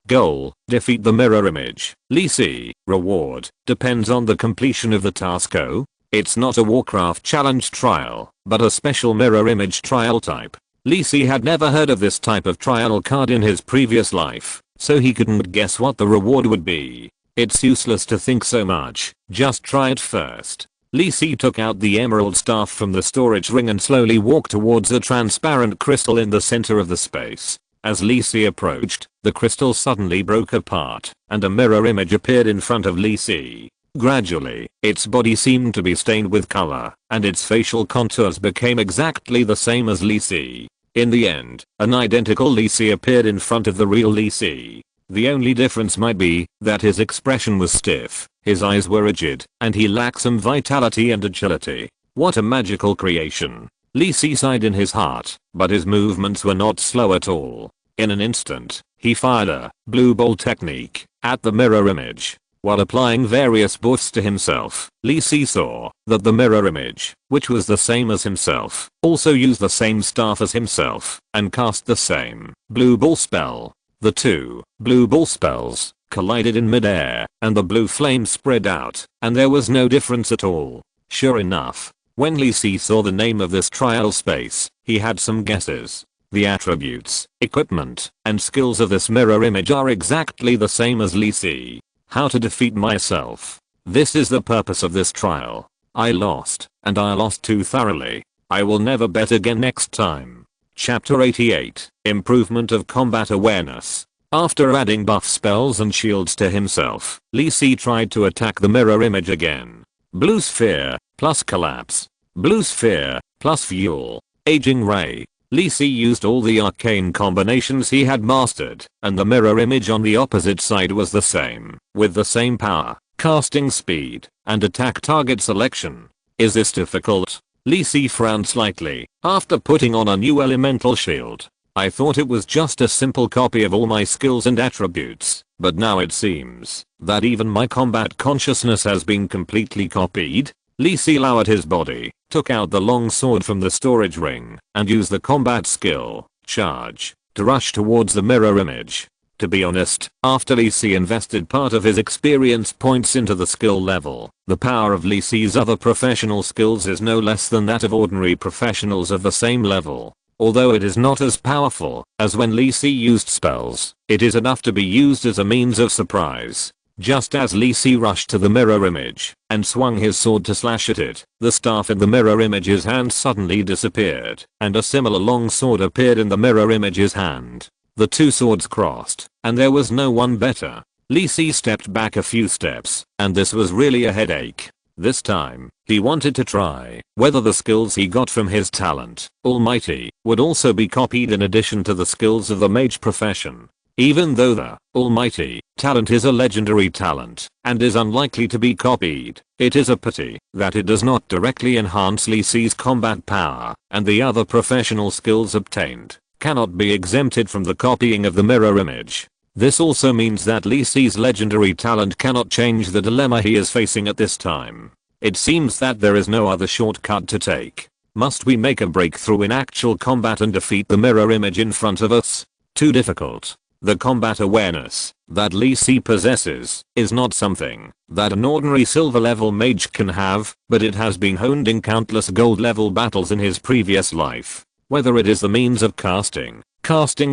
Goal, defeat the mirror image. Li Si, reward, depends on the completion of the task. Oh, it's not a Warcraft challenge trial, but a special mirror image trial type. Li Si had never heard of this type of trial card in his previous life, so he couldn't guess what the reward would be. It's useless to think so much, just try it first. Li Si took out the emerald staff from the storage ring and slowly walked towards the transparent crystal in the center of the space. As Li Si approached, the crystal suddenly broke apart, and a mirror image appeared in front of Li Si. Gradually, its body seemed to be stained with color, and its facial contours became exactly the same as Li Si. In the end, an identical Li Si appeared in front of the real Li Si. The only difference might be that his expression was stiff, his eyes were rigid, and he lacked some vitality and agility. What a magical creation. Li Si sighed in his heart, but his movements were not slow at all. In an instant, he fired a blue ball technique at the mirror image. While applying various buffs to himself, Li Si saw that the mirror image, which was the same as himself, also used the same staff as himself, and cast the same blue ball spell. The two blue ball spells collided in midair, and the blue flame spread out, and there was no difference at all. Sure enough, when Li Si saw the name of this trial space, he had some guesses. The attributes, equipment, and skills of this mirror image are exactly the same as Li Si. How to defeat myself. This is the purpose of this trial. I lost, and I lost too thoroughly. I will never bet again next time. Chapter 88, Improvement of Combat Awareness. After adding buff spells and shields to himself, Li Si tried to attack the mirror image again. Blue sphere, plus collapse. Blue sphere, plus fuel. Aging ray. Li Si used all the arcane combinations he had mastered, and the mirror image on the opposite side was the same, with the same power, casting speed, and attack target selection. Is this difficult? Li Si frowned slightly, after putting on a new elemental shield. I thought it was just a simple copy of all my skills and attributes, but now it seems that even my combat consciousness has been completely copied. Li Si lowered his body, took out the long sword from the storage ring, and used the combat skill, charge, to rush towards the mirror image. To be honest, after Lee Si invested part of his experience points into the skill level, the power of Lee Si's other professional skills is no less than that of ordinary professionals of the same level. Although it is not as powerful as when Lee Si used spells, it is enough to be used as a means of surprise. Just as Lee Si rushed to the mirror image and swung his sword to slash at it, the staff in the mirror image's hand suddenly disappeared, and a similar long sword appeared in the mirror image's hand. The two swords crossed, and there was no one better. Lee Si stepped back a few steps, and this was really a headache. This time, he wanted to try whether the skills he got from his talent, Almighty, would also be copied in addition to the skills of the mage profession. Even though the Almighty talent is a legendary talent and is unlikely to be copied, it is a pity that it does not directly enhance Lee Si's combat power, and the other professional skills obtained cannot be exempted from the copying of the mirror image. This also means that Lee Si's legendary talent cannot change the dilemma he is facing at this time. It seems that there is no other shortcut to take. Must we make a breakthrough in actual combat and defeat the mirror image in front of us? Too difficult. The combat awareness that Lee Si possesses is not something that an ordinary silver level mage can have, but it has been honed in countless gold level battles in his previous life. Whether it is the means of casting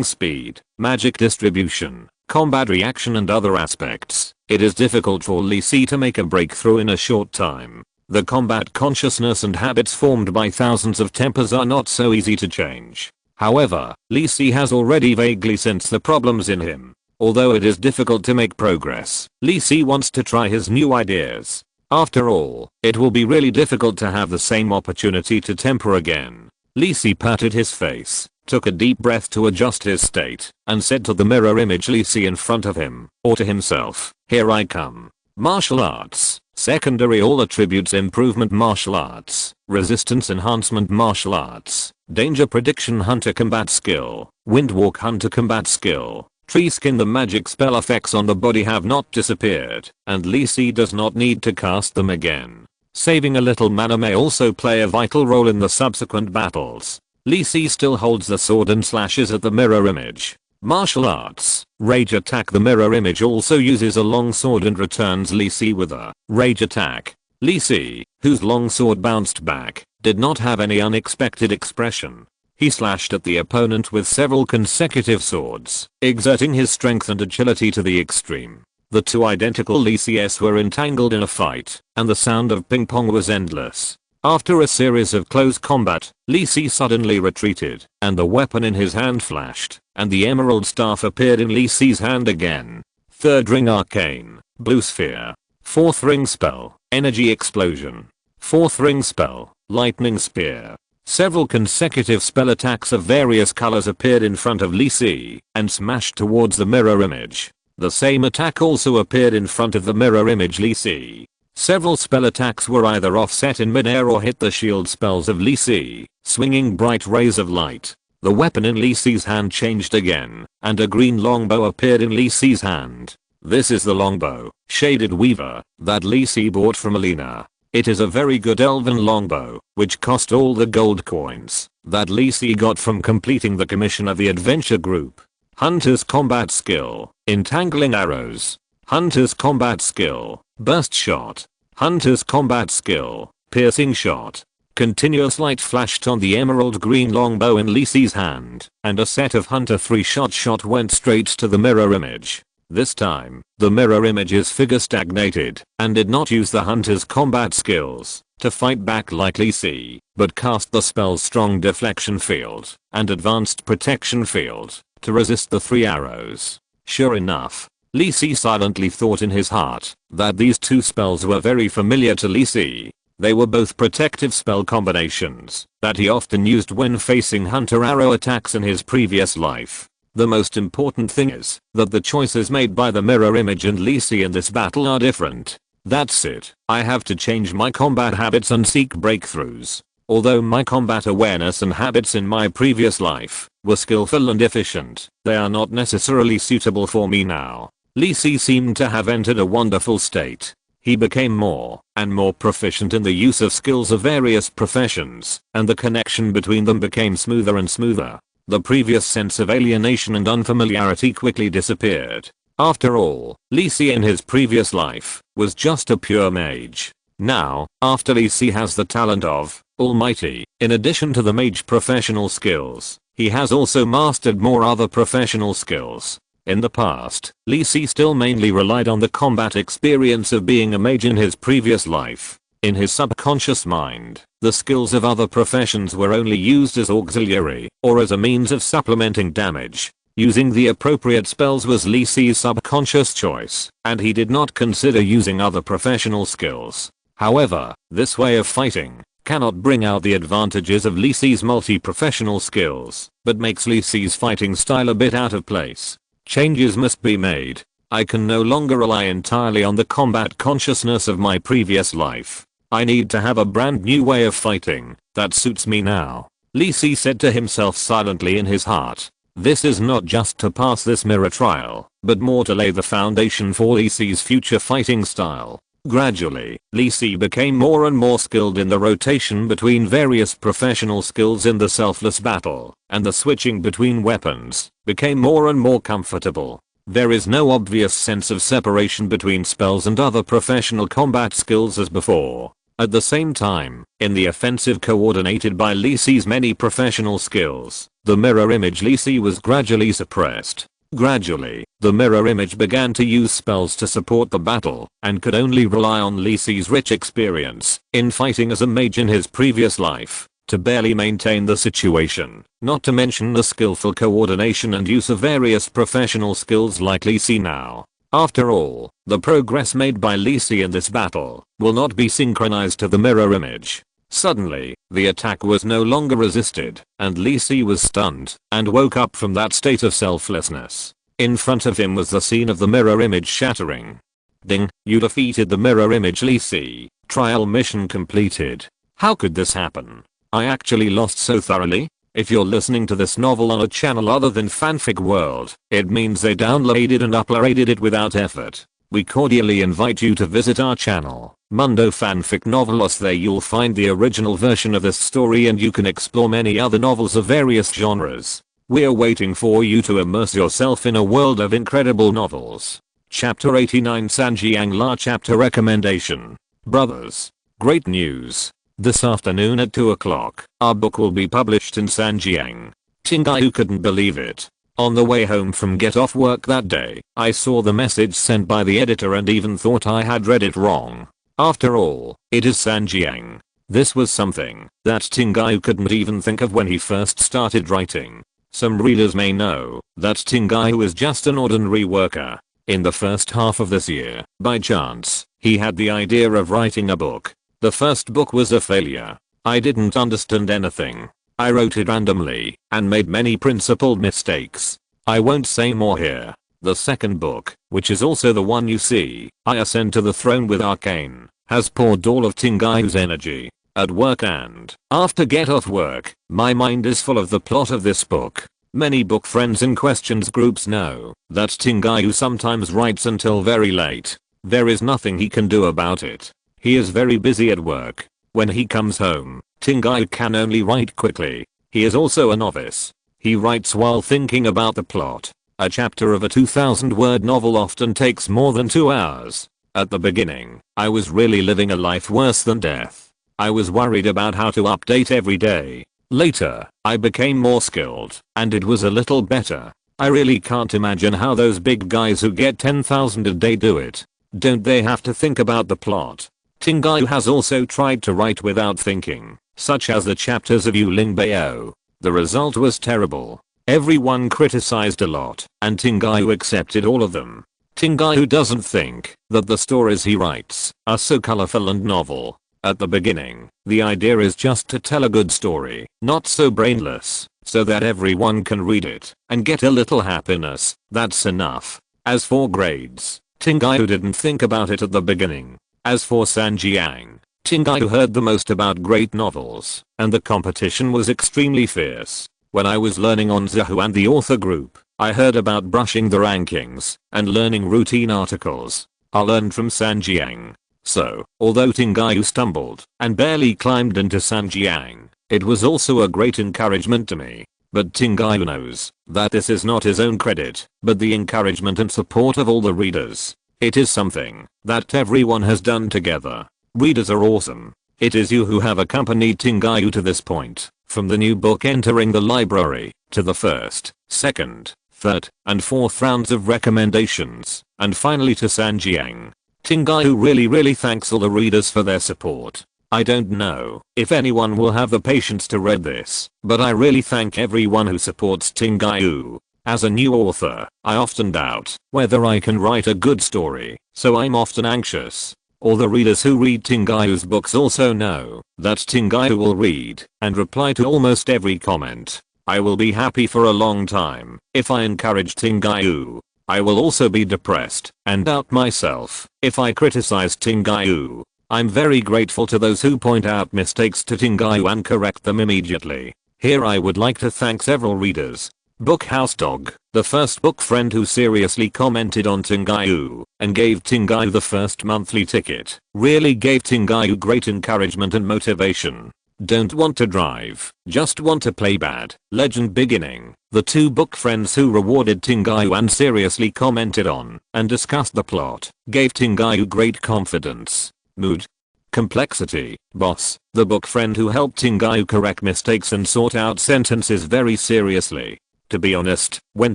speed, magic distribution, combat reaction and other aspects, it is difficult for Lee Si to make a breakthrough in a short time. The combat consciousness and habits formed by thousands of tempers are not so easy to change. However, Lee Si has already vaguely sensed the problems in him. Although it is difficult to make progress, Lee Si wants to try his new ideas. After all, it will be really difficult to have the same opportunity to temper again. Lee Si patted his face, took a deep breath to adjust his state, and said to the mirror image Lee Si in front of him, or to himself, "Here I come." Martial arts. Secondary all attributes improvement martial arts, resistance enhancement martial arts, danger prediction hunter combat skill, windwalk hunter combat skill, tree skin. The magic spell effects on the body have not disappeared, and Lee Si does not need to cast them again. Saving a little mana may also play a vital role in the subsequent battles. Lee Si still holds the sword and slashes at the mirror image. Martial arts. Rage attack. The mirror image also uses a long sword and returns Lee Si with a rage attack. Lee Si, whose long sword bounced back, did not have any unexpected expression. He slashed at the opponent with several consecutive swords, exerting his strength and agility to the extreme. The two identical Lee Si's were entangled in a fight, and the sound of ping pong was endless. After a series of close combat, Lee Si suddenly retreated, and the weapon in his hand flashed, and the emerald staff appeared in Lee Si's hand again. Third ring Arcane, blue sphere. Fourth ring spell, energy explosion. Fourth ring spell, lightning spear. Several consecutive spell attacks of various colors appeared in front of Lee Si, and smashed towards the mirror image. The same attack also appeared in front of the mirror image Lee Si. Several spell attacks were either offset in midair or hit the shield spells of Lee Si, swinging bright rays of light. The weapon in Lee Si's hand changed again, and a green longbow appeared in Lee Si's hand. This is the longbow, Shaded Weaver, that Lee Si bought from Alina. It is a very good elven longbow, which cost all the gold coins that Lee Si got from completing the commission of the adventure group. Hunter's combat skill, entangling arrows. Hunter's combat skill, burst shot. Hunter's combat skill, piercing shot. Continuous light flashed on the emerald green longbow in Lee Si's hand, and a set of Hunter 3-shot went straight to the mirror image. This time, the mirror image's figure stagnated, and did not use the Hunter's combat skills to fight back like Lee Si, but cast the spell's strong deflection field and advanced protection field to resist the 3 arrows. Sure enough, Lee Si silently thought in his heart that these two spells were very familiar to Lee Si. They were both protective spell combinations that he often used when facing hunter arrow attacks in his previous life. The most important thing is that the choices made by the mirror image and Lee Si in this battle are different. That's it. I have to change my combat habits and seek breakthroughs. Although my combat awareness and habits in my previous life were skillful and efficient, they are not necessarily suitable for me now. Lee Si seemed to have entered a wonderful state. He became more and more proficient in the use of skills of various professions, and the connection between them became smoother and smoother. The previous sense of alienation and unfamiliarity quickly disappeared. After all, Lee Si in his previous life was just a pure mage. Now, after Lee Si has the talent of Almighty, in addition to the mage professional skills, he has also mastered more other professional skills. In the past, Lee Si still mainly relied on the combat experience of being a mage in his previous life. In his subconscious mind, the skills of other professions were only used as auxiliary or as a means of supplementing damage. Using the appropriate spells was Lee Si's subconscious choice, and he did not consider using other professional skills. However, this way of fighting cannot bring out the advantages of Lee Si's multi-professional skills, but makes Lee Si's fighting style a bit out of place. Changes must be made. I can no longer rely entirely on the combat consciousness of my previous life. I need to have a brand new way of fighting that suits me now, Lee Si said to himself silently in his heart. This is not just to pass this mirror trial, but more to lay the foundation for Lee Si's future fighting style. Gradually, Lee Si became more and more skilled in the rotation between various professional skills in the selfless battle, and the switching between weapons became more and more comfortable. There is no obvious sense of separation between spells and other professional combat skills as before. At the same time, in the offensive coordinated by Lee Si's many professional skills, the mirror image Lee Si was gradually suppressed. Gradually, the mirror image began to use spells to support the battle, and could only rely on Lee Si's rich experience in fighting as a mage in his previous life to barely maintain the situation, not to mention the skillful coordination and use of various professional skills like Lee Si now. After all, the progress made by Lee Si in this battle will not be synchronized to the mirror image. Suddenly, the attack was no longer resisted, and Lee Si was stunned and woke up from that state of selflessness. In front of him was the scene of the mirror image shattering. Ding, you defeated the mirror image Lee Si. Trial mission completed. How could this happen? I actually lost so thoroughly? If you're listening to this novel on a channel other than Fanfic World, it means they downloaded and uploaded it without effort. We cordially invite you to visit our channel, Mundo Fanfic Novelos. There you'll find the original version of this story and you can explore many other novels of various genres. We're waiting for you to immerse yourself in a world of incredible novels. Chapter 89 Sanjiang La Chapter Recommendation. Brothers, great news. This afternoon at 2 o'clock, our book will be published in Sanjiang. Tingai couldn't believe it. On the way home from get off work that day, I saw the message sent by the editor and even thought I had read it wrong. After all, it is Sanjiang. This was something that Tingai couldn't even think of when he first started writing. Some readers may know that Tingai is just an ordinary worker. In the first half of this year, by chance, he had the idea of writing a book. The first book was a failure. I didn't understand anything. I wrote it randomly and made many principled mistakes. I won't say more here. The second book, which is also the one you see, I Ascend to the Throne with Arcane, has poured all of Tingai's energy. At work and after get off work, my mind is full of the plot of this book. Many book friends and questions groups know that Tingai sometimes writes until very late. There is nothing he can do about it. He is very busy at work. When he comes home, Tingai can only write quickly. He is also a novice. He writes while thinking about the plot. A chapter of a 2,000-word novel often takes more than 2 hours. At the beginning, I was really living a life worse than death. I was worried about how to update every day. Later, I became more skilled, and it was a little better. I really can't imagine how those big guys who get 10,000 a day do it. Don't they have to think about the plot? Tingai has also tried to write without thinking, such as the chapters of Yu Ling Bao. The result was terrible. Everyone criticized a lot, and Tingai accepted all of them. Tingai doesn't think that the stories he writes are so colorful and novel. At the beginning, the idea is just to tell a good story, not so brainless, so that everyone can read it and get a little happiness. That's enough. As for grades, Tingai didn't think about it at the beginning. As for Sanjiang, Tingai heard the most about great novels, and the competition was extremely fierce. When I was learning on Zahoo and the author group, I heard about brushing the rankings and learning routine articles. I learned from Sanjiang. So, although Tingai stumbled and barely climbed into Sanjiang, it was also a great encouragement to me. but Tingayu knows that this is not his own credit, but the encouragement and support of all the readers. It is something that everyone has done together. Readers are awesome. It is you who have accompanied Tingayu to this point, from the new book entering the library, to the first, second, third, and fourth rounds of recommendations, and finally to Sanjiang. Tingayu really thanks all the readers for their support. I don't know if anyone will have the patience to read this, but I really thank everyone who supports Tingayu. As a new author, I often doubt whether I can write a good story, so I'm often anxious. All the readers who read Tingayu's books also know that Tingayu will read and reply to almost every comment. I will be happy for a long time if I encourage Tingayu. I will also be depressed and doubt myself if I criticize Tingayu. I'm very grateful to those who point out mistakes to Tingayu and correct them immediately. Here I would like to thank several readers. Bookhouse Dog, the first book friend who seriously commented on Tingayu and gave Tingayu the first monthly ticket, really gave Tingayu great encouragement and motivation. Don't want to drive, just want to play bad. Legend Beginning, the two book friends who rewarded Tingayu and seriously commented on and discussed the plot, gave Tingayu great confidence. Mood. Complexity, Boss, the book friend who helped Tingayu correct mistakes and sort out sentences very seriously. To be honest, when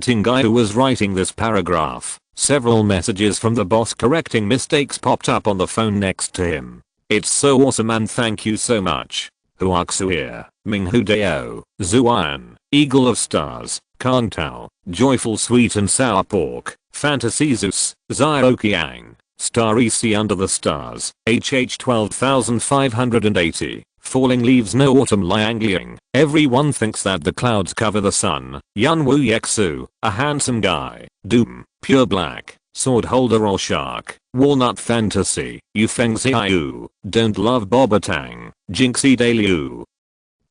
Tingayu was writing this paragraph, several messages from the boss correcting mistakes popped up on the phone next to him. It's so awesome and thank you so much. Huaxuir, Minghu Deo, Zuan, Eagle of Stars, Kang Tao, Joyful Sweet and Sour Pork, Fantasy Zeus, Zioqiang, Starry Sea Under the Stars, HH 12580. Falling Leaves No Autumn Liangliang. Everyone thinks that the clouds cover the sun. Yunwoo Yeksu, a handsome guy. Doom, Pure Black, Sword Holder or Shark. Walnut Fantasy, Yufeng Xiaoyu, Don't Love Bobatang, Jinxie Daliu.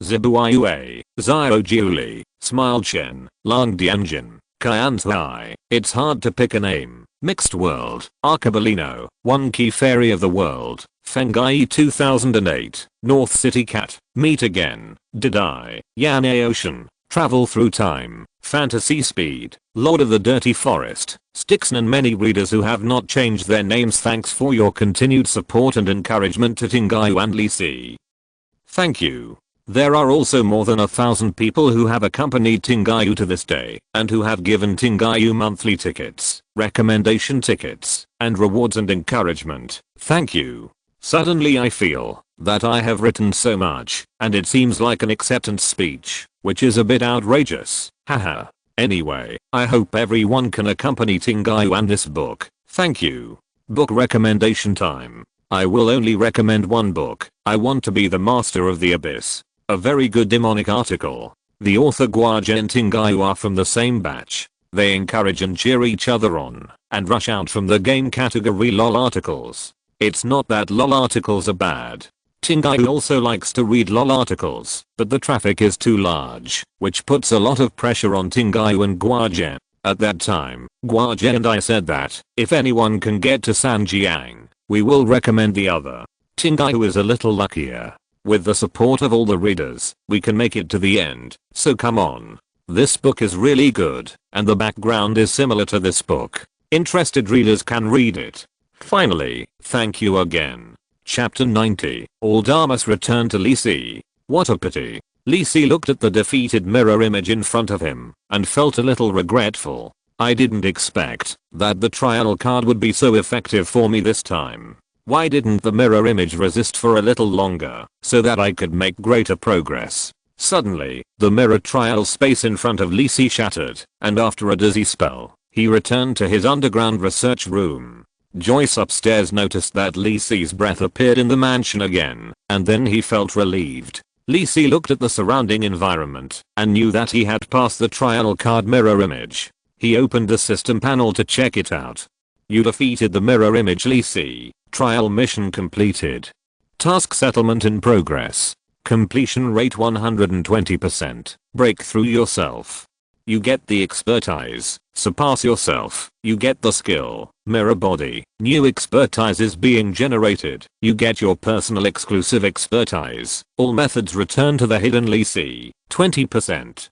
Zibuayue, Zio Julie, Smile Chen, Lang Dianjin, Kyan Thai. It's hard to pick a name. Mixed World, Arcabalino, One Key Fairy of the World, Fengai 2008, North City Cat, Meet Again, Did I, Yane Ocean, Travel Through Time, Fantasy Speed, Lord of the Dirty Forest, Styxn and many readers who have not changed their names. Thanks for your continued support and encouragement to Tingayu and Lisi. Thank you. There are also more than 1,000 people who have accompanied Tingayu to this day and who have given Tingayu monthly tickets, recommendation tickets, and rewards and encouragement. Thank you. Suddenly I feel that I have written so much and it seems like an acceptance speech, which is a bit outrageous. Haha. Anyway, I hope everyone can accompany Tingayu and this book. Thank you. Book recommendation time. I will only recommend one book. I Want to Be the Master of the Abyss. A very good demonic article. The author Guaja and Tingayu are from the same batch. They encourage and cheer each other on, and rush out from the game category LOL articles. It's not that LOL articles are bad. Tingayu also likes to read LOL articles, but the traffic is too large, which puts a lot of pressure on Tingayu and Guaja. At that time, Guaja and I said that, if anyone can get to Sanjiang, we will recommend the other. Tingayu is a little luckier. With the support of all the readers, we can make it to the end, so come on. This book is really good, and the background is similar to this book. Interested readers can read it. Finally, thank you again. Chapter 90, Aldamus returned to Lisi. What a pity. Lisi looked at the defeated mirror image in front of him, and felt a little regretful. I didn't expect that the trial card would be so effective for me this time. Why didn't the mirror image resist for a little longer, so that I could make greater progress? Suddenly, the mirror trial space in front of Lisi shattered, and after a dizzy spell, he returned to his underground research room. Joyce upstairs noticed that Lisi's breath appeared in the mansion again, and then he felt relieved. Lisi looked at the surrounding environment, and knew that he had passed the trial card mirror image. He opened the system panel to check it out. You defeated the mirror image, Lisi. Trial mission completed. Task settlement in progress. Completion rate 120%. Breakthrough yourself. You get the expertise. Surpass yourself. You get the skill. Mirror body. New expertise is being generated. You get your personal exclusive expertise. All methods return to the hidden Lisi. 20%.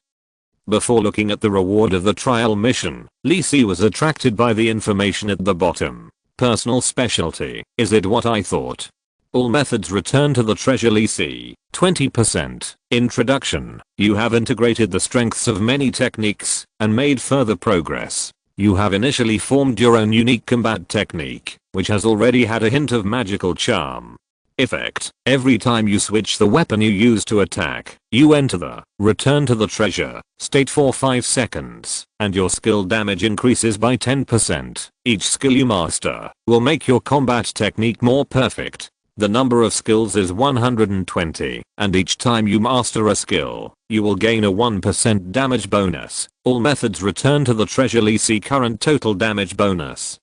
Before looking at the reward of the trial mission, Lee Si was attracted by the information at the bottom. Personal specialty, is it what I thought? All methods return to the treasure. Lee Si, 20%. Introduction, you have integrated the strengths of many techniques and made further progress. You have initially formed your own unique combat technique, which has already had a hint of magical charm. Effect, every time you switch the weapon you use to attack, you enter the return to the treasure state for 5 seconds, and your skill damage increases by 10%. Each skill you master will make your combat technique more perfect. The number of skills is 120, and each time you master a skill, you will gain a 1% damage bonus. All methods return to the treasure. Lee Si current total damage bonus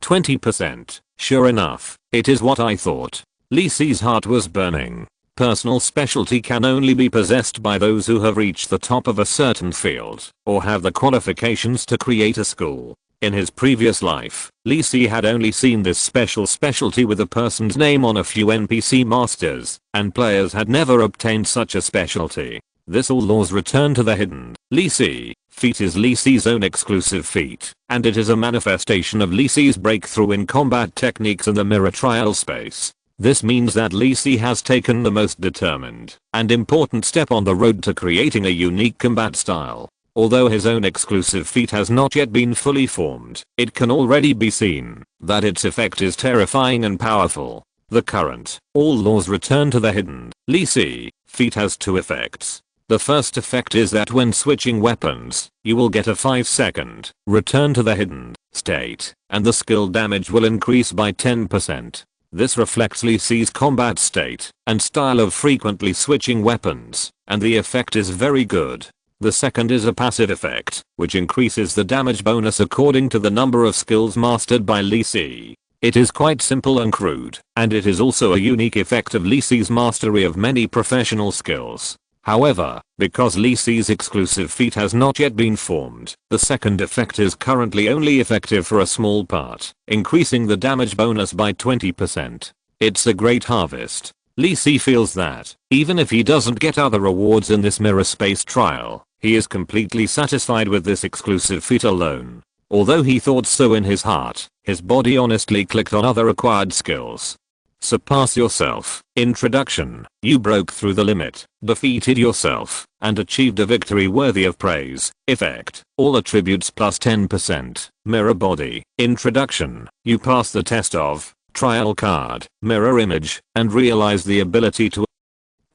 20%. Sure enough, it is what I thought. Lee Si's heart was burning. Personal specialty can only be possessed by those who have reached the top of a certain field, or have the qualifications to create a school. In his previous life, Lee Si had only seen this special specialty with a person's name on a few NPC masters, and players had never obtained such a specialty. This all laws return to the hidden Lee Si feat is Lee Si's own exclusive feat, and it is a manifestation of Lee Si's breakthrough in combat techniques in the mirror trial space. This means that Lee Si has taken the most determined and important step on the road to creating a unique combat style. Although his own exclusive feat has not yet been fully formed, it can already be seen that its effect is terrifying and powerful. The current all laws return to the hidden Lee Si feat has 2 effects. The first effect is that when switching weapons, you will get a 5-second return to the hidden state, and the skill damage will increase by 10%. This reflects Lee Si's combat state and style of frequently switching weapons, and the effect is very good. The second is a passive effect, which increases the damage bonus according to the number of skills mastered by Lee Si. It is quite simple and crude, and it is also a unique effect of Lee Si's mastery of many professional skills. However, because Lee Si's exclusive feat has not yet been formed, the second effect is currently only effective for a small part, increasing the damage bonus by 20%. It's a great harvest. Lee Si feels that, even if he doesn't get other rewards in this mirror space trial, he is completely satisfied with this exclusive feat alone. Although he thought so in his heart, his body honestly clicked on other acquired skills. Surpass yourself. Introduction, you broke through the limit, defeated yourself, and achieved a victory worthy of praise. Effect, all attributes plus 10%. Mirror body. Introduction, you pass the test of trial card, mirror image, and realize the ability to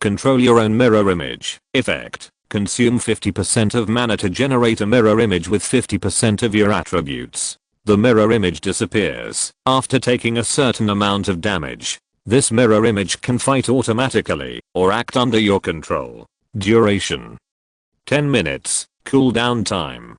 control your own mirror image. Effect, consume 50% of mana to generate a mirror image with 50% of your attributes. The mirror image disappears after taking a certain amount of damage. This mirror image can fight automatically or act under your control. Duration 10 minutes. Cooldown time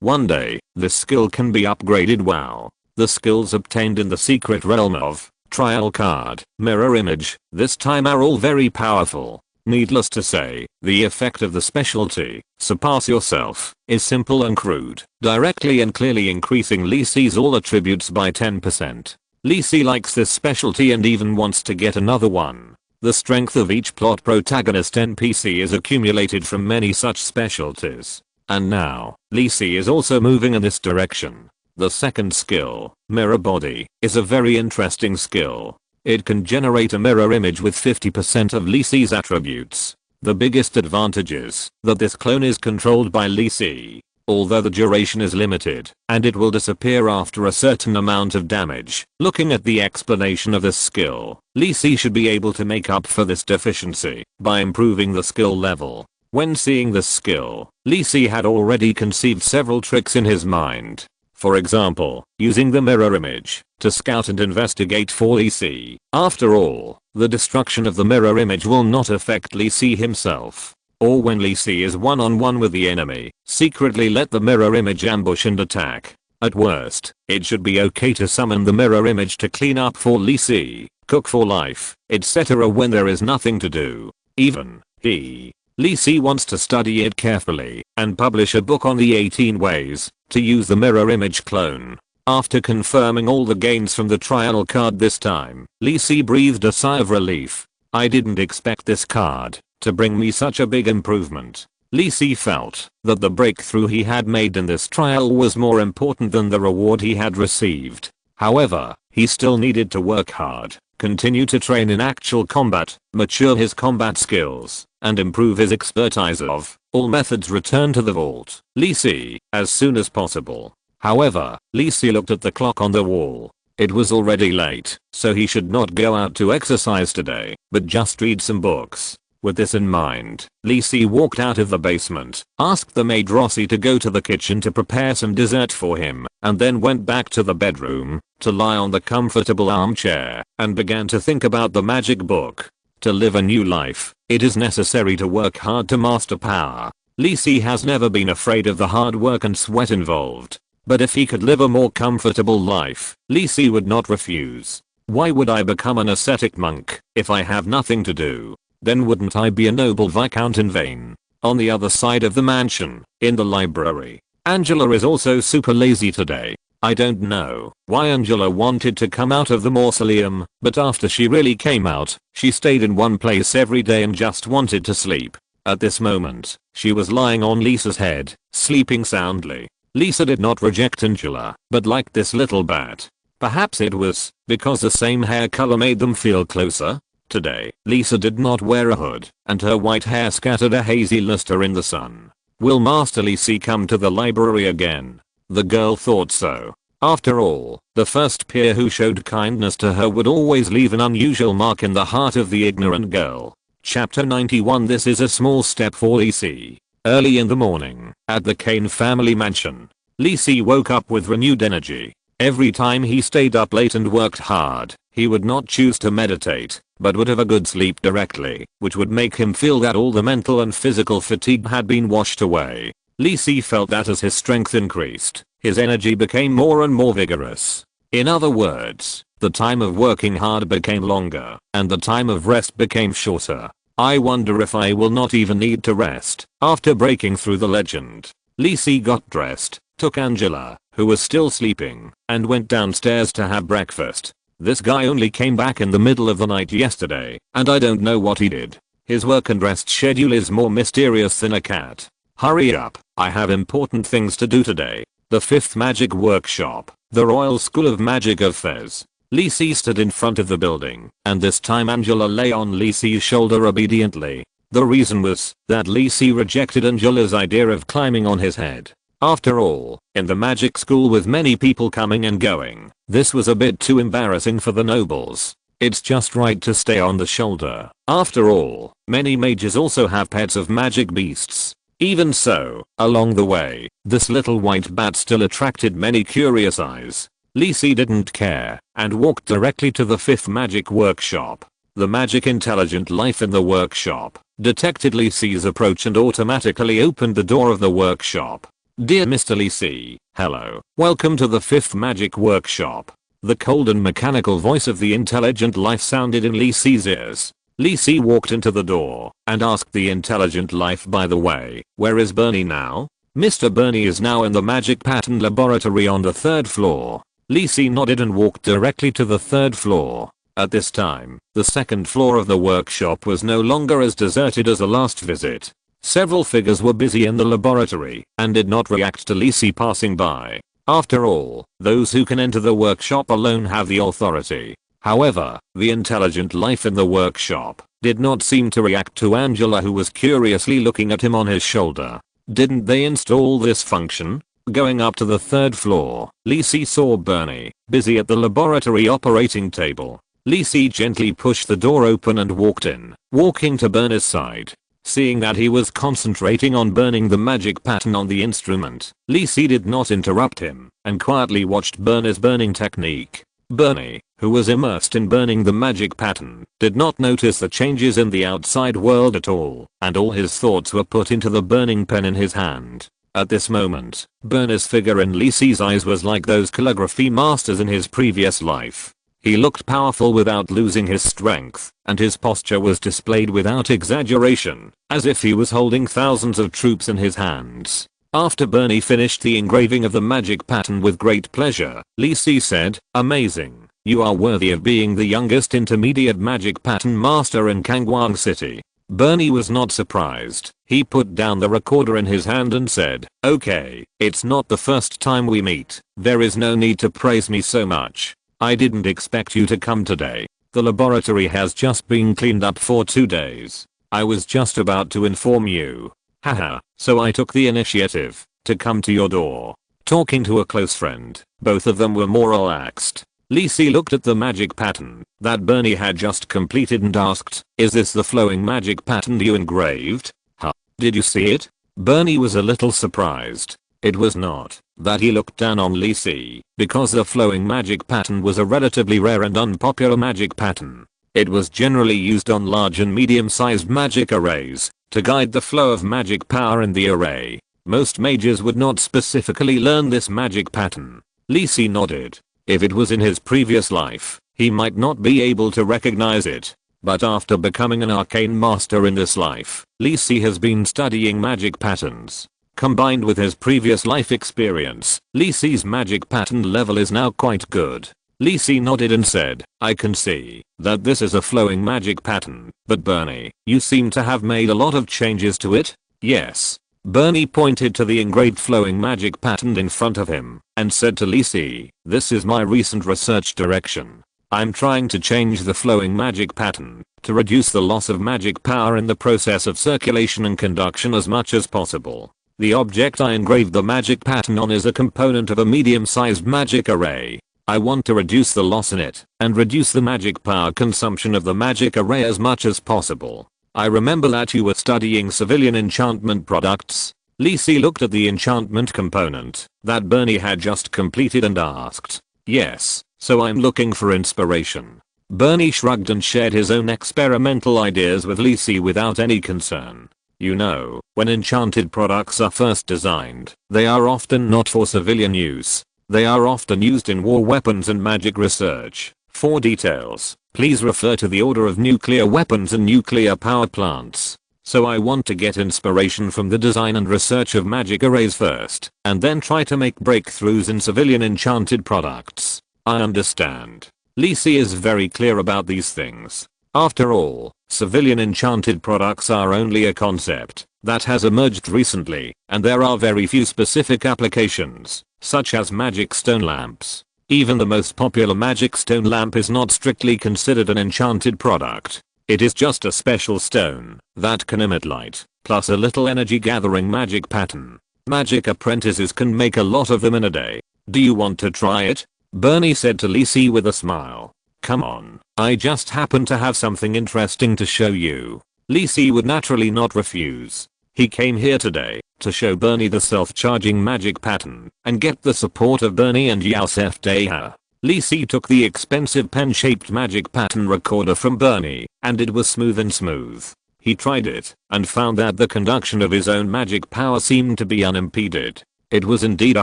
1 day. This skill can be upgraded. Wow. The skills obtained in the secret realm of trial card, mirror image, this time are all very powerful. Needless to say, the effect of the specialty, surpass yourself, is simple and crude, directly and clearly increasing Lee Si's all attributes by 10%. Lee Si likes this specialty and even wants to get another one. The strength of each plot protagonist NPC is accumulated from many such specialties. And now, Lee Si is also moving in this direction. The second skill, mirror body, is a very interesting skill. It can generate a mirror image with 50% of Lee Si's attributes. The biggest advantage is that this clone is controlled by Lee Si, although the duration is limited, and it will disappear after a certain amount of damage. Looking at the explanation of this skill, Lee Si should be able to make up for this deficiency by improving the skill level. When seeing this skill, Lee Si had already conceived several tricks in his mind. For example, using the mirror image to scout and investigate for Lee Si. After all, the destruction of the mirror image will not affect Lee Si himself. Or when Lee Si is one-on-one with the enemy, secretly let the mirror image ambush and attack. At worst, it should be okay to summon the mirror image to clean up for Lee Si, cook for life, etc. when there is nothing to do. Even, Lee Si wants to study it carefully and publish a book on the 18 ways to use the mirror image clone. After confirming all the gains from the trial card this time, Lee Si breathed a sigh of relief. I didn't expect this card to bring me such a big improvement. Li Si felt that the breakthrough he had made in this trial was more important than the reward he had received. However, he still needed to work hard, continue to train in actual combat, mature his combat skills, and improve his expertise of all methods. Return to the vault, Li Si, as soon as possible. However, Li Si looked at the clock on the wall. It was already late, so he should not go out to exercise today, but just read some books. With this in mind, Li Si walked out of the basement, asked the maid Rossi to go to the kitchen to prepare some dessert for him, and then went back to the bedroom to lie on the comfortable armchair and began to think about the magic book. To live a new life, it is necessary to work hard to master power. Li Si has never been afraid of the hard work and sweat involved. But if he could live a more comfortable life, Li Si would not refuse. Why would I become an ascetic monk if I have nothing to do? Then wouldn't I be a noble viscount in vain? On the other side of the mansion, in the library, Angela is also super lazy today. I don't know why Angela wanted to come out of the mausoleum, but after she really came out, she stayed in one place every day and just wanted to sleep. At this moment, she was lying on Lisa's head, sleeping soundly. Lisa did not reject Angela, but liked this little bat. Perhaps it was because the same hair color made them feel closer. Today, Lisa did not wear a hood, and her white hair scattered a hazy luster in the sun. Will Master Li Si come to the library again? The girl thought so. After all, the first peer who showed kindness to her would always leave an unusual mark in the heart of the ignorant girl. Chapter 91. This is a small step for Li Si. Early in the morning, at the Kane family mansion, Li Si woke up with renewed energy. Every time he stayed up late and worked hard, he would not choose to meditate, but would have a good sleep directly, which would make him feel that all the mental and physical fatigue had been washed away. Li Si felt that as his strength increased, his energy became more and more vigorous. In other words, the time of working hard became longer, and the time of rest became shorter. I wonder if I will not even need to rest. After breaking through the legend, Li Si got dressed, took Angela, who was still sleeping, and went downstairs to have breakfast. This guy only came back in the middle of the night yesterday, and I don't know what he did. His work and rest schedule is more mysterious than a cat. Hurry up, I have important things to do today. The 5th Magic Workshop, the Royal School of Magic of Fez. Li Si stood in front of the building, and this time Angela lay on Li Si's shoulder obediently. The reason was that Li Si rejected Angela's idea of climbing on his head. After all, in the magic school with many people coming and going, this was a bit too embarrassing for the nobles. It's just right to stay on the shoulder. After all, many mages also have pets of magic beasts. Even so, along the way, this little white bat still attracted many curious eyes. Li Si didn't care, and walked directly to the 5th Magic Workshop. The magic intelligent life in the workshop detected Li Si's approach and automatically opened the door of the workshop. Dear Mr. Li Si, hello. Welcome to the 5th Magic Workshop. The cold and mechanical voice of the intelligent life sounded in Li Si's ears. Li Si walked into the door and asked the intelligent life, by the way, where is Bernie now? Mr. Bernie is now in the magic pattern laboratory on the 3rd floor. Li Si nodded and walked directly to the 3rd floor. At this time, the 2nd floor of the workshop was no longer as deserted as the last visit. Several figures were busy in the laboratory and did not react to Li Si passing by. After all, those who can enter the workshop alone have the authority. However, the intelligent life in the workshop did not seem to react to Angela, who was curiously looking at him on his shoulder. Didn't they install this function? Going up to the 3rd floor, Li Si saw Bernie, busy at the laboratory operating table. Li Si gently pushed the door open and walked in, walking to Bernie's side. Seeing that he was concentrating on burning the magic pattern on the instrument, Li Si did not interrupt him, and quietly watched Bernie's burning technique. Bernie, who was immersed in burning the magic pattern, did not notice the changes in the outside world at all, and all his thoughts were put into the burning pen in his hand. At this moment, Bernie's figure in Li Si's eyes was like those calligraphy masters in his previous life. He looked powerful without losing his strength, and his posture was displayed without exaggeration, as if he was holding thousands of troops in his hands. After Bernie finished the engraving of the magic pattern with great pleasure, Li Si said, "Amazing, you are worthy of being the youngest intermediate magic pattern master in Kangwang City." Bernie was not surprised. He put down the recorder in his hand and said, "Okay, it's not the first time we meet. There is no need to praise me so much. I didn't expect you to come today. The laboratory has just been cleaned up for 2 days. I was just about to inform you. Haha, so I took the initiative to come to your door." Talking to a close friend, both of them were more relaxed. Lisi looked at the magic pattern that Bernie had just completed and asked, "Is this the flowing magic pattern you engraved? Huh? Did you see it?" Bernie was a little surprised. It was not that he looked down on Lisi, because the flowing magic pattern was a relatively rare and unpopular magic pattern. It was generally used on large and medium-sized magic arrays to guide the flow of magic power in the array. Most mages would not specifically learn this magic pattern. Lisi nodded. If it was in his previous life, he might not be able to recognize it. But after becoming an arcane master in this life, Lisi has been studying magic patterns. Combined with his previous life experience, Lisi's magic pattern level is now quite good. Lisi nodded and said, "I can see that this is a flowing magic pattern, but Bernie, you seem to have made a lot of changes to it?" "Yes." Bernie pointed to the engraved flowing magic pattern in front of him and said to Lisi, "This is my recent research direction. I'm trying to change the flowing magic pattern to reduce the loss of magic power in the process of circulation and conduction as much as possible. The object I engraved the magic pattern on is a component of a medium-sized magic array. I want to reduce the loss in it and reduce the magic power consumption of the magic array as much as possible. I remember that you were studying civilian enchantment products." Lisi looked at the enchantment component that Bernie had just completed and asked, "Yes, so I'm looking for inspiration." Bernie shrugged and shared his own experimental ideas with Lisi without any concern. You know, when enchanted products are first designed, they are often not for civilian use. They are often used in war weapons and magic research. For details, please refer to the order of nuclear weapons and nuclear power plants. So I want to get inspiration from the design and research of magic arrays first, and then try to make breakthroughs in civilian enchanted products. I understand. Lisi is very clear about these things. After all, civilian enchanted products are only a concept that has emerged recently, and there are very few specific applications, such as magic stone lamps. Even the most popular magic stone lamp is not strictly considered an enchanted product. It is just a special stone that can emit light, plus a little energy gathering magic pattern. Magic apprentices can make a lot of them in a day. Do you want to try it? Bernie said to Lisi with a smile. Come on, I just happen to have something interesting to show you. Lisi would naturally not refuse. He came here today to show Bernie the self-charging magic pattern and get the support of Bernie and Yosef Deha. Lisi took the expensive pen-shaped magic pattern recorder from Bernie, and it was smooth and smooth. He tried it and found that the conduction of his own magic power seemed to be unimpeded. It was indeed a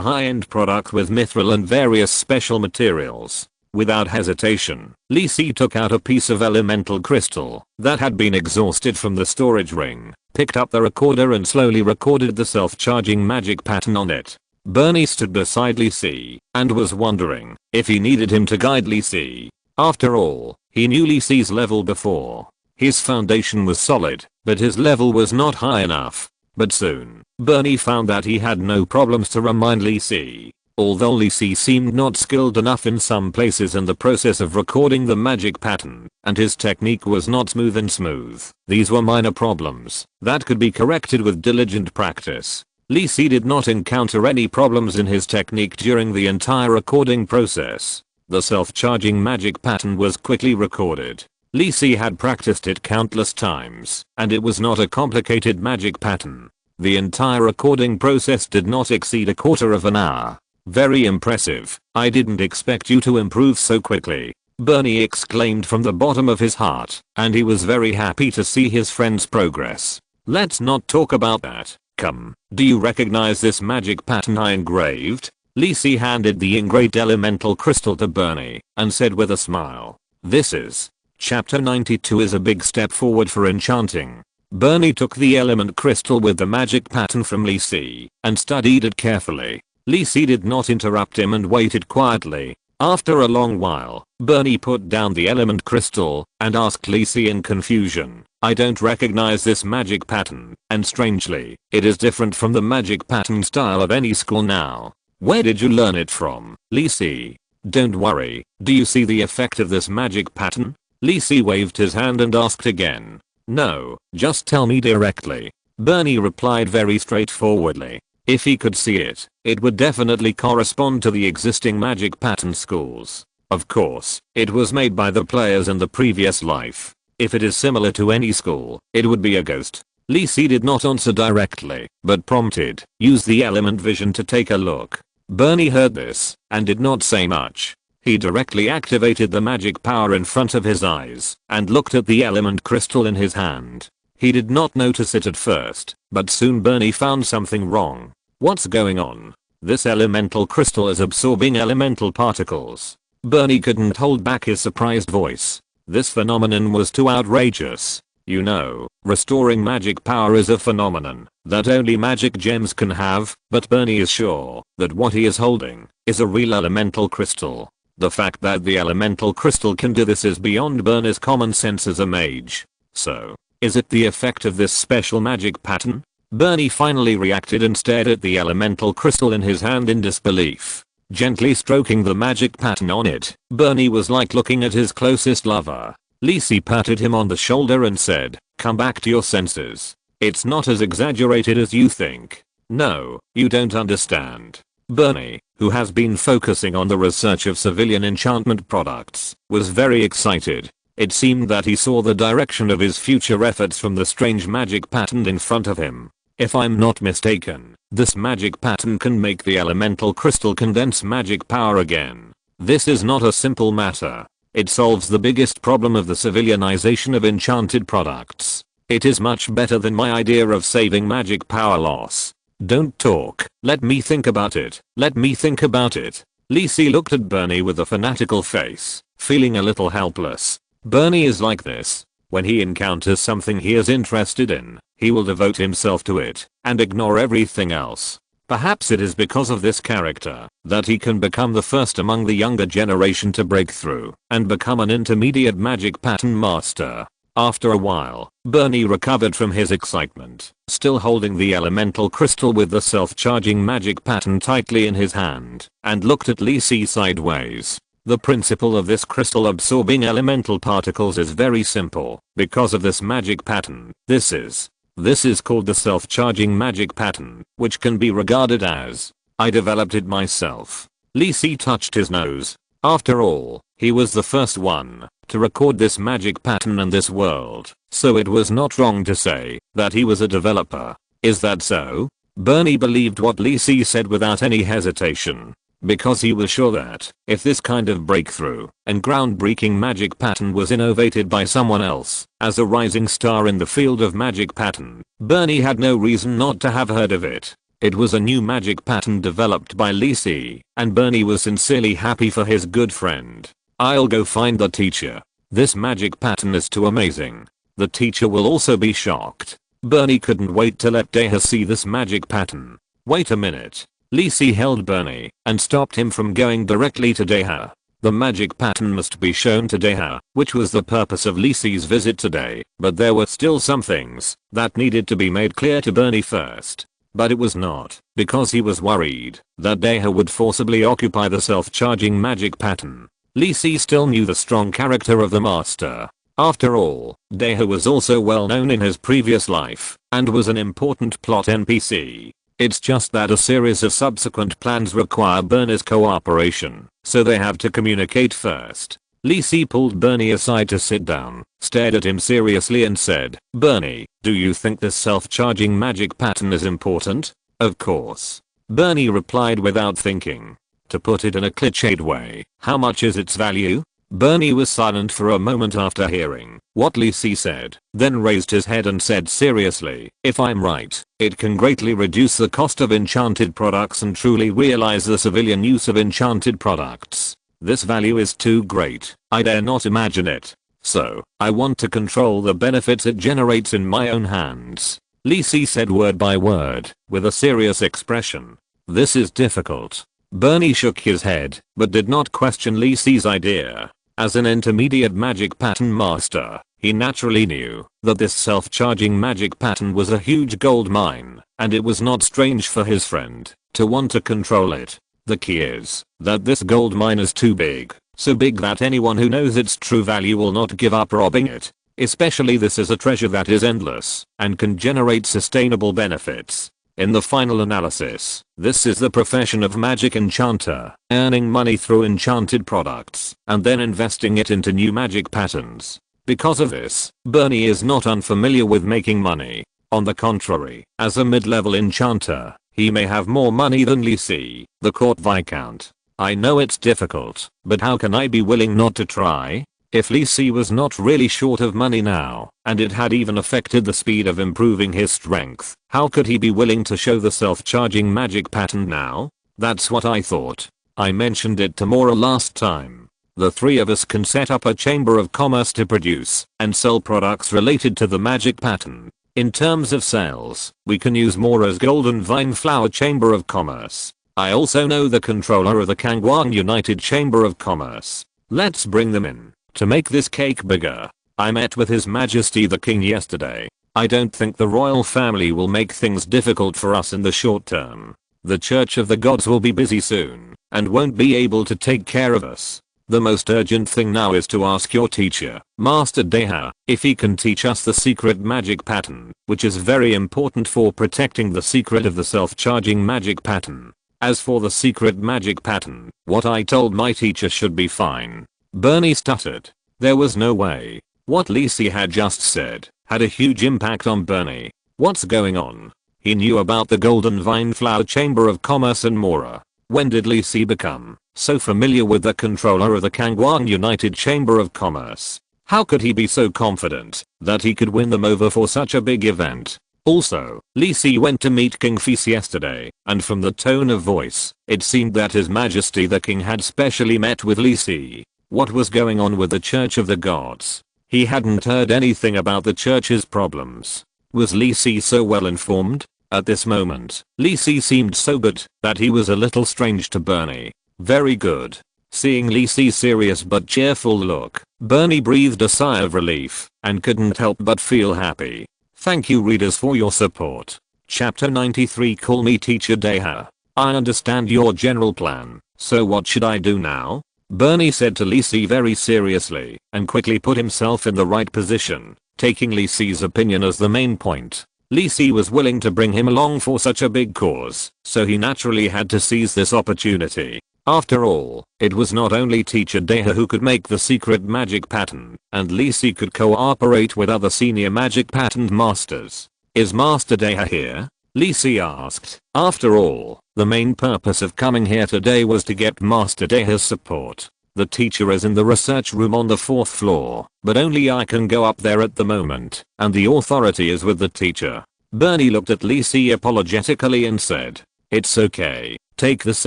high-end product with mithril and various special materials. Without hesitation, Lisi took out a piece of elemental crystal that had been exhausted from the storage ring, picked up the recorder and slowly recorded the self-charging magic pattern on it. Bernie stood beside Lisi and was wondering if he needed him to guide Lisi. After all, he knew Lisi's level before. His foundation was solid, but his level was not high enough. But soon, Bernie found that he had no problems to remind Lisi. Although Lisi seemed not skilled enough in some places in the process of recording the magic pattern, and his technique was not smooth and smooth, these were minor problems that could be corrected with diligent practice. Lisi did not encounter any problems in his technique during the entire recording process. The self-charging magic pattern was quickly recorded. Lisi had practiced it countless times, and it was not a complicated magic pattern. The entire recording process did not exceed a quarter of an hour. Very impressive. I didn't expect you to improve so quickly. Bernie exclaimed from the bottom of his heart, and he was very happy to see his friend's progress. Let's not talk about that. Come, do you recognize this magic pattern I engraved? Lisi handed the engraved elemental crystal to Bernie and said with a smile, "This is Chapter 92 is a big step forward for enchanting." Bernie took the element crystal with the magic pattern from Lisi and studied it carefully. Lisi did not interrupt him and waited quietly. After a long while, Bernie put down the element crystal and asked Lisi in confusion, I don't recognize this magic pattern, and strangely, it is different from the magic pattern style of any school now. Where did you learn it from, Lisi? Don't worry, do you see the effect of this magic pattern? Lisi waved his hand and asked again. No, just tell me directly. Bernie replied very straightforwardly. If he could see it, it would definitely correspond to the existing magic pattern schools. Of course, it was made by the players in the previous life. If it is similar to any school, it would be a ghost. Lisi did not answer directly, but prompted, use the element vision to take a look. Bernie heard this, and did not say much. He directly activated the magic power in front of his eyes, and looked at the element crystal in his hand. He did not notice it at first, but soon Bernie found something wrong. What's going on? This elemental crystal is absorbing elemental particles. Bernie couldn't hold back his surprised voice. This phenomenon was too outrageous. You know, restoring magic power is a phenomenon that only magic gems can have, but Bernie is sure that what he is holding is a real elemental crystal. The fact that the elemental crystal can do this is beyond Bernie's common sense as a mage. So, is it the effect of this special magic pattern? Bernie finally reacted and stared at the elemental crystal in his hand in disbelief. Gently stroking the magic pattern on it, Bernie was like looking at his closest lover. Lisi patted him on the shoulder and said, come back to your senses. It's not as exaggerated as you think. No, you don't understand. Bernie, who has been focusing on the research of civilian enchantment products, was very excited. It seemed that he saw the direction of his future efforts from the strange magic pattern in front of him. If I'm not mistaken, this magic pattern can make the elemental crystal condense magic power again. This is not a simple matter. It solves the biggest problem of the civilianization of enchanted products. It is much better than my idea of saving magic power loss. Don't talk, let me think about it, let me think about it. Lisi looked at Bernie with a fanatical face, feeling a little helpless. Bernie is like this. When he encounters something he is interested in, he will devote himself to it and ignore everything else. Perhaps it is because of this character that he can become the first among the younger generation to break through and become an intermediate magic pattern master. After a while, Bernie recovered from his excitement, still holding the elemental crystal with the self-charging magic pattern tightly in his hand, and looked at Lisi sideways. The principle of this crystal absorbing elemental particles is very simple. Because of this magic pattern, this is called the self-charging magic pattern, which can be regarded as, I developed it myself. Lisi touched his nose. After all, he was the first one to record this magic pattern in this world, so it was not wrong to say that he was a developer. Is that so? Bernie believed what Lisi said without any hesitation, because he was sure that if this kind of breakthrough and groundbreaking magic pattern was innovated by someone else as a rising star in the field of magic pattern, Bernie had no reason not to have heard of it. It was a new magic pattern developed by Lisi, and Bernie was sincerely happy for his good friend. I'll go find the teacher. This magic pattern is too amazing. The teacher will also be shocked. Bernie couldn't wait to let Deha see this magic pattern. Wait a minute. Lisi held Bernie and stopped him from going directly to Deha. The magic pattern must be shown to Deha, which was the purpose of Lisi's visit today, but there were still some things that needed to be made clear to Bernie first. But it was not, because he was worried that Deha would forcibly occupy the self-charging magic pattern. Lisi still knew the strong character of the master. After all, Deha was also well known in his previous life, and was an important plot NPC. It's just that a series of subsequent plans require Bernie's cooperation, so they have to communicate first. Lisi pulled Bernie aside to sit down, stared at him seriously and said, Bernie, do you think this self-charging magic pattern is important? Of course. Bernie replied without thinking. To put it in a cliched way, how much is its value? Bernie was silent for a moment after hearing what Lisi said, then raised his head and said seriously, if I'm right, it can greatly reduce the cost of enchanted products and truly realize the civilian use of enchanted products. This value is too great, I dare not imagine it. So, I want to control the benefits it generates in my own hands. Lisi said word by word, with a serious expression. This is difficult. Bernie shook his head, but did not question Lee Si's idea. As an intermediate magic pattern master, he naturally knew that this self-charging magic pattern was a huge gold mine, and it was not strange for his friend to want to control it. The key is that this gold mine is too big, so big that anyone who knows its true value will not give up robbing it. Especially this is a treasure that is endless and can generate sustainable benefits. In the final analysis, this is the profession of magic enchanter, earning money through enchanted products and then investing it into new magic patterns. Because of this, Bernie is not unfamiliar with making money. On the contrary, as a mid-level enchanter, he may have more money than Lee Si, the court viscount. I know it's difficult, but how can I be willing not to try? If Lee Si was not really short of money now, and it had even affected the speed of improving his strength, how could he be willing to show the self-charging magic pattern now? That's what I thought. I mentioned it to Mora last time. The three of us can set up a chamber of commerce to produce and sell products related to the magic pattern. In terms of sales, we can use Mora's Golden Vine Flower Chamber of Commerce. I also know the controller of the Kangwang United Chamber of Commerce. Let's bring them in. To make this cake bigger, I met with His Majesty the King yesterday. I don't think the royal family will make things difficult for us in the short term. The Church of the Gods will be busy soon and won't be able to take care of us. The most urgent thing now is to ask your teacher, Master Deha, if he can teach us the secret magic pattern, which is very important for protecting the secret of the self-charging magic pattern. As for the secret magic pattern, what I told my teacher should be fine. Bernie stuttered. There was no way. What Lee Si had just said had a huge impact on Bernie. What's going on? He knew about the Golden Vine Flower Chamber of Commerce and Mora. When did Lee Si become so familiar with the controller of the Kangwang United Chamber of Commerce? How could he be so confident that he could win them over for such a big event? Also, Lee Si went to meet King Feast yesterday, and from the tone of voice, it seemed that His Majesty the King had specially met with Lee Si. What was going on with the Church of the Gods? He hadn't heard anything about the church's problems. Was Lee Si so well informed? At this moment, Lee Si seemed so good that he was a little strange to Bernie. Very good. Seeing Lee Si's serious but cheerful look, Bernie breathed a sigh of relief and couldn't help but feel happy. Thank you readers for your support. Chapter 93. Call me Teacher Deha. I understand your general plan, so what should I do now? Bernie said to Lee Si very seriously and quickly put himself in the right position, taking Lee Si's opinion as the main point. Lee Si was willing to bring him along for such a big cause, so he naturally had to seize this opportunity. After all, it was not only Teacher Deha who could make the secret magic pattern, and Lee Si could cooperate with other senior magic pattern masters. Is Master Deha here? Lee Si asked. After all, the main purpose of coming here today was to get Master Deha's support. The teacher is in the research room on the 4th floor, but only I can go up there at the moment, and the authority is with the teacher. Bernie looked at Lee Si apologetically and said, "It's okay. Take this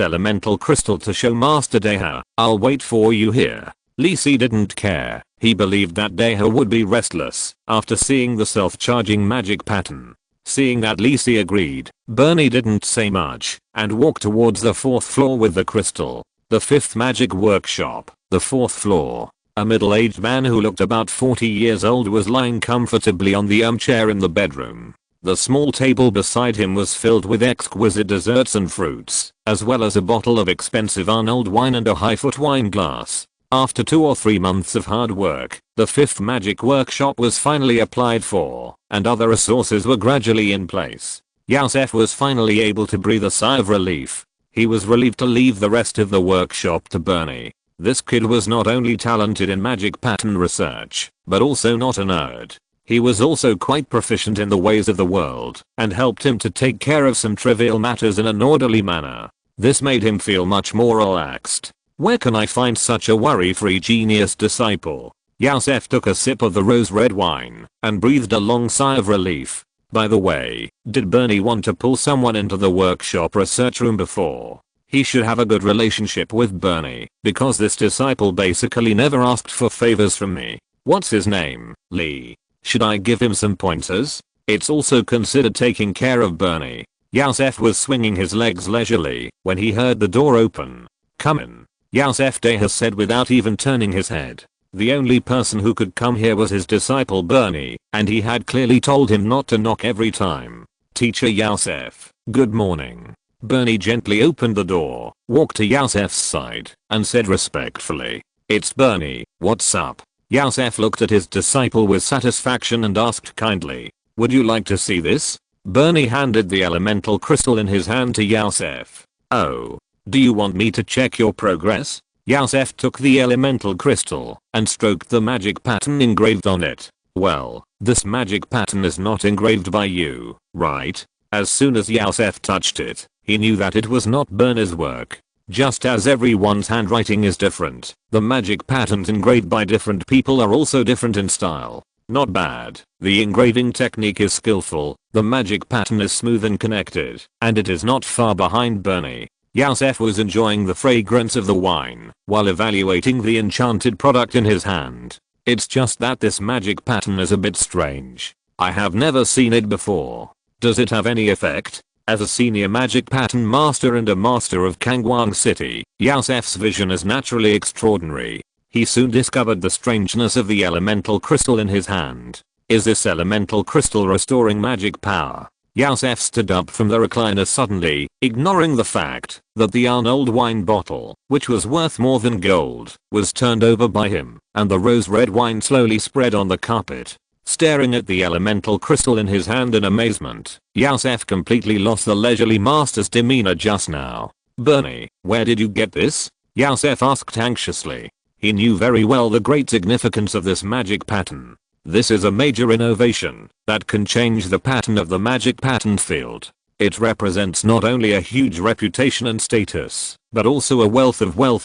elemental crystal to show Master Deha. I'll wait for you here." Lee Si didn't care. He believed that Deha would be restless after seeing the self-charging magic pattern. Seeing that Lee Si agreed, Bernie didn't say much and walked towards the 4th floor with the crystal. The 5th magic workshop, the 4th floor. A middle-aged man who looked about 40 years old was lying comfortably on the armchair in the bedroom. The small table beside him was filled with exquisite desserts and fruits, as well as a bottle of expensive Arnold wine and a high-foot wine glass. After 2 or 3 months of hard work, the 5th magic workshop was finally applied for, and other resources were gradually in place. Yosef was finally able to breathe a sigh of relief. He was relieved to leave the rest of the workshop to Bernie. This kid was not only talented in magic pattern research, but also not a nerd. He was also quite proficient in the ways of the world, and helped him to take care of some trivial matters in an orderly manner. This made him feel much more relaxed. Where can I find such a worry-free genius disciple? Yosef took a sip of the rose-red wine and breathed a long sigh of relief. By the way, did Bernie want to pull someone into the workshop research room before? He should have a good relationship with Bernie, because this disciple basically never asked for favors from me. What's his name? Lee. Should I give him some pointers? It's also considered taking care of Bernie. Yasef was swinging his legs leisurely when he heard the door open. "Come in," Yasef has said without even turning his head. The only person who could come here was his disciple Bernie, and he had clearly told him not to knock every time. "Teacher Yasef, good morning." Bernie gently opened the door, walked to Yasef's side, and said respectfully, "It's Bernie, what's up?" Yasef looked at his disciple with satisfaction and asked kindly, "Would you like to see this?" Bernie handed the elemental crystal in his hand to Yasef. "Oh. Do you want me to check your progress?" Yasef took the elemental crystal and stroked the magic pattern engraved on it. "Well, this magic pattern is not engraved by you, right?" As soon as Yasef touched it, he knew that it was not Bernie's work. Just as everyone's handwriting is different, the magic patterns engraved by different people are also different in style. Not bad. The engraving technique is skillful, the magic pattern is smooth and connected, and it is not far behind Bernie. Yasef was enjoying the fragrance of the wine while evaluating the enchanted product in his hand. "It's just that this magic pattern is a bit strange. I have never seen it before. Does it have any effect?" As a senior magic pattern master and a master of Kangwang City, Yasef's vision is naturally extraordinary. He soon discovered the strangeness of the elemental crystal in his hand. "Is this elemental crystal restoring magic power?" Yasef stood up from the recliner suddenly, ignoring the fact that the old wine bottle, which was worth more than gold, was turned over by him, and the rose-red wine slowly spread on the carpet. Staring at the elemental crystal in his hand in amazement, Yasef completely lost the leisurely master's demeanor just now. "Bernie, where did you get this?" Yasef asked anxiously. He knew very well the great significance of this magic pattern. This is a major innovation that can change the pattern of the magic pattern field. It represents not only a huge reputation and status, but also a wealth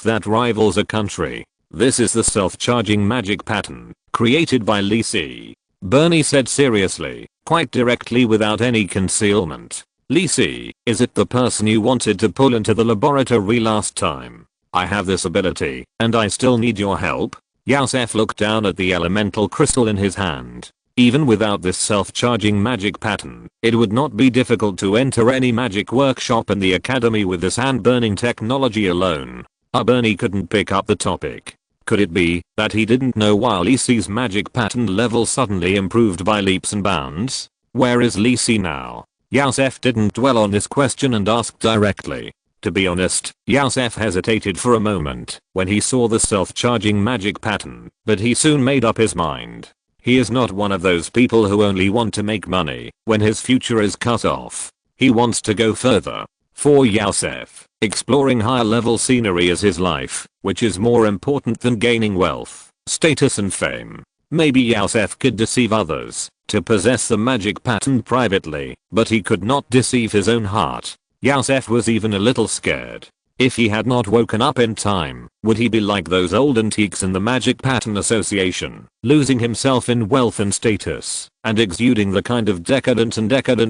that rivals a country. "This is the self-charging magic pattern, created by Lee Si," Bernie said seriously, quite directly without any concealment. "Lee Si, is it the person you wanted to pull into the laboratory last time? I have this ability, and I still need your help." Yasef looked down at the elemental crystal in his hand. Even without this self-charging magic pattern, it would not be difficult to enter any magic workshop in the academy with this hand-burning technology alone. Bernie couldn't pick up the topic. Could it be that he didn't know why Lee Si's magic pattern level suddenly improved by leaps and bounds? Where is Lee Si now? Yasef didn't dwell on this question and asked directly. To be honest, Yasef hesitated for a moment when he saw the self-charging magic pattern, but he soon made up his mind. He is not one of those people who only want to make money when his future is cut off. He wants to go further. For Yasef, exploring higher level scenery is his life, which is more important than gaining wealth, status and fame. Maybe Yasef could deceive others to possess the magic pattern privately, but he could not deceive his own heart. Yasef was even a little scared. If he had not woken up in time, would he be like those old antiques in the Magic Pattern Association, losing himself in wealth and status, and exuding the kind of decadent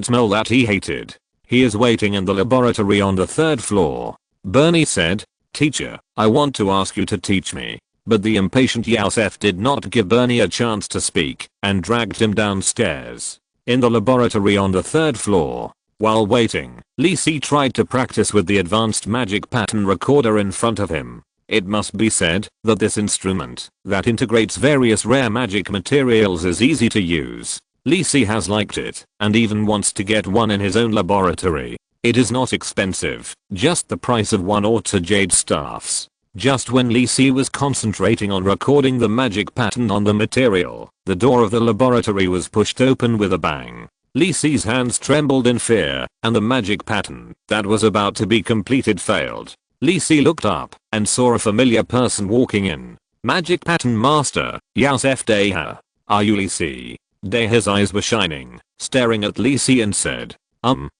smell that he hated? He is waiting in the laboratory on the 3rd floor. Bernie said, "Teacher, I want to ask you to teach me." But the impatient Yasef did not give Bernie a chance to speak and dragged him downstairs. In the laboratory on the 3rd floor, while waiting, Lee Si tried to practice with the advanced magic pattern recorder in front of him. It must be said that this instrument that integrates various rare magic materials is easy to use. Lee Si has liked it and even wants to get one in his own laboratory. It is not expensive, just the price of 1 or 2 jade staffs. Just when Lee Si was concentrating on recording the magic pattern on the material, the door of the laboratory was pushed open with a bang. Lee Si's hands trembled in fear, and the magic pattern that was about to be completed failed. Lee Si looked up and saw a familiar person walking in. "Magic Pattern Master, Yasef Deha. Are you Lee Si?" Deha's eyes were shining, staring at Lee Si and said,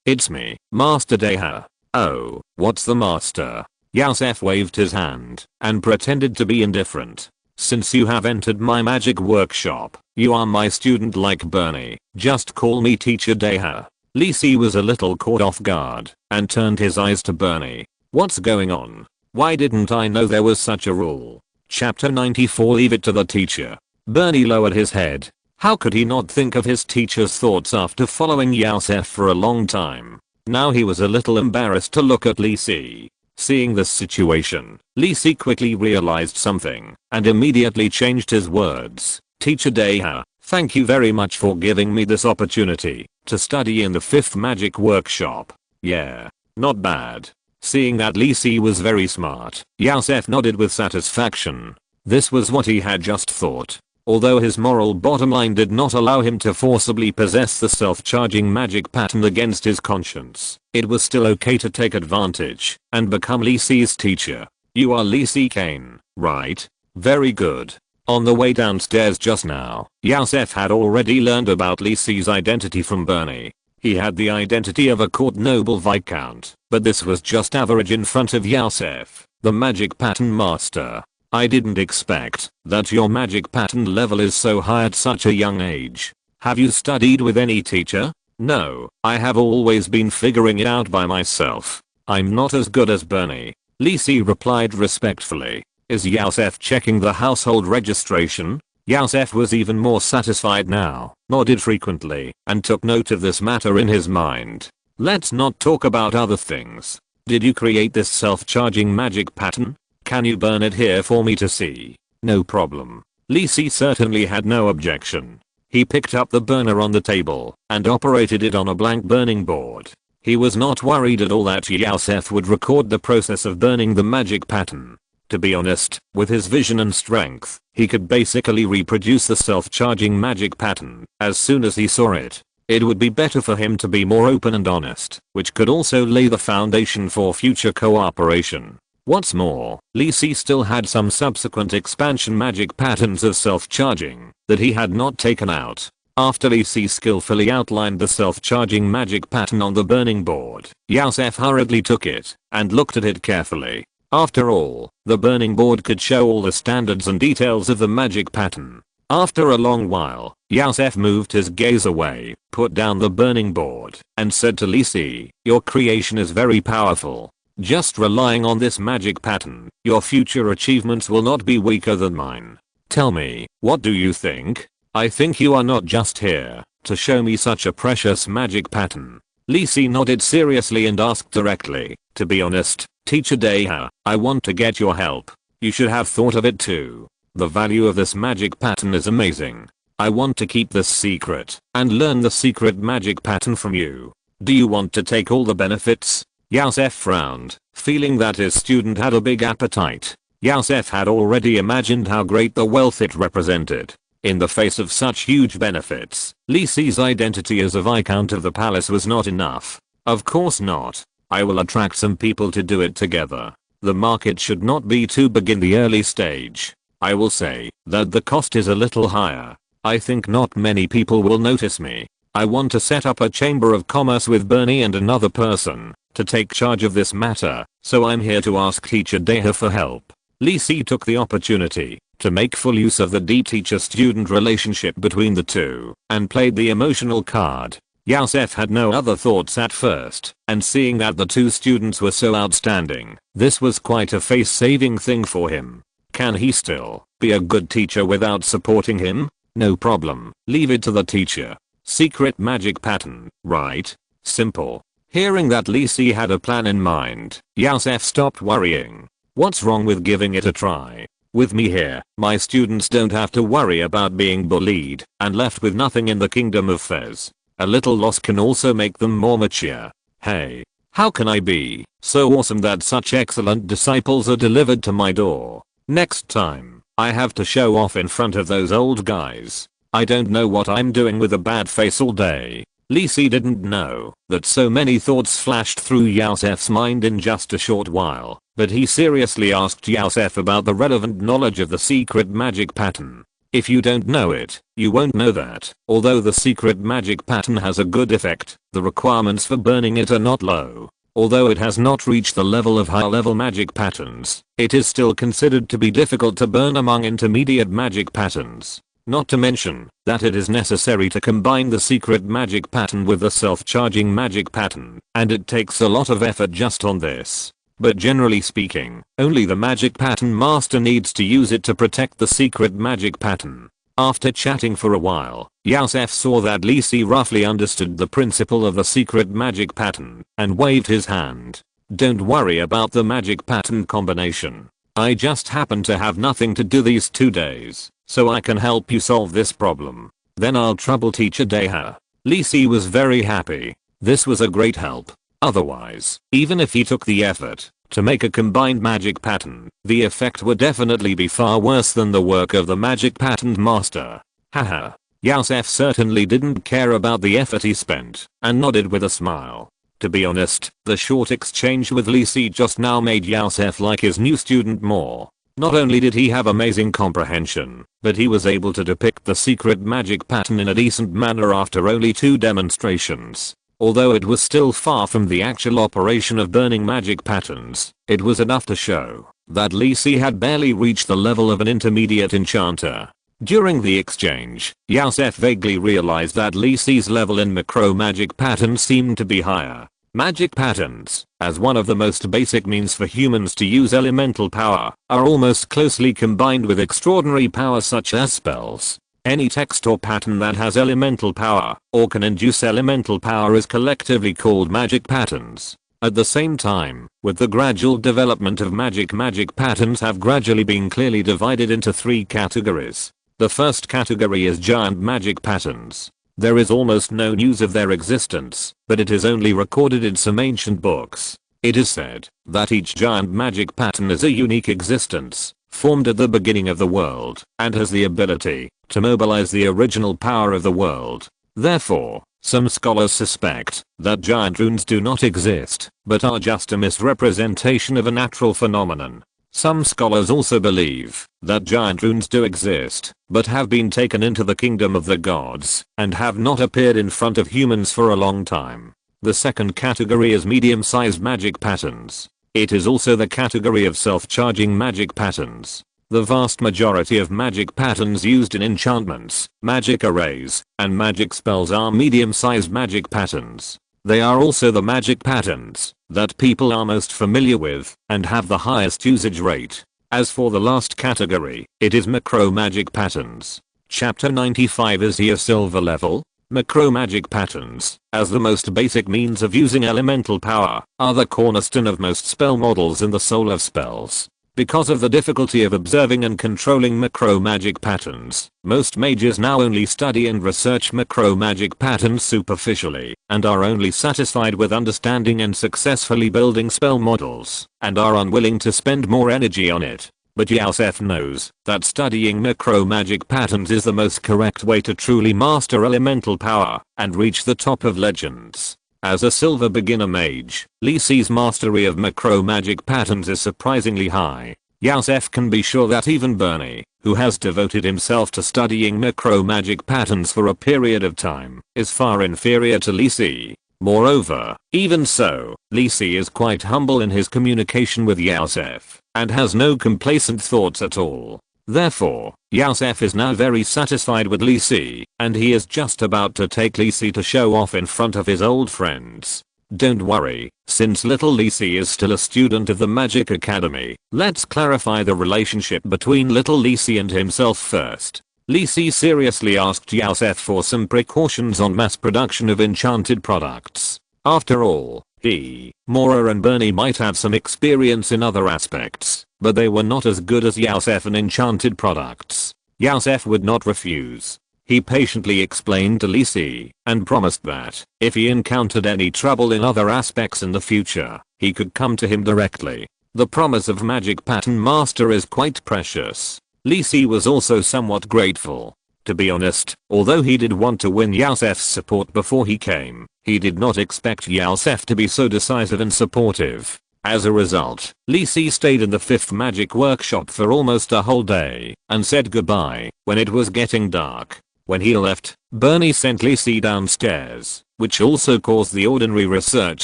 It's me, Master Deha." "Oh, what's the master?" Yasef waved his hand and pretended to be indifferent. "Since you have entered my magic workshop, you are my student like Bernie. Just call me Teacher Deha." Lee Si was a little caught off guard and turned his eyes to Bernie. "What's going on? Why didn't I know there was such a rule?" Chapter 94 Leave it to the teacher. Bernie lowered his head. How could he not think of his teacher's thoughts after following Yasef for a long time? Now he was a little embarrassed to look at Lee Si. Seeing this situation, Lee Si quickly realized something and immediately changed his words. Teacher Deha, thank you very much for giving me this opportunity to study in the 5th magic workshop. Yeah, not bad. Seeing that Lee Si was very smart, Yasef nodded with satisfaction. This was what he had just thought. Although his moral bottom line did not allow him to forcibly possess the self-charging magic pattern against his conscience, it was still okay to take advantage and become Lee Si's teacher. You are Lee Si Kane, right? Very good. On the way downstairs just now, Yasef had already learned about Lee Si's identity from Bernie. He had the identity of a court noble viscount, but this was just average in front of Yasef, the magic pattern master. I didn't expect that your magic pattern level is so high at such a young age. Have you studied with any teacher? No, I have always been figuring it out by myself. I'm not as good as Bernie. Lee Si replied respectfully. Is Yasef checking the household registration? Yasef was even more satisfied now, nodded frequently, and took note of this matter in his mind. Let's not talk about other things. Did you create this self-charging magic pattern? Can you burn it here for me to see? No problem. Lee Si certainly had no objection. He picked up the burner on the table and operated it on a blank burning board. He was not worried at all that Yasef would record the process of burning the magic pattern. To be honest, with his vision and strength, he could basically reproduce the self-charging magic pattern as soon as he saw it. It would be better for him to be more open and honest, which could also lay the foundation for future cooperation. What's more, Lee Si still had some subsequent expansion magic patterns of self-charging that he had not taken out. After Lee Si skillfully outlined the self-charging magic pattern on the burning board, Yasef hurriedly took it and looked at it carefully. After all, the burning board could show all the standards and details of the magic pattern. After a long while, Yasef moved his gaze away, put down the burning board, and said to Lee Si, your creation is very powerful. Just relying on this magic pattern, your future achievements will not be weaker than mine. Tell me, what do you think? I think you are not just here to show me such a precious magic pattern. Lee Si nodded seriously and asked directly, to be honest, Teacher Deha, I want to get your help. You should have thought of it too. The value of this magic pattern is amazing. I want to keep this secret and learn the secret magic pattern from you. Do you want to take all the benefits? Yasef frowned, feeling that his student had a big appetite. Yasef had already imagined how great the wealth it represented. In the face of such huge benefits, Lee Si's identity as a viscount of the palace was not enough. Of course not. I will attract some people to do it together. The market should not be too big in the early stage. I will say that the cost is a little higher. I think not many people will notice me. I want to set up a chamber of commerce with Bernie and another person to take charge of this matter, so I'm here to ask Teacher Deha for help. Lee Si took the opportunity to make full use of the deep teacher-student relationship between the two and played the emotional card. Yasef had no other thoughts at first, and seeing that the two students were so outstanding, this was quite a face-saving thing for him. Can he still be a good teacher without supporting him? No problem, leave it to the teacher. Secret magic pattern, right? Simple. Hearing that Lee Si had a plan in mind, Yasef stopped worrying. What's wrong with giving it a try? With me here, my students don't have to worry about being bullied and left with nothing in the kingdom of Fez. A little loss can also make them more mature. Hey, how can I be so awesome that such excellent disciples are delivered to my door? Next time, I have to show off in front of those old guys. I don't know what I'm doing with a bad face all day. Lee Si didn't know that so many thoughts flashed through Yasef's mind in just a short while, but he seriously asked Yasef about the relevant knowledge of the secret magic pattern. If you don't know it, you won't know that, although the secret magic pattern has a good effect, the requirements for burning it are not low. Although it has not reached the level of high-level magic patterns, it is still considered to be difficult to burn among intermediate magic patterns. Not to mention that it is necessary to combine the secret magic pattern with the self-charging magic pattern, and it takes a lot of effort just on this. But generally speaking, only the magic pattern master needs to use it to protect the secret magic pattern. After chatting for a while, Yosef saw that Lisi roughly understood the principle of the secret magic pattern and waved his hand. Don't worry about the magic pattern combination. I just happen to have nothing to do these 2 days, so I can help you solve this problem. Then I'll trouble teacher Deha. Lisi was very happy. This was a great help. Otherwise, even if he took the effort to make a combined magic pattern, the effect would definitely be far worse than the work of the magic pattern master. Haha. Yosef certainly didn't care about the effort he spent and nodded with a smile. To be honest, the short exchange with Lisi just now made Yosef like his new student more. Not only did he have amazing comprehension, but he was able to depict the secret magic pattern in a decent manner after only 2 demonstrations. Although it was still far from the actual operation of burning magic patterns, it was enough to show that Lisi had barely reached the level of an intermediate enchanter. During the exchange, Yosef vaguely realized that Lisi's level in macro magic patterns seemed to be higher. Magic patterns, as one of the most basic means for humans to use elemental power, are almost closely combined with extraordinary power such as spells. Any text or pattern that has elemental power or can induce elemental power is collectively called magic patterns. At the same time, with the gradual development of magic patterns have gradually been clearly divided into 3 categories. The first category is giant magic patterns. There is almost no news of their existence, but it is only recorded in some ancient books. It is said that each giant magic pattern is a unique existence, formed at the beginning of the world, and has the ability to mobilize the original power of the world. Therefore, some scholars suspect that giant runes do not exist, but are just a misrepresentation of a natural phenomenon. Some scholars also believe that giant runes do exist, but have been taken into the kingdom of the gods and have not appeared in front of humans for a long time. The second category is medium-sized magic patterns. It is also the category of self-charging magic patterns. The vast majority of magic patterns used in enchantments, magic arrays, and magic spells are medium-sized magic patterns. They are also the magic patterns that people are most familiar with and have the highest usage rate. As for the last category, it is macro magic patterns. Chapter 95 is here silver level. Macro magic patterns, as the most basic means of using elemental power, are the cornerstone of most spell models in the soul of spells. Because of the difficulty of observing and controlling macro magic patterns, most mages now only study and research macro magic patterns superficially, and are only satisfied with understanding and successfully building spell models, and are unwilling to spend more energy on it. But Yosef knows that studying macro magic patterns is the most correct way to truly master elemental power and reach the top of legends. As a silver beginner mage, Lisi's mastery of macro magic patterns is surprisingly high. Yosef can be sure that even Bernie, who has devoted himself to studying macro magic patterns for a period of time, is far inferior to Lisi. Moreover, even so, Lisi is quite humble in his communication with Yosef, and has no complacent thoughts at all. Therefore, Yosef is now very satisfied with Lisi, and he is just about to take Lisi to show off in front of his old friends. Don't worry, since little Lisi is still a student of the Magic Academy, let's clarify the relationship between little Lisi and himself first. Lisi seriously asked Yosef for some precautions on mass production of enchanted products. After all, he, Mora and Bernie might have some experience in other aspects, but they were not as good as Yosef in enchanted products. Yosef would not refuse. He patiently explained to Lisi and promised that if he encountered any trouble in other aspects in the future, he could come to him directly. The promise of Magic Pattern Master is quite precious. Lisi was also somewhat grateful. To be honest, although he did want to win Yosef's support before he came, he did not expect Yosef to be so decisive and supportive. As a result, Lisi stayed in the 5th magic workshop for almost a whole day and said goodbye when it was getting dark. When he left, Bernie sent Lisi downstairs, which also caused the ordinary research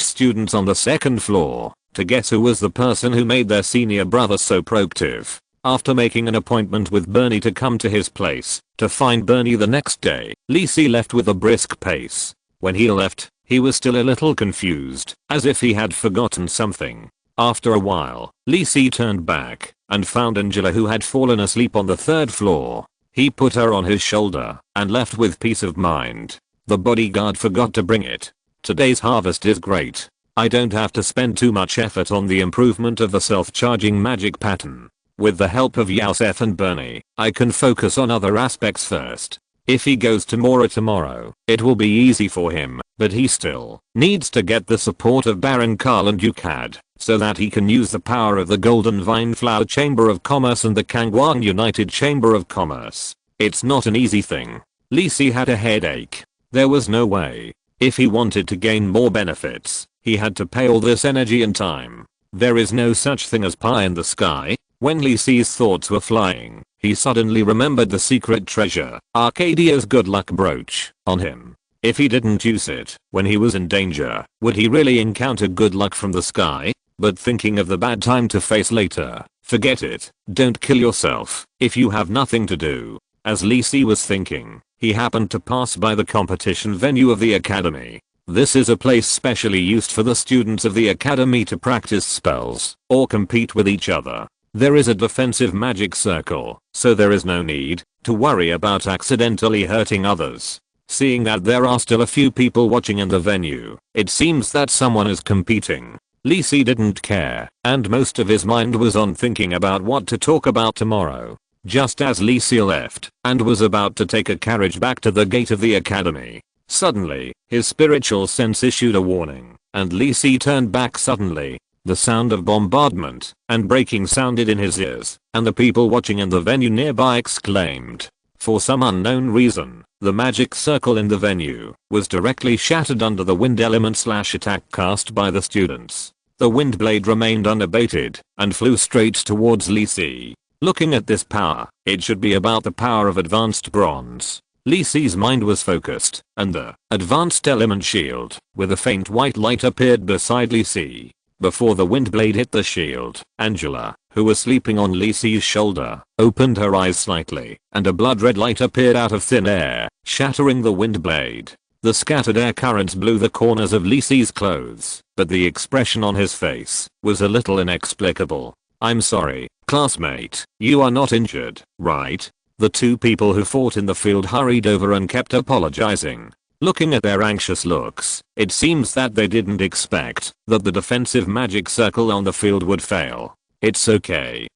students on the 2nd floor to guess who was the person who made their senior brother so proactive. After making an appointment with Bernie to come to his place to find Bernie the next day, Lisi left with a brisk pace. When he left, he was still a little confused, as if he had forgotten something. After a while, Lisi turned back and found Angela, who had fallen asleep on the 3rd floor. He put her on his shoulder and left with peace of mind. The bodyguard forgot to bring it. Today's harvest is great. I don't have to spend too much effort on the improvement of the self-charging magic pattern. With the help of Yosef and Bernie, I can focus on other aspects first. If he goes to Mora tomorrow, it will be easy for him, but he still needs to get the support of Baron Karl and Yukad, so that he can use the power of the Golden Vine Flower Chamber of Commerce and the Kangwang United Chamber of Commerce. It's not an easy thing. Li Si had a headache. There was no way. If he wanted to gain more benefits, he had to pay all this energy and time. There is no such thing as pie in the sky. When Li Si's thoughts were flying, he suddenly remembered the secret treasure, Arcadia's good luck brooch, on him. If he didn't use it when he was in danger, would he really encounter good luck from the sky? But thinking of the bad time to face later, forget it. Don't kill yourself if you have nothing to do. As Li Si was thinking, he happened to pass by the competition venue of the academy. This is a place specially used for the students of the academy to practice spells or compete with each other. There is a defensive magic circle, so there is no need to worry about accidentally hurting others. Seeing that there are still a few people watching in the venue, it seems that someone is competing. Li Si didn't care, and most of his mind was on thinking about what to talk about tomorrow. Just as Li Si left and was about to take a carriage back to the gate of the academy, suddenly, his spiritual sense issued a warning, and Li Si turned back suddenly. The sound of bombardment and breaking sounded in his ears, and the people watching in the venue nearby exclaimed. For some unknown reason, the magic circle in the venue was directly shattered under the wind element / attack cast by the students. The wind blade remained unabated and flew straight towards Li Si. Looking at this power, it should be about the power of advanced bronze. Li Si's mind was focused, and the advanced element shield with a faint white light appeared beside Li Si. Before the wind blade hit the shield, Angela, who was sleeping on Li Si's shoulder, opened her eyes slightly, and a blood red light appeared out of thin air, shattering the wind blade. The scattered air currents blew the corners of Li Si's clothes, but the expression on his face was a little inexplicable. I'm sorry, classmate, you are not injured, right? The two people who fought in the field hurried over and kept apologizing. Looking at their anxious looks, it seems that they didn't expect that the defensive magic circle on the field would fail. It's okay.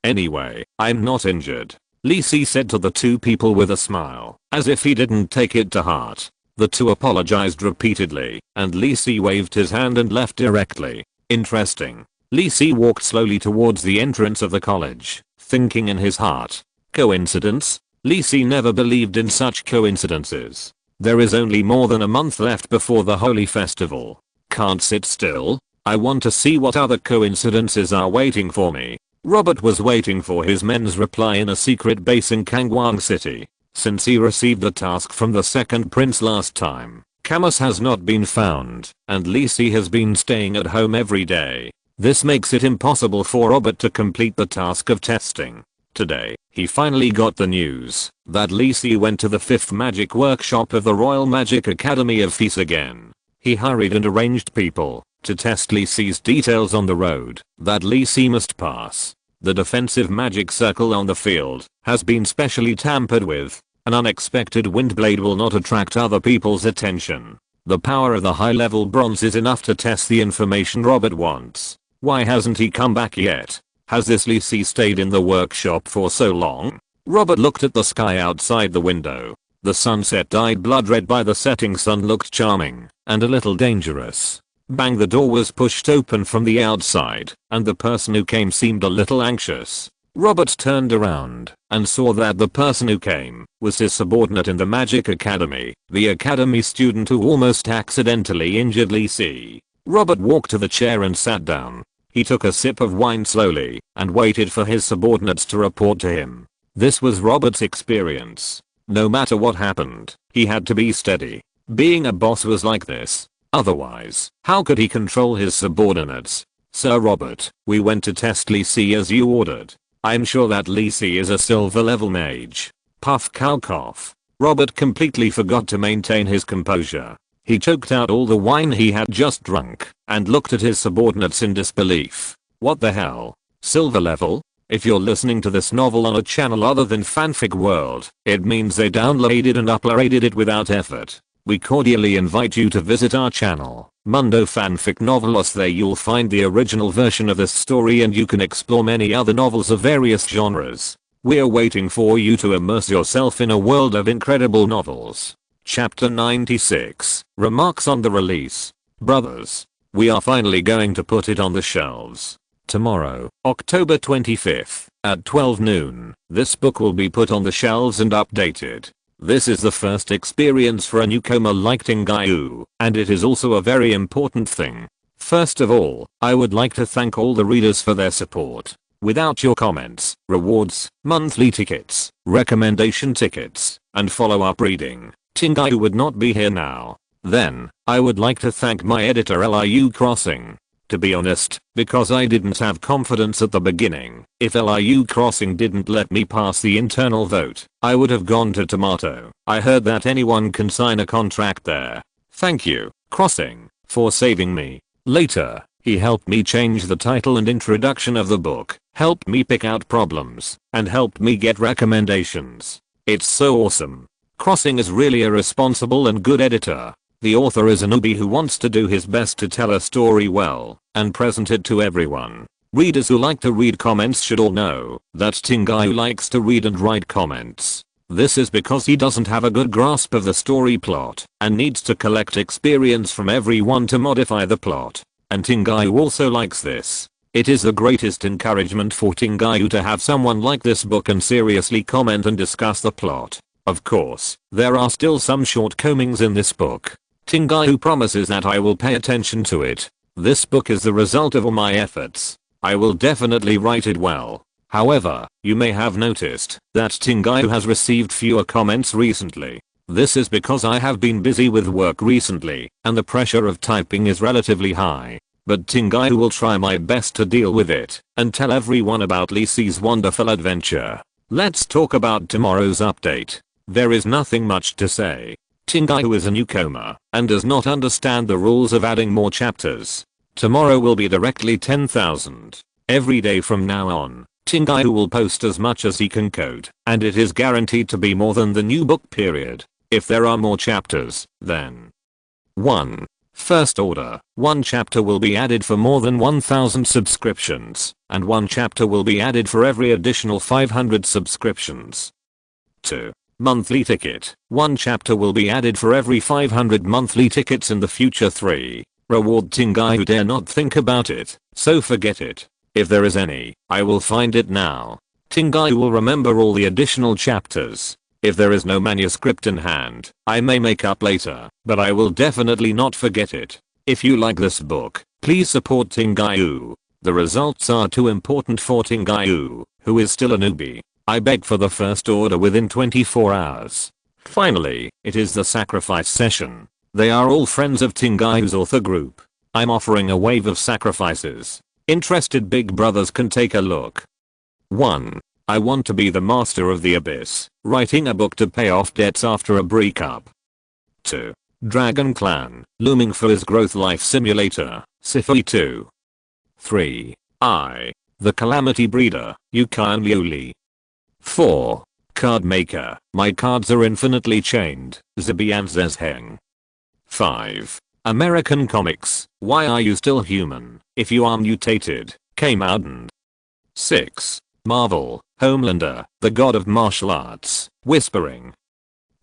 Anyway, I'm not injured. Li Si said to the two people with a smile, as if he didn't take it to heart. The two apologized repeatedly, and Li Si waved his hand and left directly. Interesting. Li Si walked slowly towards the entrance of the college, thinking in his heart. Coincidence? Li Si never believed in such coincidences. There is only more than a month left before the holy festival. Can't sit still. I want to see what other coincidences are waiting for me. Robert was waiting for his men's reply in a secret base in Kangwang City. Since he received the task from the second prince last time, Camus has not been found, and Li Si has been staying at home every day. This makes it impossible for Robert to complete the task of testing. Today, he finally got the news that Li Si went to the 5th magic workshop of the Royal Magic Academy of Fes again. He hurried and arranged people to test Li Si's details on the road that Li Si must pass. The defensive magic circle on the field has been specially tampered with. An unexpected wind blade will not attract other people's attention. The power of the high-level bronze is enough to test the information Robert wants. Why hasn't he come back yet? Has this Li Si stayed in the workshop for so long? Robert looked at the sky outside the window. The sunset dyed blood red by the setting sun looked charming and a little dangerous. Bang, the door was pushed open from the outside, and the person who came seemed a little anxious. Robert turned around and saw that the person who came was his subordinate in the Magic Academy, the academy student who almost accidentally injured Li Si. Robert walked to the chair and sat down. He took a sip of wine slowly and waited for his subordinates to report to him. This was Robert's experience. No matter what happened, he had to be steady. Being a boss was like this. Otherwise, how could he control his subordinates? Sir Robert, we went to test Li Si as you ordered. I'm sure that Li Si is a silver level mage. Puff cow cough. Robert completely forgot to maintain his composure. He choked out all the wine he had just drunk and looked at his subordinates in disbelief. What the hell? Silver level? If you're listening to this novel on a channel other than Fanfic World, it means they downloaded and uploaded it without effort. We cordially invite you to visit our channel, Mundo Fanfic Novelos. There you'll find the original version of this story and you can explore many other novels of various genres. We're waiting for you to immerse yourself in a world of incredible novels. Chapter 96, Remarks on the Release. Brothers, we are finally going to put it on the shelves. Tomorrow, October 25th, at 12 noon, this book will be put on the shelves and updated. This is the first experience for a newcomer like Tingayu, and it is also a very important thing. First of all, I would like to thank all the readers for their support. Without your comments, rewards, monthly tickets, recommendation tickets, and follow-up reading, Tingayu would not be here now. Then, I would like to thank my editor Liu Crossing. To be honest, because I didn't have confidence at the beginning, if Liu Crossing didn't let me pass the internal vote, I would have gone to Tomato. I heard that anyone can sign a contract there. Thank you, Crossing, for saving me. Later, he helped me change the title and introduction of the book, helped me pick out problems, and helped me get recommendations. It's so awesome. Crossing is really a responsible and good editor. The author is a newbie who wants to do his best to tell a story well and present it to everyone. Readers who like to read comments should all know that Tingayu likes to read and write comments. This is because he doesn't have a good grasp of the story plot and needs to collect experience from everyone to modify the plot. And Tingayu also likes this. It is the greatest encouragement for Tingayu to have someone like this book and seriously comment and discuss the plot. Of course, there are still some shortcomings in this book. Tingayu promises that I will pay attention to it. This book is the result of all my efforts. I will definitely write it well. However, you may have noticed that Tingayu has received fewer comments recently. This is because I have been busy with work recently, and the pressure of typing is relatively high. But Tingayu will try my best to deal with it, and tell everyone about Lisi's wonderful adventure. Let's talk about tomorrow's update. There is nothing much to say. Tingayu is a newcomer and does not understand the rules of adding more chapters. Tomorrow will be directly 10,000. Every day from now on, Tingayu will post as much as he can code, and it is guaranteed to be more than the new book period. If there are more chapters, then 1. First order, 1 chapter will be added for more than 1,000 subscriptions, and 1 chapter will be added for every additional 500 subscriptions. 2. Monthly ticket, 1 chapter will be added for every 500 monthly tickets in the future. 3. Reward. Tingayu dare not think about it, so forget it. If there is any, I will find it now. Tingayu will remember all the additional chapters. If there is no manuscript in hand, I may make up later, but I will definitely not forget it. If you like this book, please support Tingayu. The results are too important for Tingayu, who is still a newbie. I beg for the first order within 24 hours. Finally, it is the sacrifice session. They are all friends of Tingayu's author group. I'm offering a wave of sacrifices. Interested big brothers can take a look. 1. I want to be the master of the abyss, writing a book to pay off debts after a breakup. 2. Dragon Clan, looming for his growth life simulator, Sifui 2. 3. The Calamity Breeder, Yukan Liuli. 4. Card Maker, my cards are infinitely chained, Zibian Zezheng. 5. American Comics, why are you still human, if you are mutated, K. Mountain. 6. Marvel, Homelander, the god of martial arts, whispering.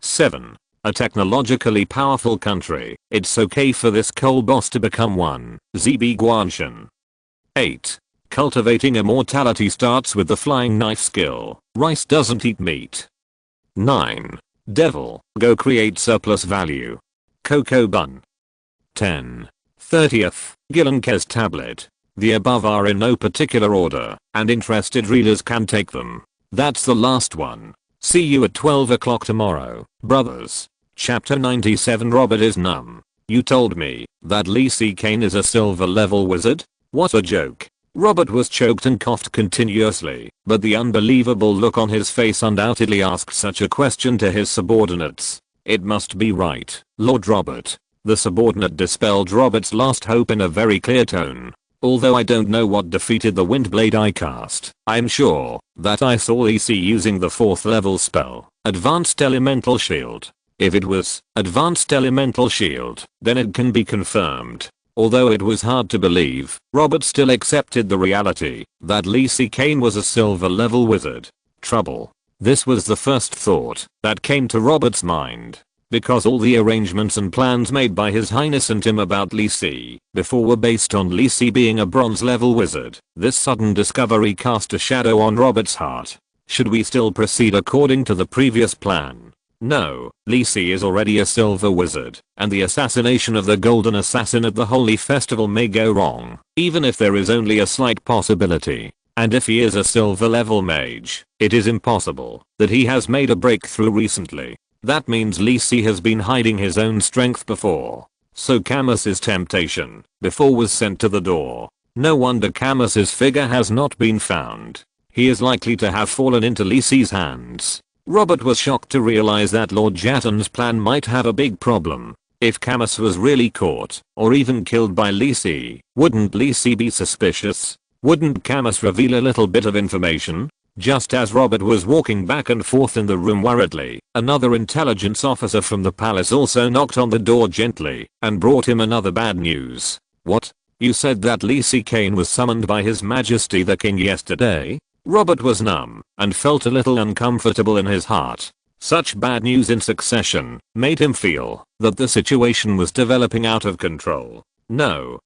7. A technologically powerful country, it's okay for this coal boss to become one, ZB Guanshan. 8. Cultivating immortality starts with the flying knife skill, rice doesn't eat meat. 9. Devil, go create surplus value. Cocoa Bun. 10. 30th, Gilenkez Tablet. The above are in no particular order, and interested readers can take them. That's the last one. See you at 12 o'clock tomorrow, brothers. Chapter 97. Robert is numb. You told me that Lisi Kane is a silver level wizard? What a joke. Robert was choked and coughed continuously, but the unbelievable look on his face undoubtedly asked such a question to his subordinates. It must be right, Lord Robert. The subordinate dispelled Robert's last hope in a very clear tone. Although I don't know what defeated the Windblade I cast, I'm sure that I saw EC using the 4th level spell, Advanced Elemental Shield. If it was Advanced Elemental Shield, then it can be confirmed. Although it was hard to believe, Robert still accepted the reality that Lacey Kane was a silver level wizard. Trouble. This was the first thought that came to Robert's mind. Because all the arrangements and plans made by His Highness and him about Lacey before were based on Lacey being a bronze level wizard, this sudden discovery cast a shadow on Robert's heart. Should we still proceed according to the previous plan? No, Lacey is already a silver wizard, and the assassination of the Golden Assassin at the Holy Festival may go wrong, even if there is only a slight possibility. And if he is a silver level mage, it is impossible that he has made a breakthrough recently. That means Lacey has been hiding his own strength before. So Camus's temptation before was sent to the door. No wonder Camus's figure has not been found. He is likely to have fallen into Lacey's hands. Robert was shocked to realize that Lord Jatton's plan might have a big problem. If Camus was really caught, or even killed by Lacey, wouldn't Lacey be suspicious? Wouldn't Camus reveal a little bit of information? Just as Robert was walking back and forth in the room worriedly, another intelligence officer from the palace also knocked on the door gently and brought him another bad news. What? You said that Lacey Kane was summoned by His Majesty the King yesterday? Robert was numb and felt a little uncomfortable in his heart. Such bad news in succession made him feel that the situation was developing out of control. No,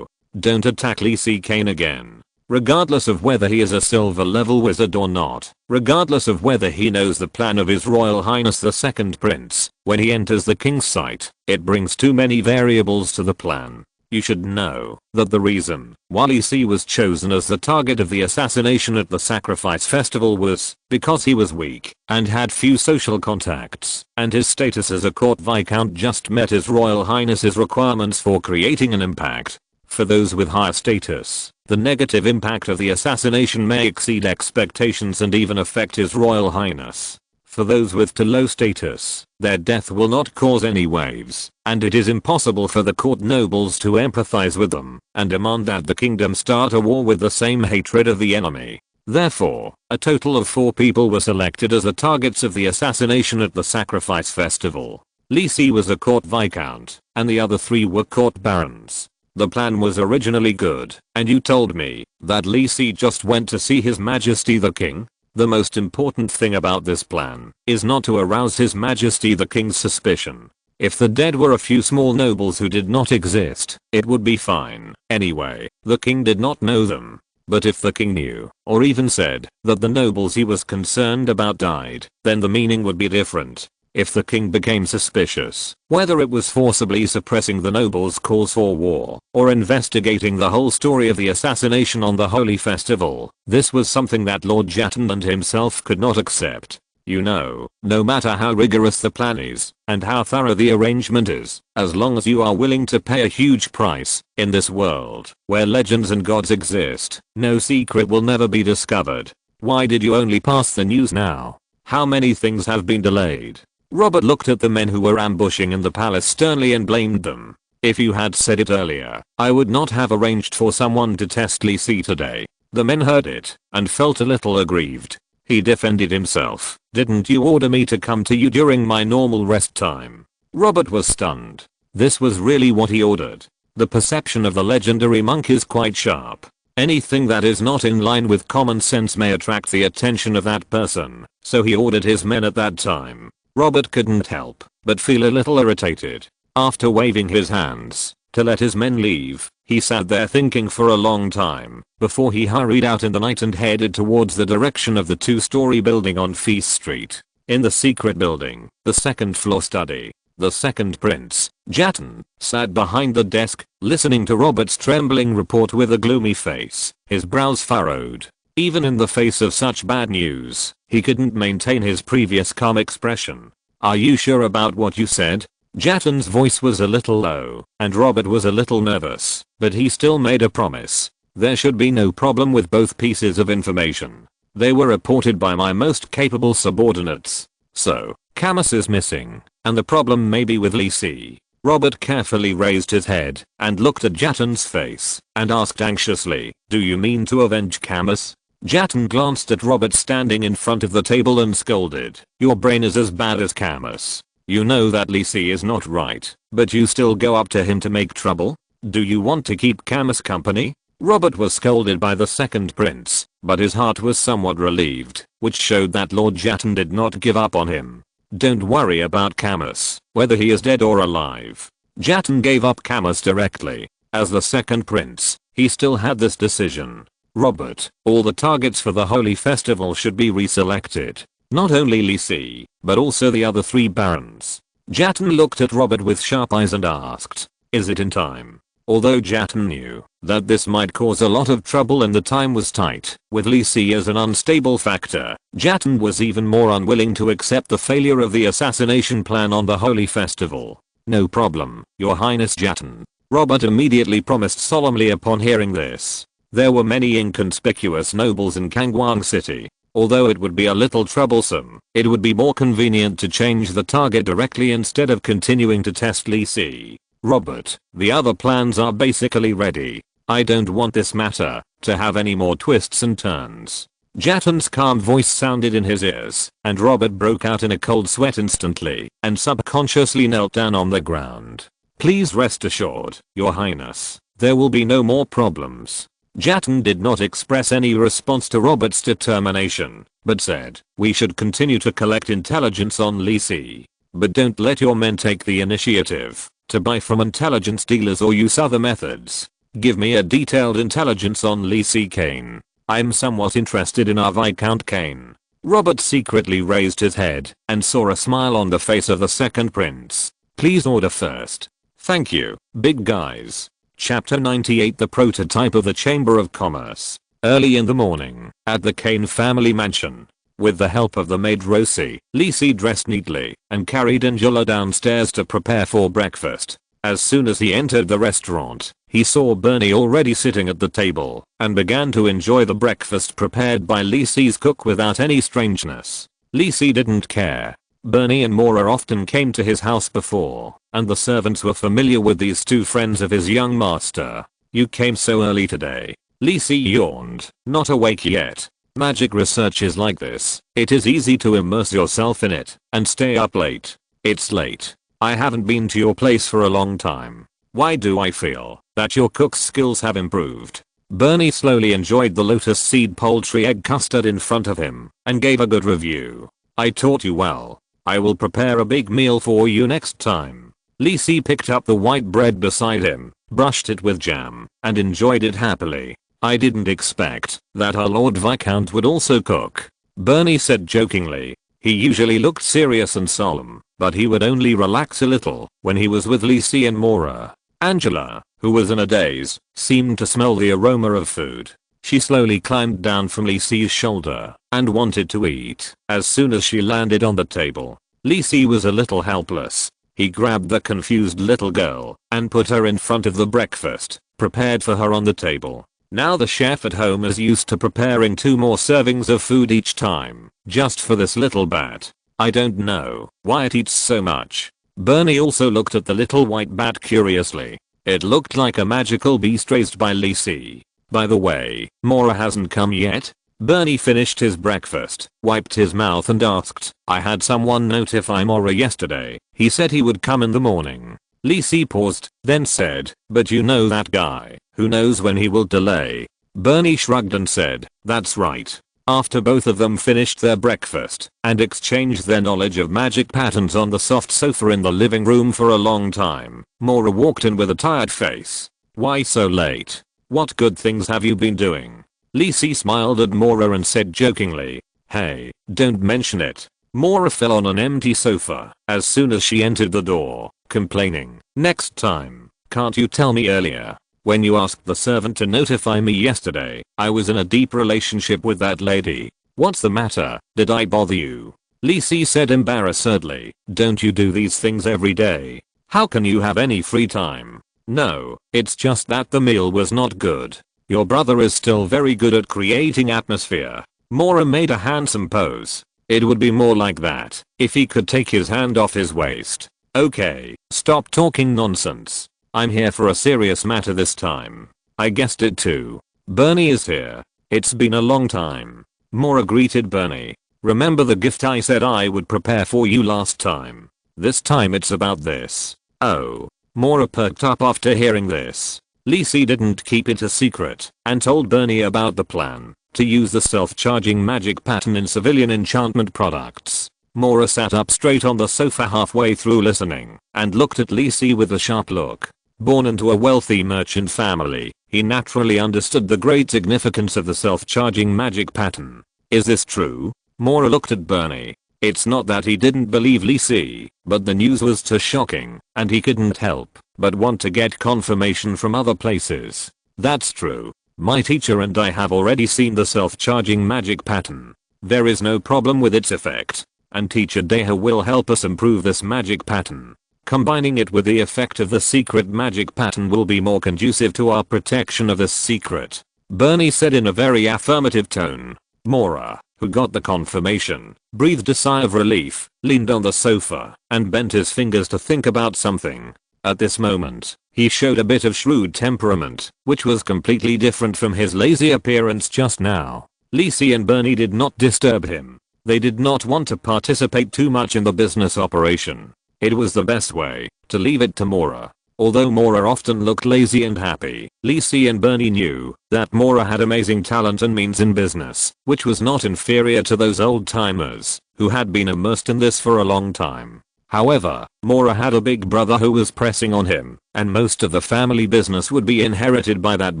don't attack Lacey Kane again. Regardless of whether he is a silver level wizard or not, regardless of whether he knows the plan of His Royal Highness the Second Prince, when he enters the King's sight, it brings too many variables to the plan. You should know that the reason why Lacey was chosen as the target of the assassination at the Sacrifice Festival was because he was weak and had few social contacts, and his status as a court viscount just met His Royal Highness's requirements for creating an impact. For those with higher status, the negative impact of the assassination may exceed expectations and even affect His Royal Highness. For those with too low status, their death will not cause any waves, and it is impossible for the court nobles to empathize with them and demand that the kingdom start a war with the same hatred of the enemy. Therefore, a total of 4 people were selected as the targets of the assassination at the Sacrifice Festival. Lacey was a court viscount, and the other 3 were court barons. The plan was originally good, and you told me that Lacey just went to see His Majesty the King. The most important thing about this plan is not to arouse His Majesty the King's suspicion. If the dead were a few small nobles who did not exist, it would be fine. Anyway, the king did not know them. But if the king knew, or even said, that the nobles he was concerned about died, then the meaning would be different. If the king became suspicious, whether it was forcibly suppressing the nobles' calls for war, or investigating the whole story of the assassination on the Holy Festival, this was something that Lord Jatton himself could not accept. You know, no matter how rigorous the plan is, and how thorough the arrangement is, as long as you are willing to pay a huge price, in this world, where legends and gods exist, no secret will never be discovered. Why did you only pass the news now? How many things have been delayed? Robert looked at the men who were ambushing in the palace sternly and blamed them. If you had said it earlier, I would not have arranged for someone to test Lacey today. The men heard it, and felt a little aggrieved. He defended himself. Didn't you order me to come to you during my normal rest time? Robert was stunned. This was really what he ordered. The perception of the legendary monk is quite sharp. Anything that is not in line with common sense may attract the attention of that person, so he ordered his men at that time. Robert couldn't help but feel a little irritated. After waving his hands to let his men leave, he sat there thinking for a long time before he hurried out in the night and headed towards the direction of the 2-story building on Feast Street. In the secret building, the 2nd floor study, the Second Prince, Jatton, sat behind the desk, listening to Robert's trembling report with a gloomy face, his brows furrowed. Even in the face of such bad news, he couldn't maintain his previous calm expression. Are you sure about what you said? Jatton's voice was a little low, and Robert was a little nervous, but he still made a promise. There should be no problem with both pieces of information. They were reported by my most capable subordinates. So, Camus is missing, and the problem may be with Lacey. Robert carefully raised his head and looked at Jatan's face and asked anxiously, do you mean to avenge Camus? Jatan glanced at Robert standing in front of the table and scolded, your brain is as bad as Camus. You know that Lisi is not right, but you still go up to him to make trouble? Do you want to keep Camus company? Robert was scolded by the second prince, but his heart was somewhat relieved, which showed that Lord Jatan did not give up on him. Don't worry about Camus, whether he is dead or alive. Jatan gave up Camus directly. As the second prince, he still had this decision. Robert, all the targets for the holy festival should be reselected. Not only Lisi, but also the other 3 barons. Jatan looked at Robert with sharp eyes and asked, is it in time? Although Jatan knew that this might cause a lot of trouble and the time was tight, with Lisi as an unstable factor, Jatan was even more unwilling to accept the failure of the assassination plan on the holy festival. No problem, Your Highness Jatan. Robert immediately promised solemnly upon hearing this. There were many inconspicuous nobles in Kangwang City. Although it would be a little troublesome, it would be more convenient to change the target directly instead of continuing to test Lisi. Robert, the other plans are basically ready. I don't want this matter to have any more twists and turns. Jatan's calm voice sounded in his ears, and Robert broke out in a cold sweat instantly and subconsciously knelt down on the ground. Please rest assured, Your Highness, there will be no more problems. Jatan did not express any response to Robert's determination, but said, we should continue to collect intelligence on Lisi. But don't let your men take the initiative to buy from intelligence dealers or use other methods. Give me a detailed intelligence on Lisi Kane. I'm somewhat interested in our Viscount Kane. Robert secretly raised his head and saw a smile on the face of the second prince. Please order first. Thank you, big guys. Chapter 98 The prototype of the Chamber of Commerce. Early in the morning, at the Kane family mansion. With the help of the maid Rosie, Lisi dressed neatly and carried Angela downstairs to prepare for breakfast. As soon as he entered the restaurant, he saw Bernie already sitting at the table and began to enjoy the breakfast prepared by Lisi's cook without any strangeness. Lisi didn't care. Bernie and Mora often came to his house before, and the servants were familiar with these 2 friends of his young master. You came so early today. Lisi yawned, not awake yet. Magic research is like this. It is easy to immerse yourself in it and stay up late. It's late. I haven't been to your place for a long time. Why do I feel that your cook's skills have improved? Bernie slowly enjoyed the lotus seed poultry egg custard in front of him and gave a good review. I taught you well. I will prepare a big meal for you next time. Lisi picked up the white bread beside him, brushed it with jam, and enjoyed it happily. I didn't expect that our Lord Viscount would also cook. Bernie said jokingly. He usually looked serious and solemn, but he would only relax a little when he was with Lisi and Mora. Angela, who was in a daze, seemed to smell the aroma of food. She slowly climbed down from Lisi's shoulder and wanted to eat as soon as she landed on the table. Lisi was a little helpless. He grabbed the confused little girl and put her in front of the breakfast prepared for her on the table. Now the chef at home is used to preparing 2 more servings of food each time, just for this little bat. I don't know why it eats so much. Bernie also looked at the little white bat curiously. It looked like a magical beast raised by Lisi. By the way, Mora hasn't come yet? Bernie finished his breakfast, wiped his mouth and asked, I had someone notify Mora yesterday. He said he would come in the morning. Lisi paused, then said, but you know that guy, who knows when he will delay. Bernie shrugged and said, that's right. After both of them finished their breakfast and exchanged their knowledge of magic patterns on the soft sofa in the living room for a long time, Mora walked in with a tired face. Why so late? What good things have you been doing? Lisi smiled at Mora and said jokingly, hey, don't mention it. Mora fell on an empty sofa as soon as she entered the door, complaining, next time, can't you tell me earlier? When you asked the servant to notify me yesterday, I was in a deep relationship with that lady. What's the matter? Did I bother you? Lisi said embarrassedly, don't you do these things every day? How can you have any free time? No, it's just that the meal was not good. Your brother is still very good at creating atmosphere. Mora made a handsome pose. It would be more like that if he could take his hand off his waist. Okay, stop talking nonsense. I'm here for a serious matter this time. I guessed it too. Bernie is here. It's been a long time. Mora greeted Bernie. Remember the gift I said I would prepare for you last time? This time it's about this. Oh. Mora perked up after hearing this. Lisi didn't keep it a secret and told Bernie about the plan to use the self-charging magic pattern in civilian enchantment products. Mora sat up straight on the sofa halfway through listening and looked at Lisi with a sharp look. Born into a wealthy merchant family, he naturally understood the great significance of the self-charging magic pattern. Is this true? Mora looked at Bernie. It's not that he didn't believe Lisi, but the news was too shocking, and he couldn't help but want to get confirmation from other places. That's true. My teacher and I have already seen the self-charging magic pattern. There is no problem with its effect, and teacher Deha will help us improve this magic pattern. Combining it with the effect of the secret magic pattern will be more conducive to our protection of this secret, Bernie said in a very affirmative tone. Mora, who got the confirmation, breathed a sigh of relief, leaned on the sofa, and bent his fingers to think about something. At this moment, he showed a bit of shrewd temperament, which was completely different from his lazy appearance just now. Lisi and Bernie did not disturb him. They did not want to participate too much in the business operation. It was the best way to leave it to Mora. Although Mora often looked lazy and happy, Lisi and Bernie knew that Mora had amazing talent and means in business, which was not inferior to those old timers who had been immersed in this for a long time. However, Mora had a big brother who was pressing on him, and most of the family business would be inherited by that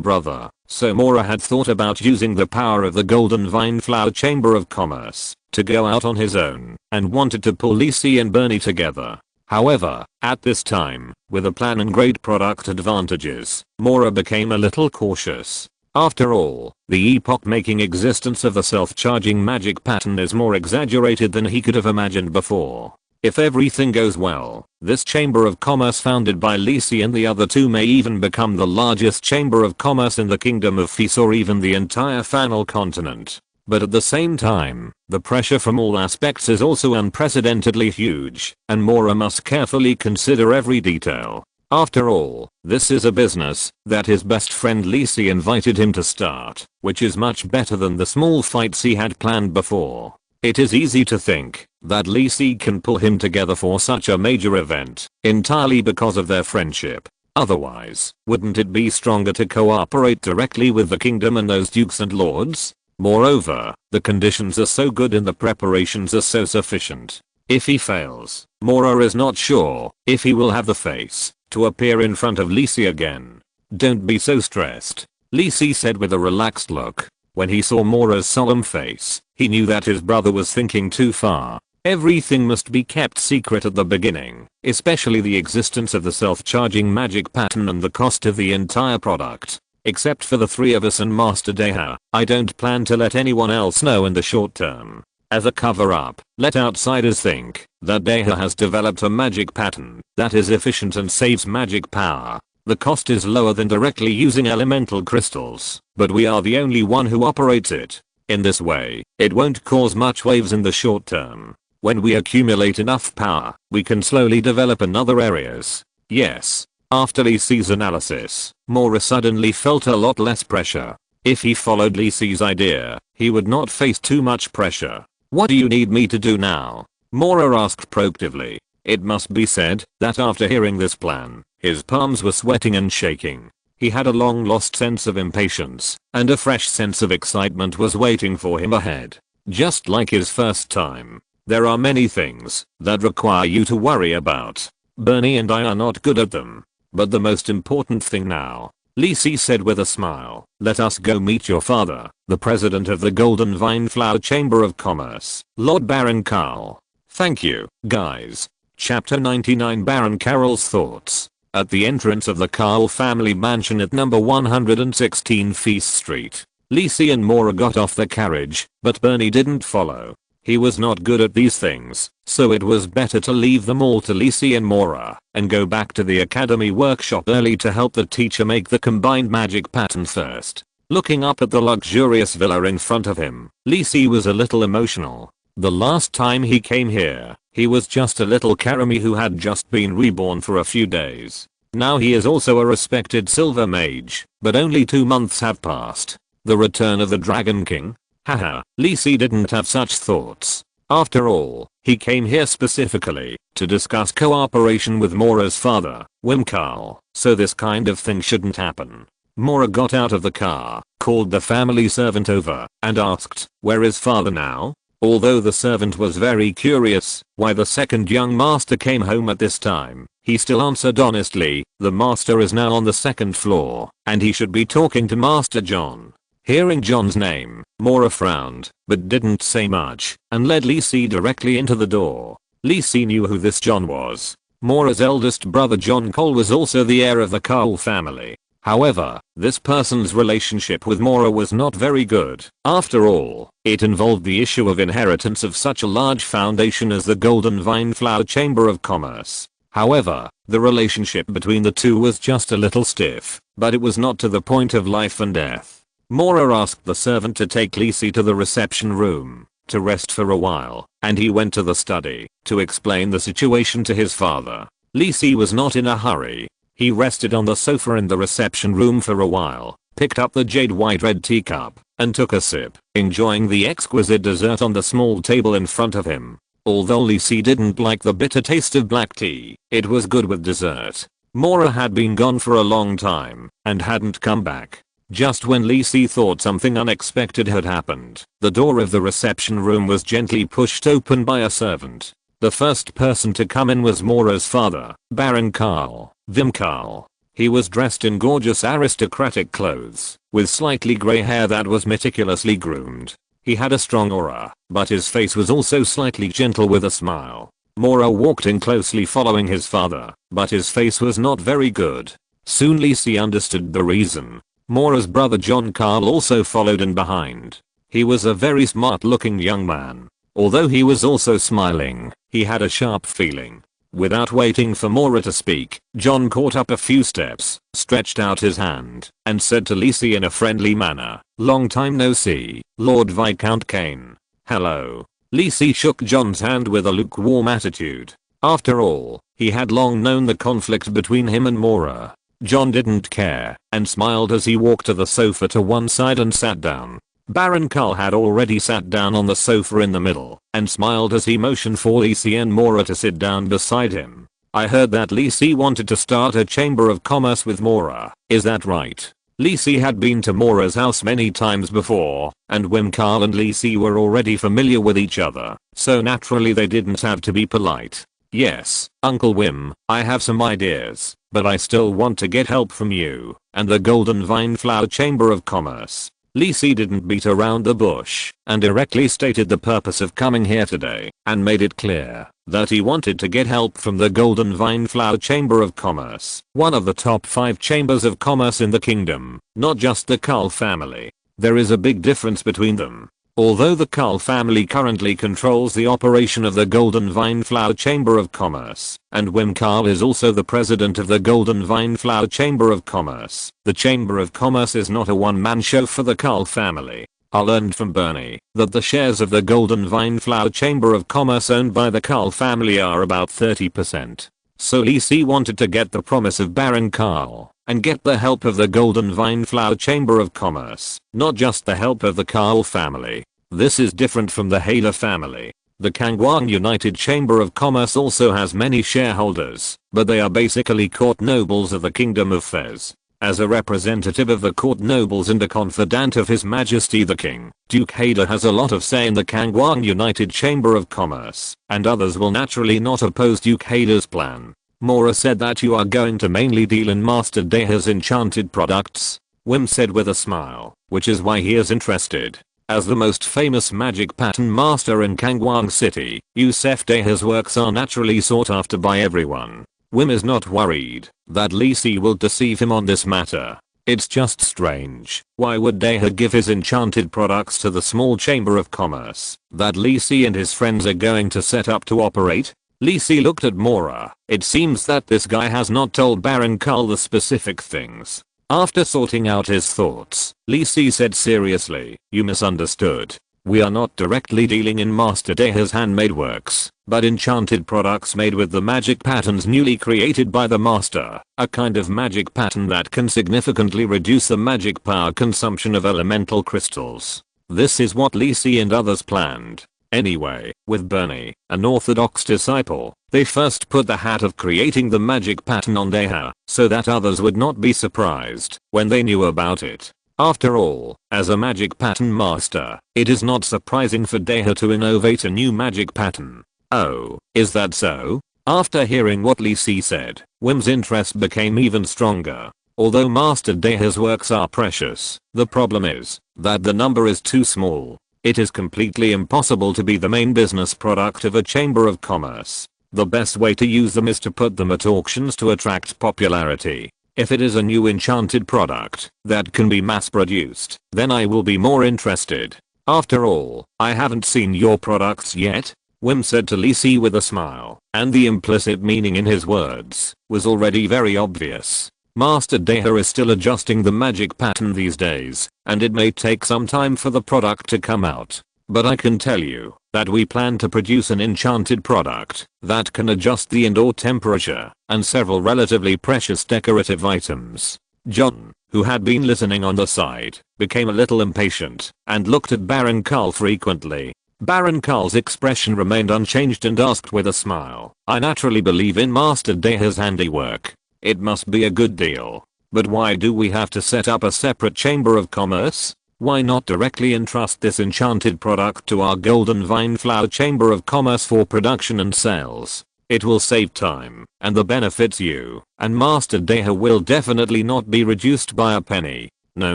brother. So Mora had thought about using the power of the Golden Vine Flower Chamber of Commerce to go out on his own, and wanted to pull Lisi and Bernie together. However, at this time, with a plan and great product advantages, Mora became a little cautious. After all, the epoch-making existence of the self-charging magic pattern is more exaggerated than he could have imagined before. If everything goes well, this chamber of commerce founded by Lisi and the other two may even become the largest chamber of commerce in the kingdom of Fis or even the entire Fanal continent. But at the same time, the pressure from all aspects is also unprecedentedly huge, and Mora must carefully consider every detail. After all, this is a business that his best friend Lisi invited him to start, which is much better than the small fights he had planned before. It is easy to think that Lisi can pull him together for such a major event, entirely because of their friendship. Otherwise, wouldn't it be stronger to cooperate directly with the kingdom and those dukes and lords? Moreover, the conditions are so good and the preparations are so sufficient. If he fails, Mora is not sure if he will have the face to appear in front of Lisi again. Don't be so stressed, Lisi said with a relaxed look. When he saw Mora's solemn face, he knew that his brother was thinking too far. Everything must be kept secret at the beginning, especially the existence of the self-charging magic pattern and the cost of the entire product. Except for the three of us and Master Deha, I don't plan to let anyone else know in the short term. As a cover-up, let outsiders think that Deha has developed a magic pattern that is efficient and saves magic power. The cost is lower than directly using elemental crystals, but we are the only one who operates it. In this way, it won't cause much waves in the short term. When we accumulate enough power, we can slowly develop in other areas. Yes. After Lisi's analysis, Mora suddenly felt a lot less pressure. If he followed Lisi's idea, he would not face too much pressure. What do you need me to do now? Mora asked proactively. It must be said that after hearing this plan, his palms were sweating and shaking. He had a long lost sense of impatience, and a fresh sense of excitement was waiting for him ahead. Just like his first time. There are many things that require you to worry about. Bernie and I are not good at them. But the most important thing now, Lisi said with a smile, let us go meet your father, the president of the Golden Vine Flower Chamber of Commerce, Lord Baron Carl. Thank you, guys. Chapter 99 Baron Carl's Thoughts. At the entrance of the Carl family mansion at number 116 Feast Street, Lisi and Mora got off the carriage, but Bernie didn't follow. He was not good at these things, so it was better to leave them all to Lisi and Mora and go back to the academy workshop early to help the teacher make the combined magic pattern first. Looking up at the luxurious villa in front of him, Lisi was a little emotional. The last time he came here, He was just a little Karami who had just been reborn for a few days. Now he is also a respected silver mage, but only 2 months have passed. The return of the Dragon King? Haha, Lee Si didn't have such thoughts. After all, he came here specifically to discuss cooperation with Mora's father, Wimkarl, so this kind of thing shouldn't happen. Mora got out of the car, called the family servant over, and asked, "Where is father now?" Although the servant was very curious why the second young master came home at this time, he still answered honestly, "The master is now on the 2nd floor, and he should be talking to Master John." Hearing John's name, Mora frowned, but didn't say much, and led Lee Si directly into the door. Lee Si knew who this John was. Mora's eldest brother John Cole was also the heir of the Cole family. However, this person's relationship with Mora was not very good. After all, it involved the issue of inheritance of such a large foundation as the Golden Vine Flower Chamber of Commerce. However, the relationship between the two was just a little stiff, but it was not to the point of life and death. Mora asked the servant to take Lee Si to the reception room to rest for a while, and he went to the study to explain the situation to his father. Lee Si was not in a hurry. He rested on the sofa in the reception room for a while, picked up the jade white red teacup, and took a sip, enjoying the exquisite dessert on the small table in front of him. Although Lee Si didn't like the bitter taste of black tea, it was good with dessert. Mora had been gone for a long time, and hadn't come back. Just when Lee Si thought something unexpected had happened, the door of the reception room was gently pushed open by a servant. The first person to come in was Mora's father, Baron Karl, Vimkarl. He was dressed in gorgeous aristocratic clothes, with slightly grey hair that was meticulously groomed. He had a strong aura, but his face was also slightly gentle with a smile. Mora walked in closely following his father, but his face was not very good. Soon Lee Si understood the reason. Mora's brother John Carl also followed in behind. He was a very smart looking young man. Although he was also smiling, he had a sharp feeling. Without waiting for Mora to speak, John caught up a few steps, stretched out his hand, and said to Lee Si in a friendly manner, "Long time no see, Lord Viscount Kane." "Hello." Lee Si shook John's hand with a lukewarm attitude. After all, he had long known the conflict between him and Mora. John didn't care, and smiled as he walked to the sofa to one side and sat down. Baron Karl had already sat down on the sofa in the middle, and smiled as he motioned for Lee Si and Mora to sit down beside him. "I heard that Lee Si wanted to start a chamber of commerce with Mora, is that right?" Lee Si had been to Mora's house many times before, and Wimkarl and Lee Si were already familiar with each other, so naturally they didn't have to be polite. "Yes, Uncle Wim, I have some ideas, but I still want to get help from you and the Golden Vine Flower Chamber of Commerce." Lee Si didn't beat around the bush, and directly stated the purpose of coming here today, and made it clear that he wanted to get help from the Golden Vine Flower Chamber of Commerce, one of the top 5 chambers of commerce in the kingdom, not just the Karl family. There is a big difference between them. Although the Karl family currently controls the operation of the Golden Vine Flower Chamber of Commerce, and Wimkarl is also the president of the Golden Vine Flower Chamber of Commerce, the Chamber of Commerce is not a one-man show for the Karl family. I learned from Bernie that the shares of the Golden Vine Flower Chamber of Commerce owned by the Karl family are about 30%. So Lee Si wanted to get the promise of Baron Karl and get the help of the Golden Vine Flower Chamber of Commerce, not just the help of the Karl family. This is different from the Hala family. The Kangwang United Chamber of Commerce also has many shareholders, but they are basically court nobles of the Kingdom of Fez. As a representative of the court nobles and a confidant of His Majesty the King, Duke Hader has a lot of say in the Kangwang United Chamber of Commerce, and others will naturally not oppose Duke Hader's plan. Mora said that you are going to mainly deal in Master Deha's enchanted products. Wim said with a smile, which is why he is interested. As the most famous magic pattern master in Kangwang City, Yusef Deha's works are naturally sought after by everyone. Wim is not worried that Lee Si will deceive him on this matter. It's just strange. Why would Deha give his enchanted products to the small chamber of commerce that Lee Si and his friends are going to set up to operate? Lee Si looked at Mora. It seems that this guy has not told Baron Karl the specific things. After sorting out his thoughts, Lee Si said seriously, "You misunderstood. We are not directly dealing in Master Deha's handmade works, but enchanted products made with the magic patterns newly created by the master, a kind of magic pattern that can significantly reduce the magic power consumption of elemental crystals. This is what Lee Si and others planned. Anyway, with Bernie, an orthodox disciple, they first put the hat of creating the magic pattern on Deha, so that others would not be surprised when they knew about it. After all, as a magic pattern master, it is not surprising for Deha to innovate a new magic pattern. Oh, is that so? After hearing what Lee Si said, Wim's interest became even stronger. Although Master Deha's works are precious, the problem is that the number is too small. It is completely impossible to be the main business product of a chamber of commerce. The best way to use them is to put them at auctions to attract popularity. If it is a new enchanted product that can be mass produced, then I will be more interested. After all, I haven't seen your products yet, Wim said to Lee Si with a smile, and the implicit meaning in his words was already very obvious. Master Deha is still adjusting the magic pattern these days, and it may take some time for the product to come out. But I can tell you that we plan to produce an enchanted product that can adjust the indoor temperature and several relatively precious decorative items. John, who had been listening on the side, became a little impatient and looked at Baron Karl frequently. Baron Karl's expression remained unchanged and asked with a smile, I naturally believe in Master Deha's handiwork. It must be a good deal. But why do we have to set up a separate chamber of commerce? Why not directly entrust this enchanted product to our Golden Vine Flower Chamber of Commerce for production and sales? It will save time, and the benefits you and Master Deha will definitely not be reduced by a penny. No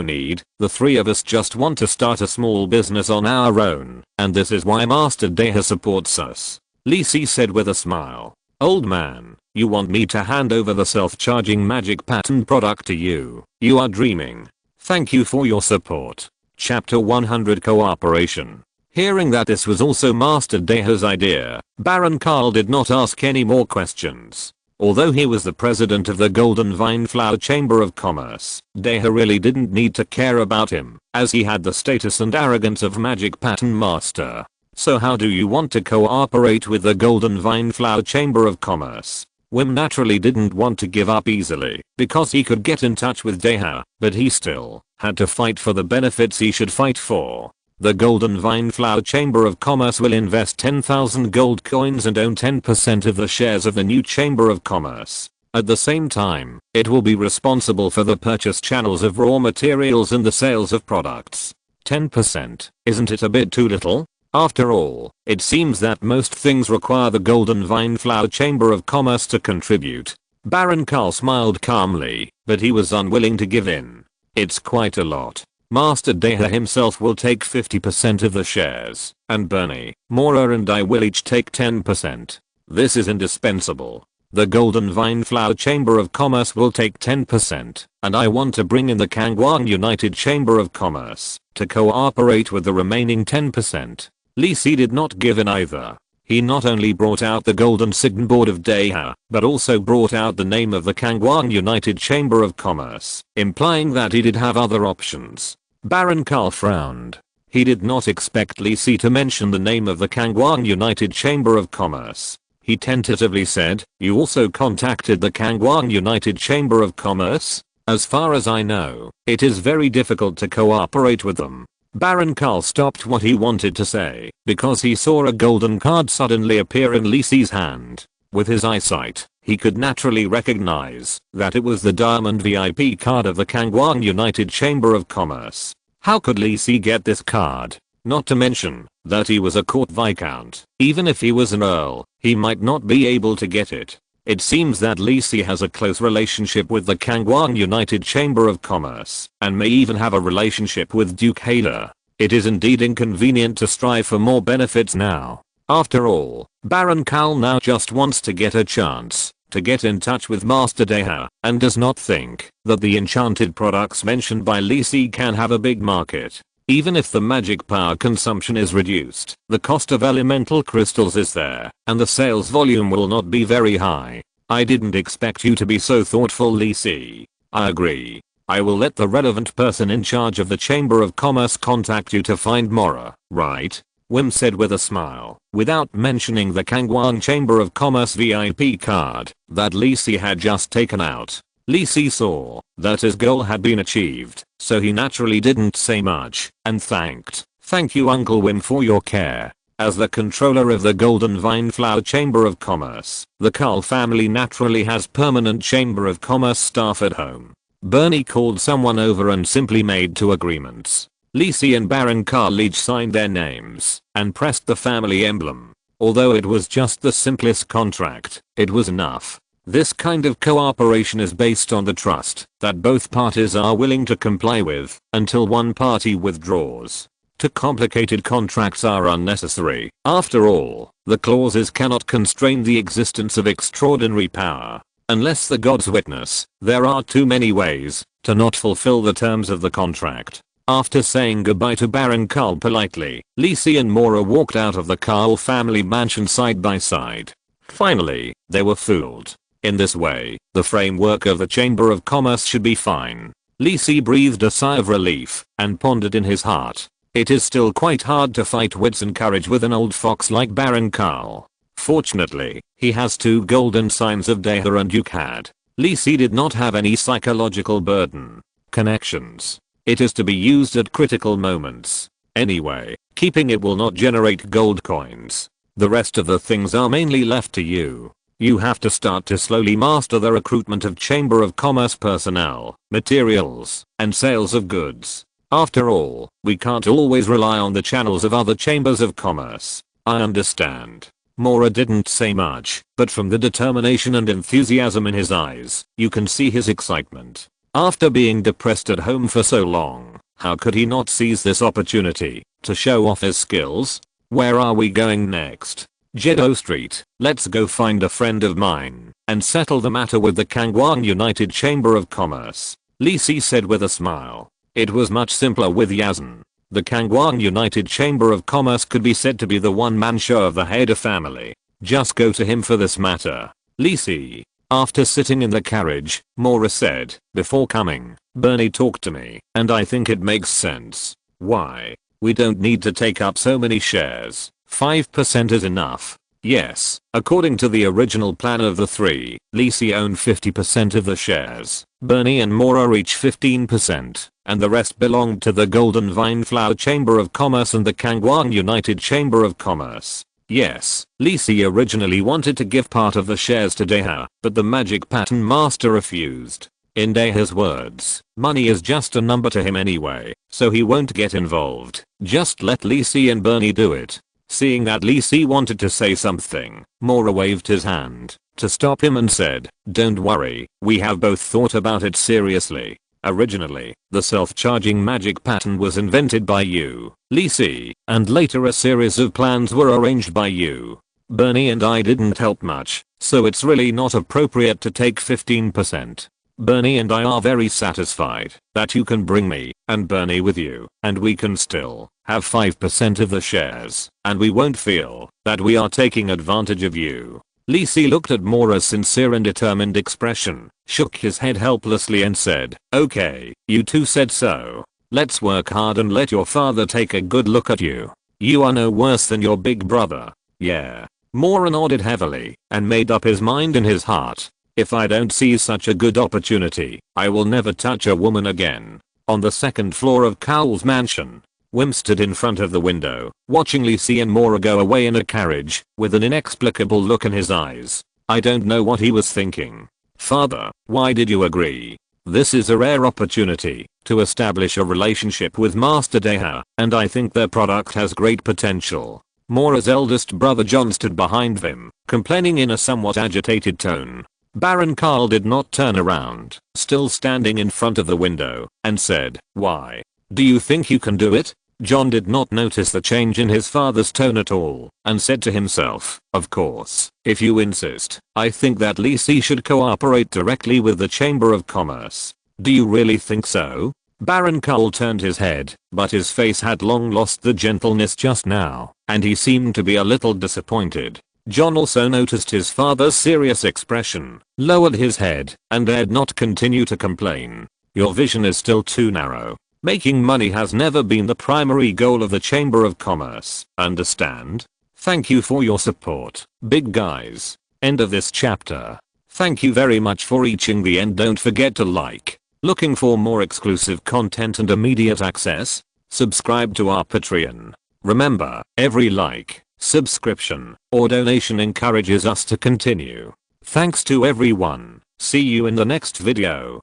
need, the three of us just want to start a small business on our own, and this is why Master Deha supports us. Lee Si said with a smile. Old man, you want me to hand over the self-charging magic pattern product to you? You are dreaming. Thank you for your support. Chapter 100 Cooperation. Hearing that this was also Master Deha's idea, Baron Karl did not ask any more questions. Although he was the president of the Golden Vine Flower Chamber of Commerce, Deha really didn't need to care about him, as he had the status and arrogance of Magic Pattern Master. So how do you want to cooperate with the Golden Vine Flower Chamber of Commerce? Wim naturally didn't want to give up easily, because he could get in touch with Deha, but he still had to fight for the benefits he should fight for. The Golden Vine Flower Chamber of Commerce will invest 10,000 gold coins and own 10% of the shares of the new Chamber of Commerce. At the same time, it will be responsible for the purchase channels of raw materials and the sales of products. 10%, isn't it a bit too little? After all, it seems that most things require the Golden Vine Flower Chamber of Commerce to contribute. Baron Karl smiled calmly, but he was unwilling to give in. It's quite a lot. Master Deha himself will take 50% of the shares, and Bernie, Mora and I will each take 10%. This is indispensable. The Golden Vine Flower Chamber of Commerce will take 10%, and I want to bring in the Kangwang United Chamber of Commerce to cooperate with the remaining 10%. Lee Si did not give in either. He not only brought out the golden signboard of Deha, but also brought out the name of the Kangwang United Chamber of Commerce, implying that he did have other options. Baron Karl frowned. He did not expect Lee Si to mention the name of the Kangwang United Chamber of Commerce. He tentatively said, you also contacted the Kangwang United Chamber of Commerce? As far as I know, it is very difficult to cooperate with them. Baron Karl stopped what he wanted to say because he saw a golden card suddenly appear in Lee Si's hand. With his eyesight, he could naturally recognize that it was the Diamond VIP card of the Kangwang United Chamber of Commerce. How could Lee Si get this card? Not to mention that he was a court viscount. Even if he was an earl, he might not be able to get it. It seems that Lee Si has a close relationship with the Kangwang United Chamber of Commerce, and may even have a relationship with Duke Hader. It is indeed inconvenient to strive for more benefits now. After all, Baron Karl now just wants to get a chance to get in touch with Master Deha, and does not think that the enchanted products mentioned by Lee Si can have a big market. Even if the magic power consumption is reduced, the cost of elemental crystals is there, and the sales volume will not be very high. I didn't expect you to be so thoughtful, Lee Si. I agree. I will let the relevant person in charge of the Chamber of Commerce contact you to find Mora, right? Wim said with a smile, without mentioning the Kangwang Chamber of Commerce VIP card that Lisi had just taken out. Lisi saw that his goal had been achieved, so he naturally didn't say much, and Thank you Uncle Wim for your care. As the controller of the Golden Vine Flower Chamber of Commerce, the Carl family naturally has permanent Chamber of Commerce staff at home. Bernie called someone over and simply made 2 agreements. Lisi and Baron Carl each signed their names and pressed the family emblem. Although it was just the simplest contract, it was enough. This kind of cooperation is based on the trust that both parties are willing to comply with until one party withdraws. Too complicated contracts are unnecessary. After all, the clauses cannot constrain the existence of extraordinary power. Unless the gods witness, there are too many ways to not fulfill the terms of the contract. After saying goodbye to Baron Carl politely, Lisi and Mora walked out of the Carl family mansion side by side. Finally, they were fooled. In this way, the framework of the Chamber of Commerce should be fine. Lisi breathed a sigh of relief and pondered in his heart. It is still quite hard to fight wits and courage with an old fox like Baron Carl. Fortunately, he has 2 golden signs of Deha and Yukad. Lisi did not have any psychological burden. Connections. It is to be used at critical moments. Anyway, keeping it will not generate gold coins. The rest of the things are mainly left to you. You have to start to slowly master the recruitment of Chamber of Commerce personnel, materials, and sales of goods. After all, we can't always rely on the channels of other chambers of commerce. I understand. Mora didn't say much, but from the determination and enthusiasm in his eyes, you can see his excitement. After being depressed at home for so long, how could he not seize this opportunity to show off his skills? Where are we going next? Jeddo Street. Let's go find a friend of mine and settle the matter with the Kangwang United Chamber of Commerce, Lisi said with a smile. It was much simpler with Yazan. The Kangwang United Chamber of Commerce could be said to be the one-man show of the Hader family. Just go to him for this matter. Lisi. After sitting in the carriage, Mora said, before coming, Bernie talked to me, and I think it makes sense. Why? We don't need to take up so many shares. 5% is enough. Yes, according to the original plan of the 3, Lisi owned 50% of the shares. Bernie and Mora each 15%, and the rest belonged to the Golden Vine Flower Chamber of Commerce and the Kangwang United Chamber of Commerce. Yes, Lisi originally wanted to give part of the shares to Deha, but the magic pattern master refused. In Deha's words, money is just a number to him anyway, so he won't get involved. Just let Lisi and Bernie do it. Seeing that Lisi wanted to say something, Mora waved his hand to stop him and said, don't worry, we have both thought about it seriously. Originally, the self-charging magic pattern was invented by you, Lisi, and later a series of plans were arranged by you. Bernie and I didn't help much, so it's really not appropriate to take 15%. Bernie and I are very satisfied that you can bring me and Bernie with you, and we can still have 5% of the shares, and we won't feel that we are taking advantage of you. Lisi looked at Mora's sincere and determined expression, shook his head helplessly and said, okay, you two said so. Let's work hard and let your father take a good look at you. You are no worse than your big brother. Yeah. Mora nodded heavily and made up his mind in his heart. If I don't seize such a good opportunity, I will never touch a woman again. On the second floor of Cowell's mansion, Wim stood in front of the window, watching Lisi and Mora go away in a carriage, with an inexplicable look in his eyes. I don't know what he was thinking. Father, why did you agree? This is a rare opportunity to establish a relationship with Master Deha, and I think their product has great potential. Mora's eldest brother John stood behind them, complaining in a somewhat agitated tone. Baron Carl did not turn around, still standing in front of the window, and said, why? Do you think you can do it? John did not notice the change in his father's tone at all, and said to himself, of course, if you insist, I think that Lisi should cooperate directly with the Chamber of Commerce. Do you really think so? Baron Carl turned his head, but his face had long lost the gentleness just now, and he seemed to be a little disappointed. John also noticed his father's serious expression, lowered his head, and dared not continue to complain. Your vision is still too narrow. Making money has never been the primary goal of the Chamber of Commerce. Understand? Thank you for your support, big guys. End of this chapter. Thank you very much for reaching the end. Don't forget to like. Looking for more exclusive content and immediate access? Subscribe to our Patreon. Remember, every like, subscription, or donation encourages us to continue. Thanks to everyone. See you in the next video.